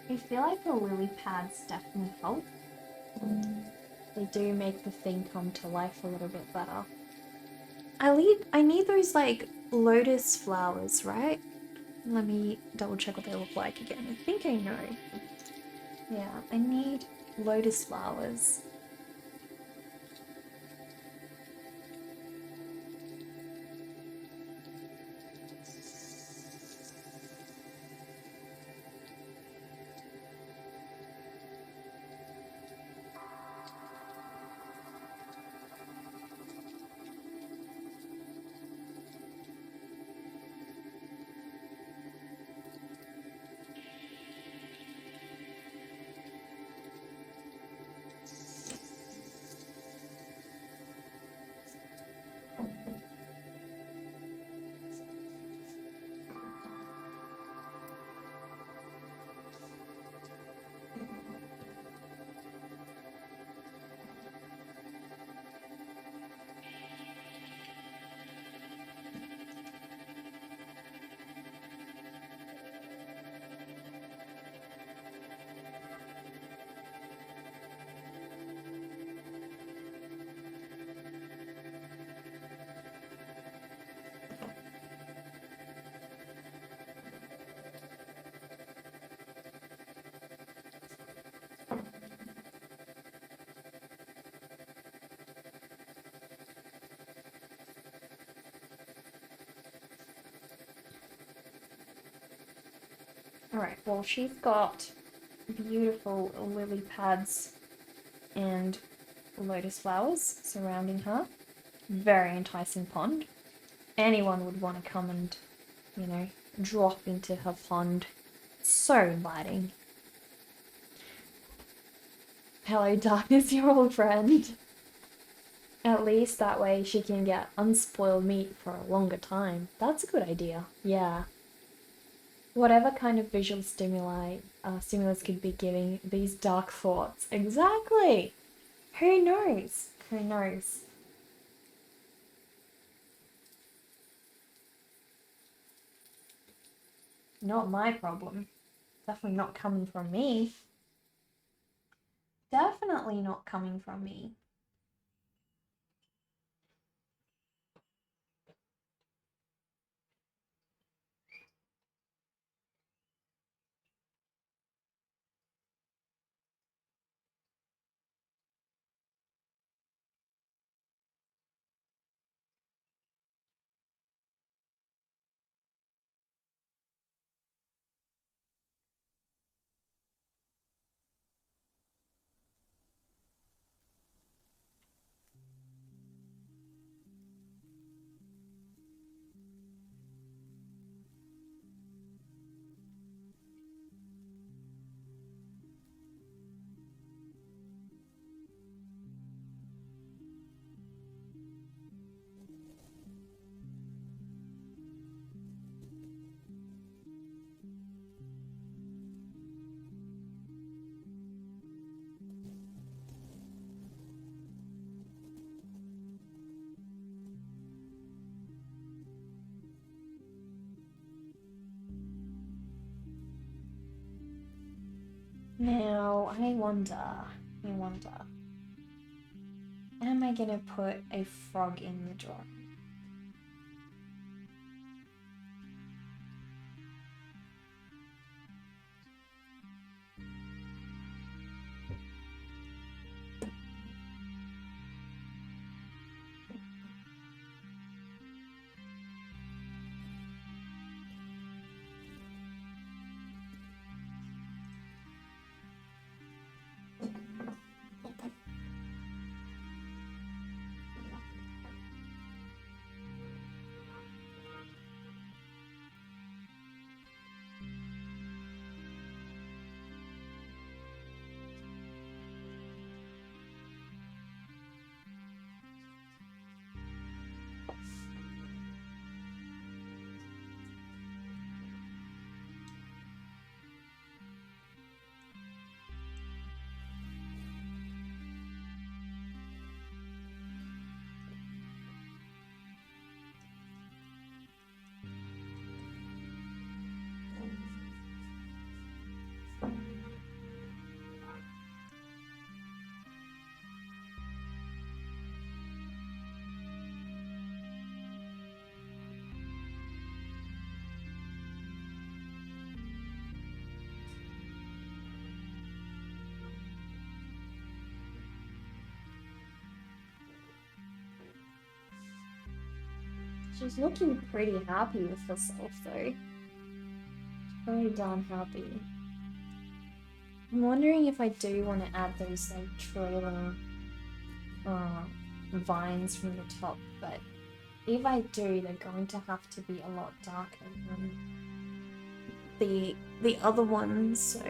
I feel like the lily pads definitely help. They do make the thing come to life a little bit better. I need those like lotus flowers, right? Let me double check what they look like again. I think I know. Yeah, I need lotus flowers. Alright, well, she's got beautiful lily pads and lotus flowers surrounding her. Very enticing pond. Anyone would want to come and, you know, drop into her pond. So inviting. Hello, darkness, your old friend. At least that way she can get unspoiled meat for a longer time. That's a good idea. Yeah. Whatever kind of visual stimulus could be giving these dark thoughts. Exactly. Who knows? Who knows? Not my problem. Definitely not coming from me. Definitely not coming from me. Now, I wonder, am I gonna put a frog in the drawer? She's looking pretty happy with herself though. Very darn happy. I'm wondering if I do want to add those like trailer vines from the top, but if I do, they're going to have to be a lot darker than the other ones, so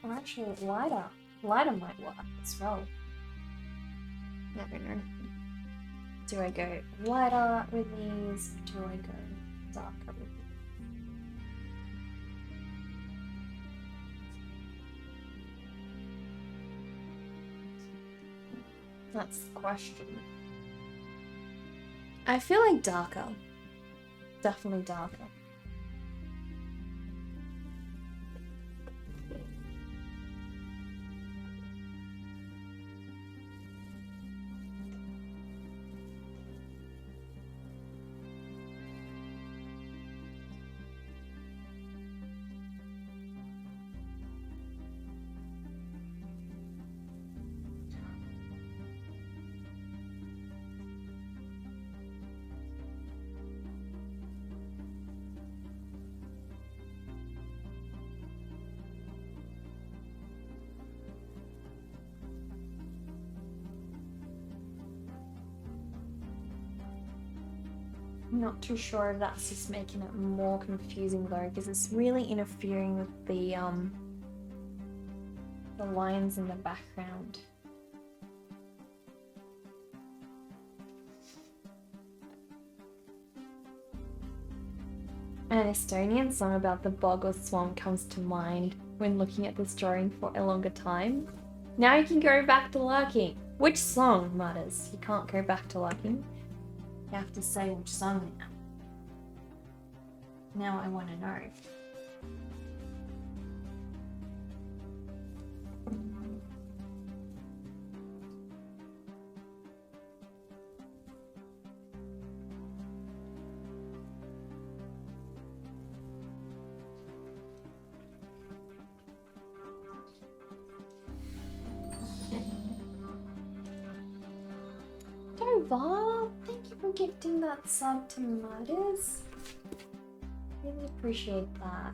or actually lighter. Lighter might work as well. Never know. Do I go lighter with these? Or do I go darker with these? That's the question. I feel like darker. Definitely darker. Not too sure if that's just making it more confusing though, because it's really interfering with the lines in the background. An Estonian song about the bog or swamp comes to mind when looking at this drawing for a longer time. Now you can go back to lurking. Which song matters? You can't go back to lurking. You have to say which song now. Now I want to know. Dovar, thank you for gifting that sub to Matters. Really appreciate that.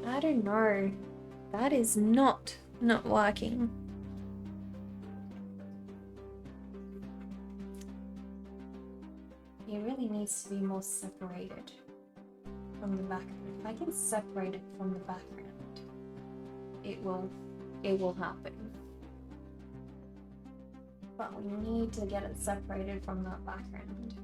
I don't know. That is not working. It really needs to be more separated from the background. If I can separate it from the background, it will happen. But we need to get it separated from that background.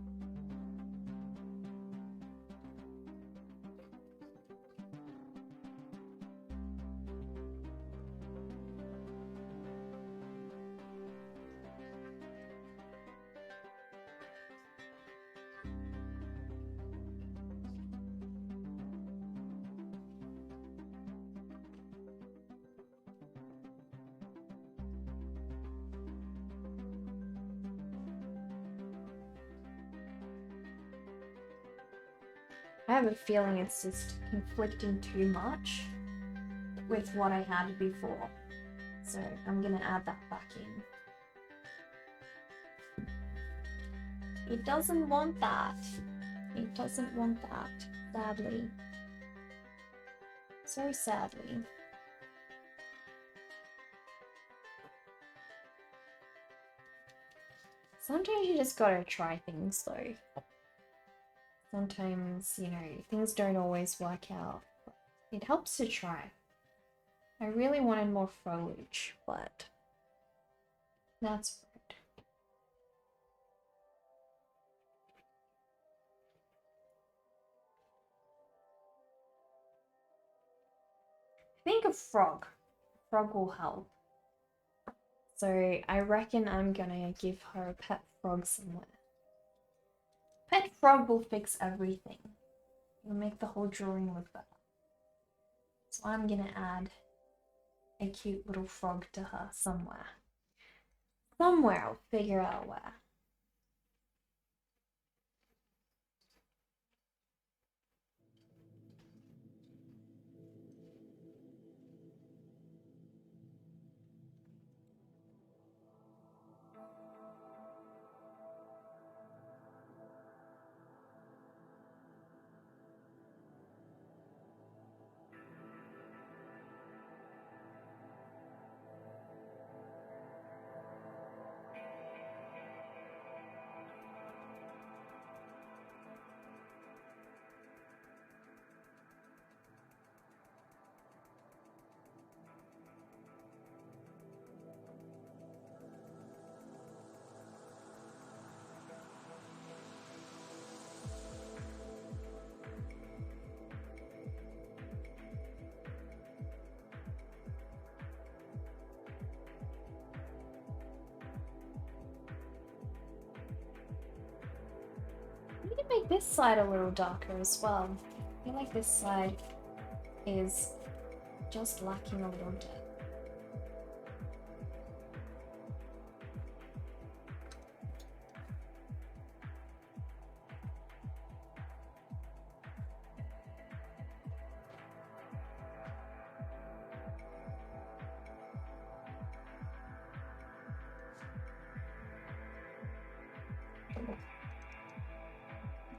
I have a feeling it's just conflicting too much with what I had before. So I'm gonna add that back in. It doesn't want that. It doesn't want that, sadly. So sadly. Sometimes you just gotta try things though. Sometimes, you know, things don't always work out. It helps to try. I really wanted more foliage, but that's right. I think a frog. Frog will help. So I reckon I'm gonna give her a pet frog somewhere. Pet frog will fix everything. It'll make the whole drawing look better. So I'm gonna add a cute little frog to her somewhere. Somewhere, I'll figure out where. I need to make this side a little darker as well. I feel like this side is just lacking a little depth.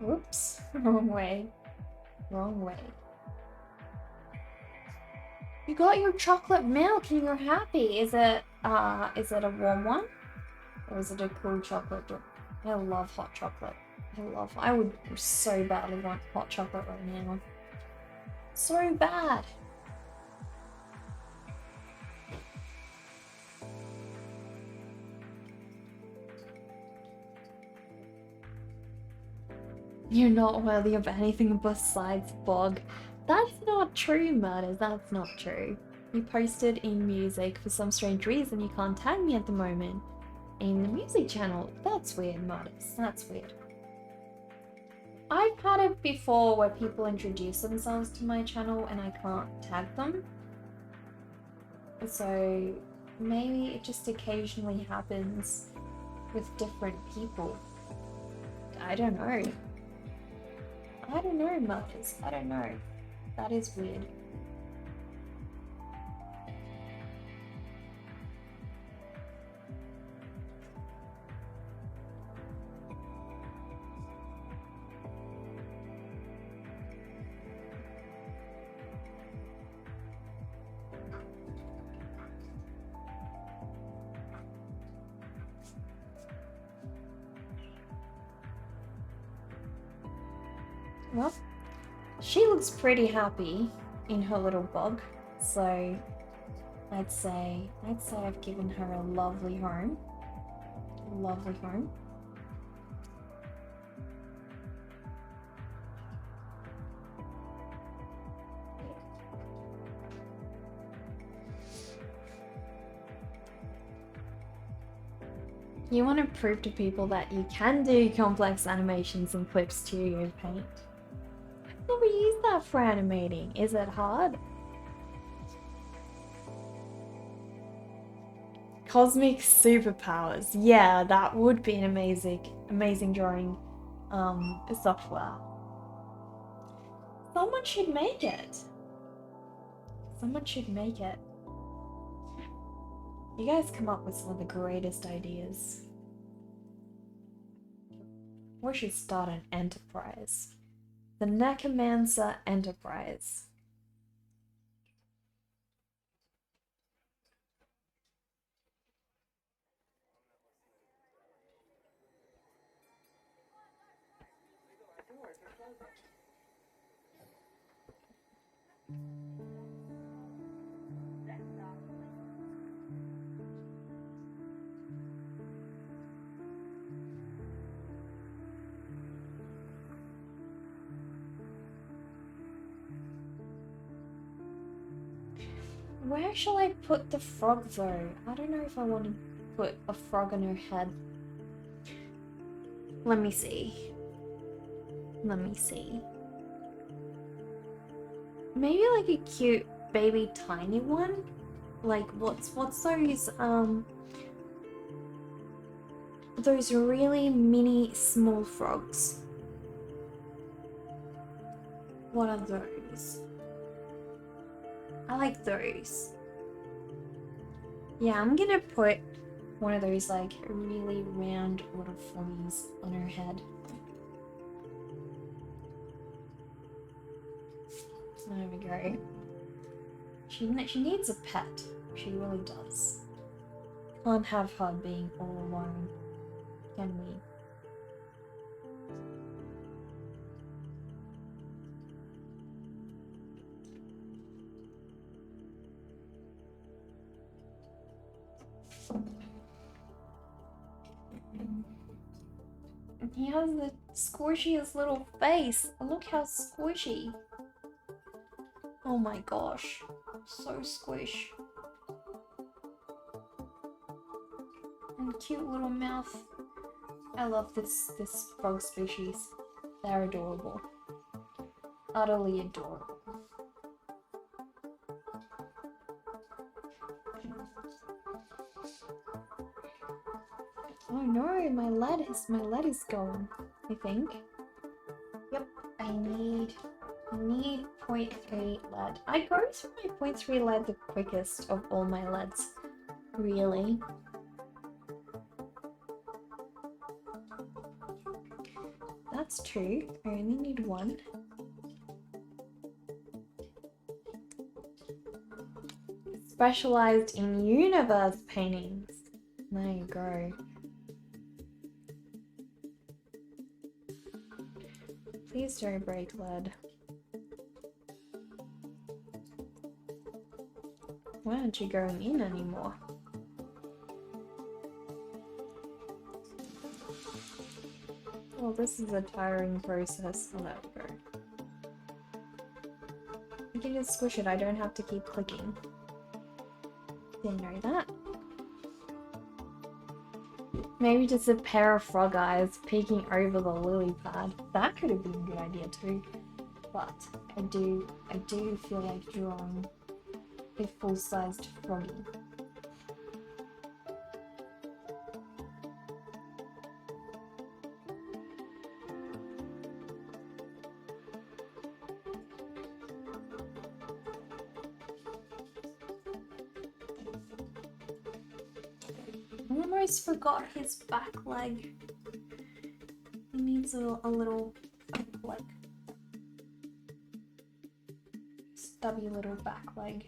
Whoops. Wrong way. Wrong way. You got your chocolate milk and you're happy. Is it a warm one? Or is it a cool chocolate drink? I love hot chocolate. I would so badly want hot chocolate right now. So bad. You're not worthy of anything besides bog. That's not true, Murders. That's not true. You posted in music for some strange reason. You can't tag me at the moment. In the music channel. That's weird, Murders. That's weird. I've had it before where people introduce themselves to my channel and I can't tag them. So maybe it just occasionally happens with different people. I don't know. I don't know, Muffers. I don't know. That is weird. Well, she looks pretty happy in her little bog, so I'd say I've given her a lovely home. A lovely home. You want to prove to people that you can do complex animations and clip studio paint. I've never used that for animating. Is it hard? Cosmic superpowers. Yeah, that would be an amazing drawing software. Someone should make it. Someone should make it. You guys come up with some of the greatest ideas. We should start an enterprise. The Necromancer Enterprise. Where shall I put the frog though? I don't know if I want to put a frog on her head. Let me see. Let me see. Maybe like a cute baby tiny one? Like what's those really mini small frogs? What are those? I like those. Yeah, I'm gonna put one of those like really round little froggies on her head. There we go. She needs a pet. She really does. Can't have her being all alone, can we? He has the squishiest little face. Look how squishy. Oh my gosh. So squish. And cute little mouth. I love this frog species. They're adorable. Utterly adorable. Oh no, my lead is going, I think. Yep, I need 0.8 lead. I go through my 0.3 lead the quickest of all my leads. Really. that's two. I only need one. Specialized in universe paintings. There you go. Please don't break, lad. Why aren't you going in anymore? Well, this is a tiring process. Oh, there we go. You can just squish it, I don't have to keep clicking. Didn't know that. Maybe just a pair of frog eyes peeking over the lily pad. That could have been a good idea too. But I do feel like drawing a full-sized froggy. I almost forgot his back leg. He needs a little back leg. Stubby little back leg.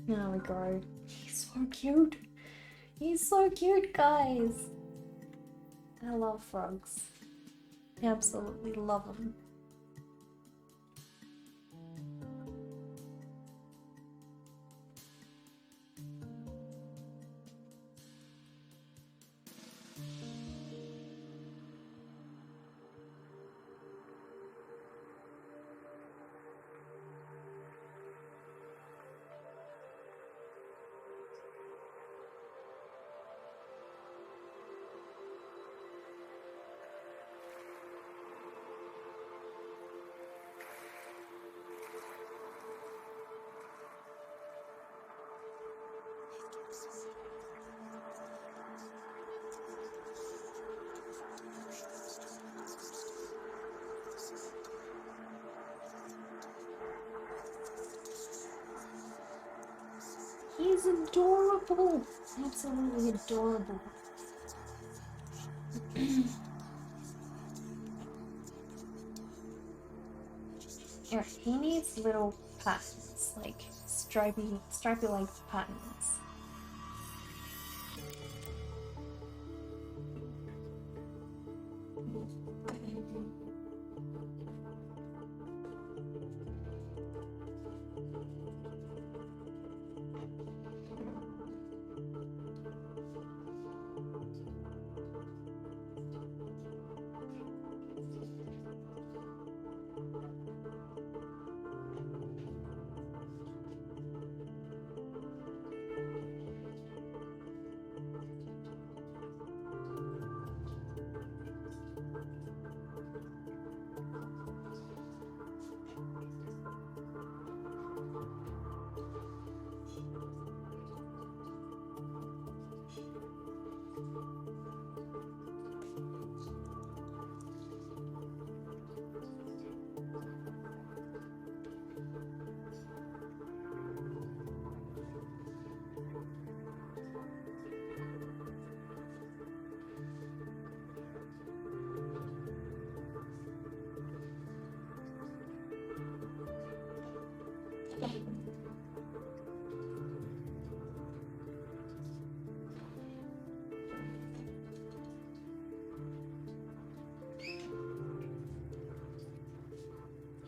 There we go. He's so cute. He's so cute, guys. I love frogs. Absolutely love them. He's adorable. Absolutely adorable. Yeah, he needs little patterns, like stripy like patterns.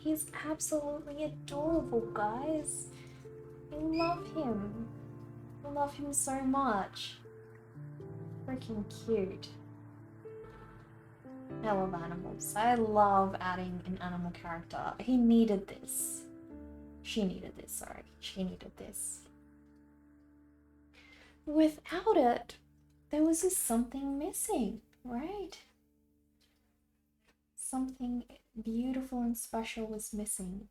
He's absolutely adorable, guys. I love him. I love him so much. Freaking cute. I love animals. I love adding an animal character. He needed this. She needed this, sorry. She needed this. Without it, there was just something missing, right? Something beautiful and special was missing.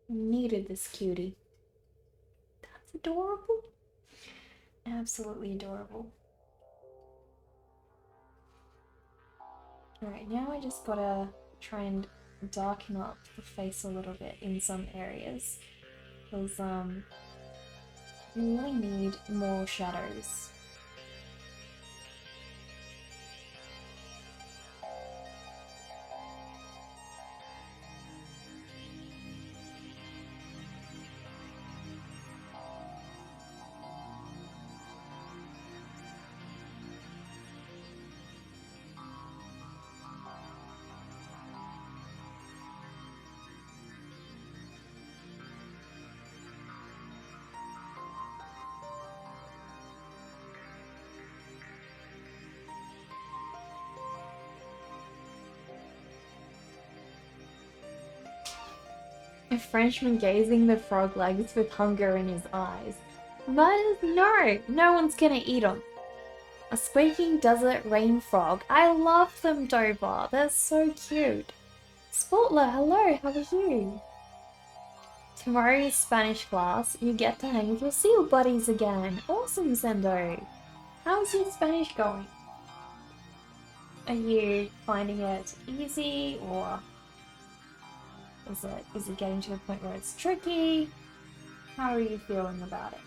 Needed this cutie. That's adorable. Absolutely adorable. Alright, now I just gotta try and darken up the face a little bit in some areas. Because, you really need more shadows. A Frenchman gazing the frog legs with hunger in his eyes. Mutters, no, no one's gonna eat 'em. A squeaking desert rain frog. I love them, Dover. They're so cute. Sportler, hello, how are you? Tomorrow's Spanish class, you get to hang with your seal buddies again. Awesome, Zendo. How's your Spanish going? Are you finding it easy, or is it getting to the point where it's tricky? How are you feeling about it?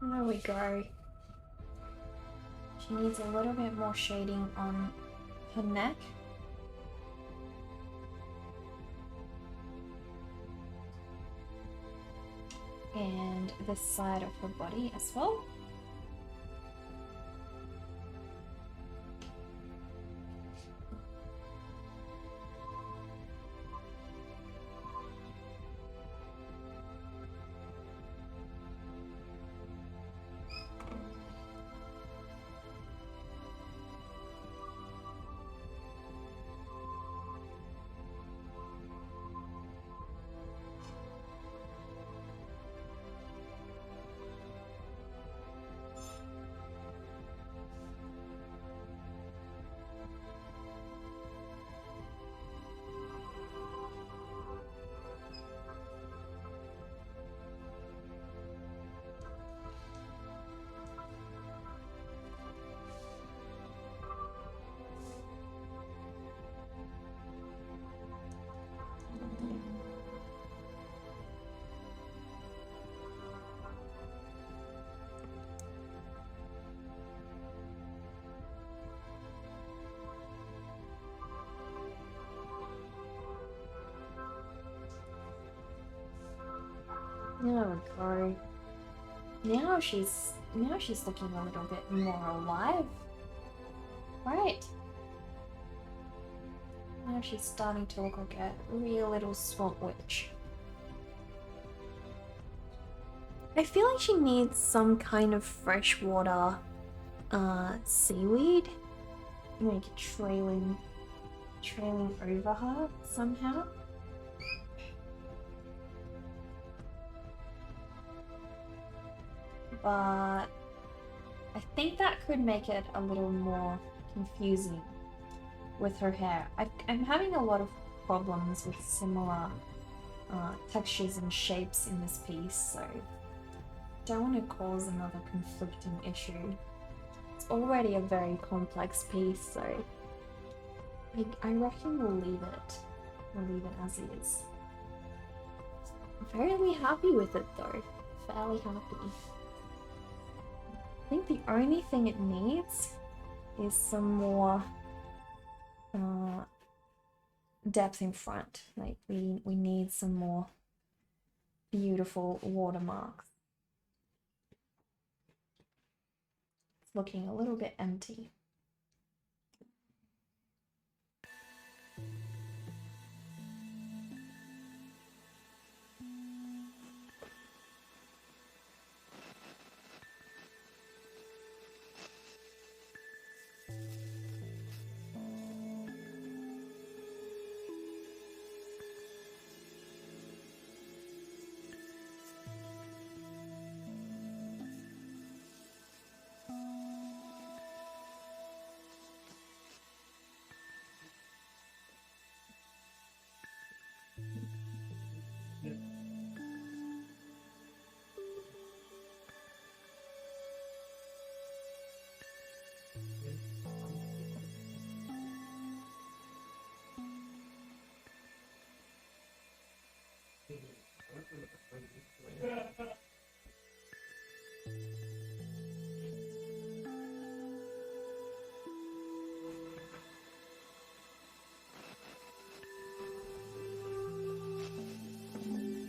There we go. She needs a little bit more shading on her neck. And this side of her body as well. There we go. Now she's looking a little bit more alive. Right. Now she's starting to look like a real little swamp witch. I feel like she needs some kind of freshwater seaweed. Make it trailing over her somehow. But I think that could make it a little more confusing with her hair. I'm having a lot of problems with similar textures and shapes in this piece, so don't want to cause another conflicting issue. It's already a very complex piece, so I reckon we'll leave it. We'll leave it as is. I'm fairly happy with it though. Fairly happy. I think the only thing it needs is some more depth in front. Like we need some more beautiful watermarks. It's looking a little bit empty.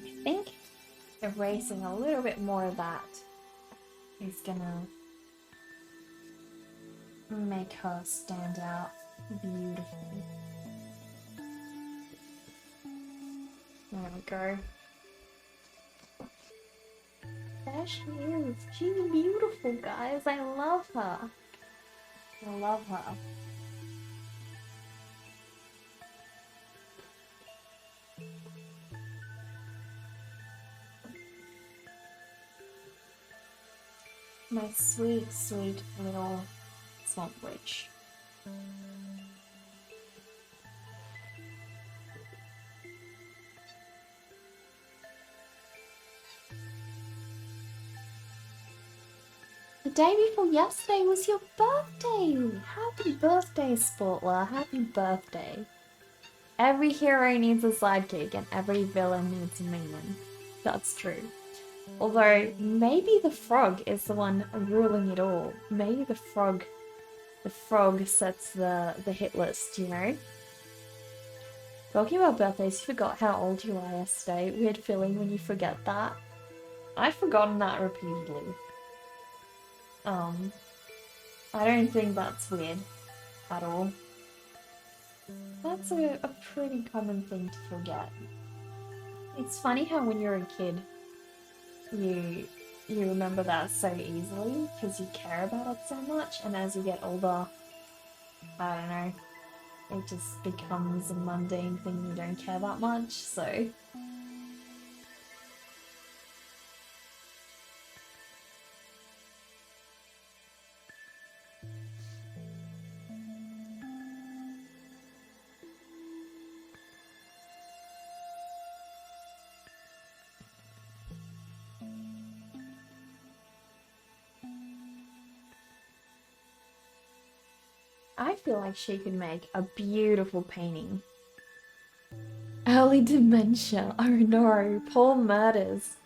I think erasing a little bit more of that is gonna make her stand out beautifully. There we go. There she is. She's beautiful, guys. I love her. I love her. My sweet, sweet little swamp witch. The day before yesterday was your birthday! Happy birthday, Sportler. Happy birthday. Every hero needs a sidekick and every villain needs a minion. That's true. Although, maybe the frog is the one ruling it all. Maybe the frog sets the hit list, you know? Talking about birthdays, you forgot how old you are yesterday. Weird feeling when you forget that. I've forgotten that repeatedly. I don't think that's weird at all. That's a pretty common thing to forget. It's funny how when you're a kid, you remember that so easily because you care about it so much, and as you get older, I don't know, it just becomes a mundane thing you don't care that much, so... I feel like she could make a beautiful painting. Early dementia. Oh no, Paul murders.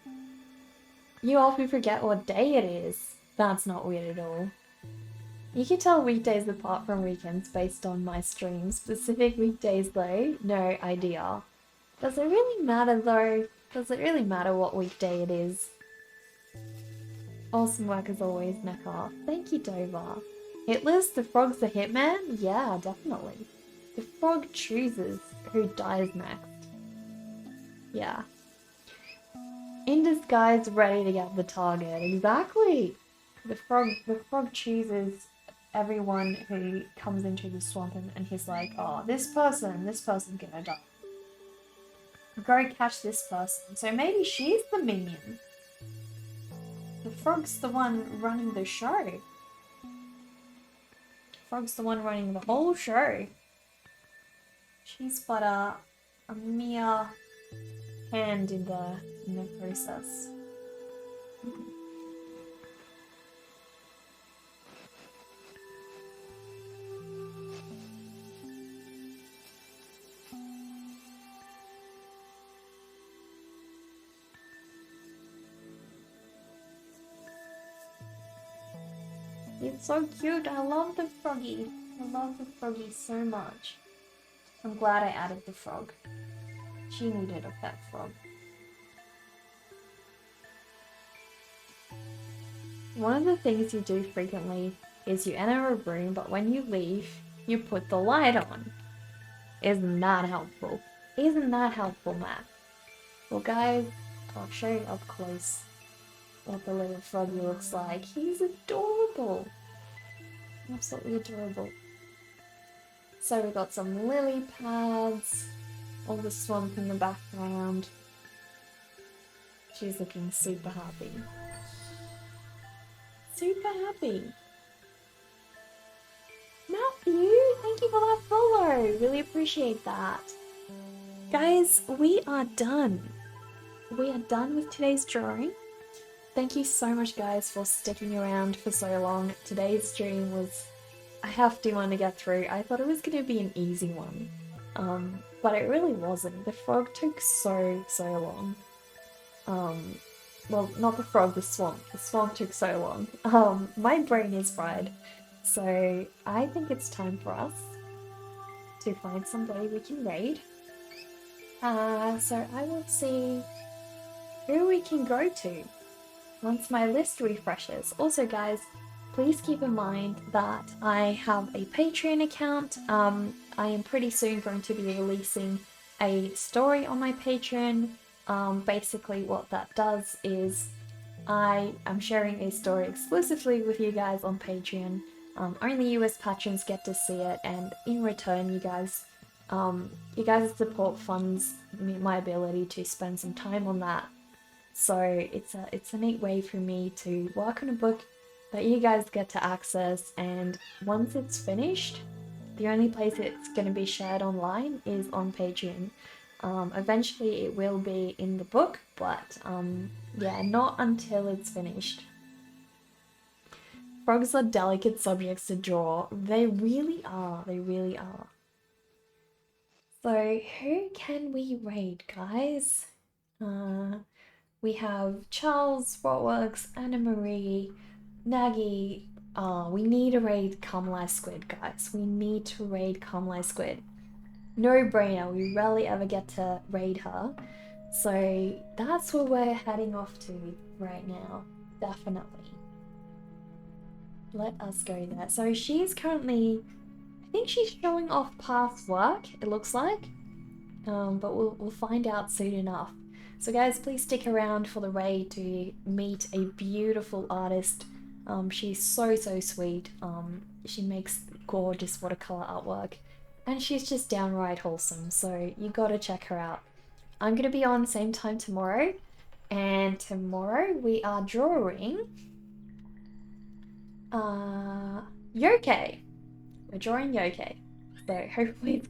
You often forget what day it is. That's not weird at all. You can tell weekdays apart from weekends based on my streams. Specific weekdays though, no idea. Does it really matter though? Does it really matter what weekday it is? Awesome work as always, Neckar. Thank you, Dover. Hitless, the frog's the hitman? Yeah, definitely. The frog chooses who dies next. Yeah. In disguise, ready to get the target. Exactly! The frog chooses everyone who comes into the swamp and he's like, oh, this person's gonna die. Go catch this person. So maybe she's the minion. The frog's the one running the show. Frog's the one running the whole show. She's but a mere hand in the process. It's so cute. I love the froggy. I love the froggy so much. I'm glad I added the frog. She needed a pet frog. One of the things you do frequently is you enter a room, but when you leave, you put the light on. Isn't that helpful? Isn't that helpful, Matt? Well, guys, I'll show you up close what the little froggy looks like. He's adorable. Absolutely adorable. So we got some lily pads, all the swamp in the background. She's looking super happy. Super happy. Matthew, thank you for that follow. Really appreciate that. Guys, we are done. We are done with today's drawing. Thank you so much, guys, for sticking around for so long. Today's stream was a hefty one to get through. I thought it was going to be an easy one, but it really wasn't. The frog took so long. Well, not the frog, the swamp. The swamp took so long. My brain is fried, so I think it's time for us to find somebody we can raid. So I will see who we can go to once my list refreshes. Also, guys, please keep in mind that I have a Patreon account. I am pretty soon going to be releasing a story on my Patreon. Basically what that does is I am sharing a story exclusively with you guys on Patreon. Only US patrons get to see it, and in return you guys' support funds my ability to spend some time on that. So it's a neat way for me to work on a book that you guys get to access, and once it's finished, the only place it's going to be shared online is on Patreon. Eventually it will be in the book, but yeah, not until it's finished. Frogs are delicate subjects to draw. They really are. They really are. So who can we raid, guys? We have Charles, Rotworks, Anna Marie, Nagi. We need to raid Kamlai Squid, guys. We need to raid Kamlai Squid. No brainer. We rarely ever get to raid her. So that's where we're heading off to right now. Definitely. Let us go there. So she's currently, I think she's showing off past work, it looks like. But we'll find out soon enough. So guys, please stick around for the raid to meet a beautiful artist. She's so sweet. She makes gorgeous watercolor artwork, and she's just downright wholesome, so you gotta check her out. I'm gonna be on same time tomorrow, and tomorrow we are drawing Yokai. We're drawing Yokai, so hopefully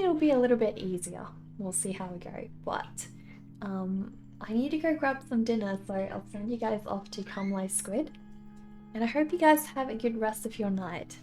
it'll be a little bit easier. We'll see how we go, but I need to go grab some dinner, so I'll send you guys off to Kamlai Squid, and I hope you guys have a good rest of your night.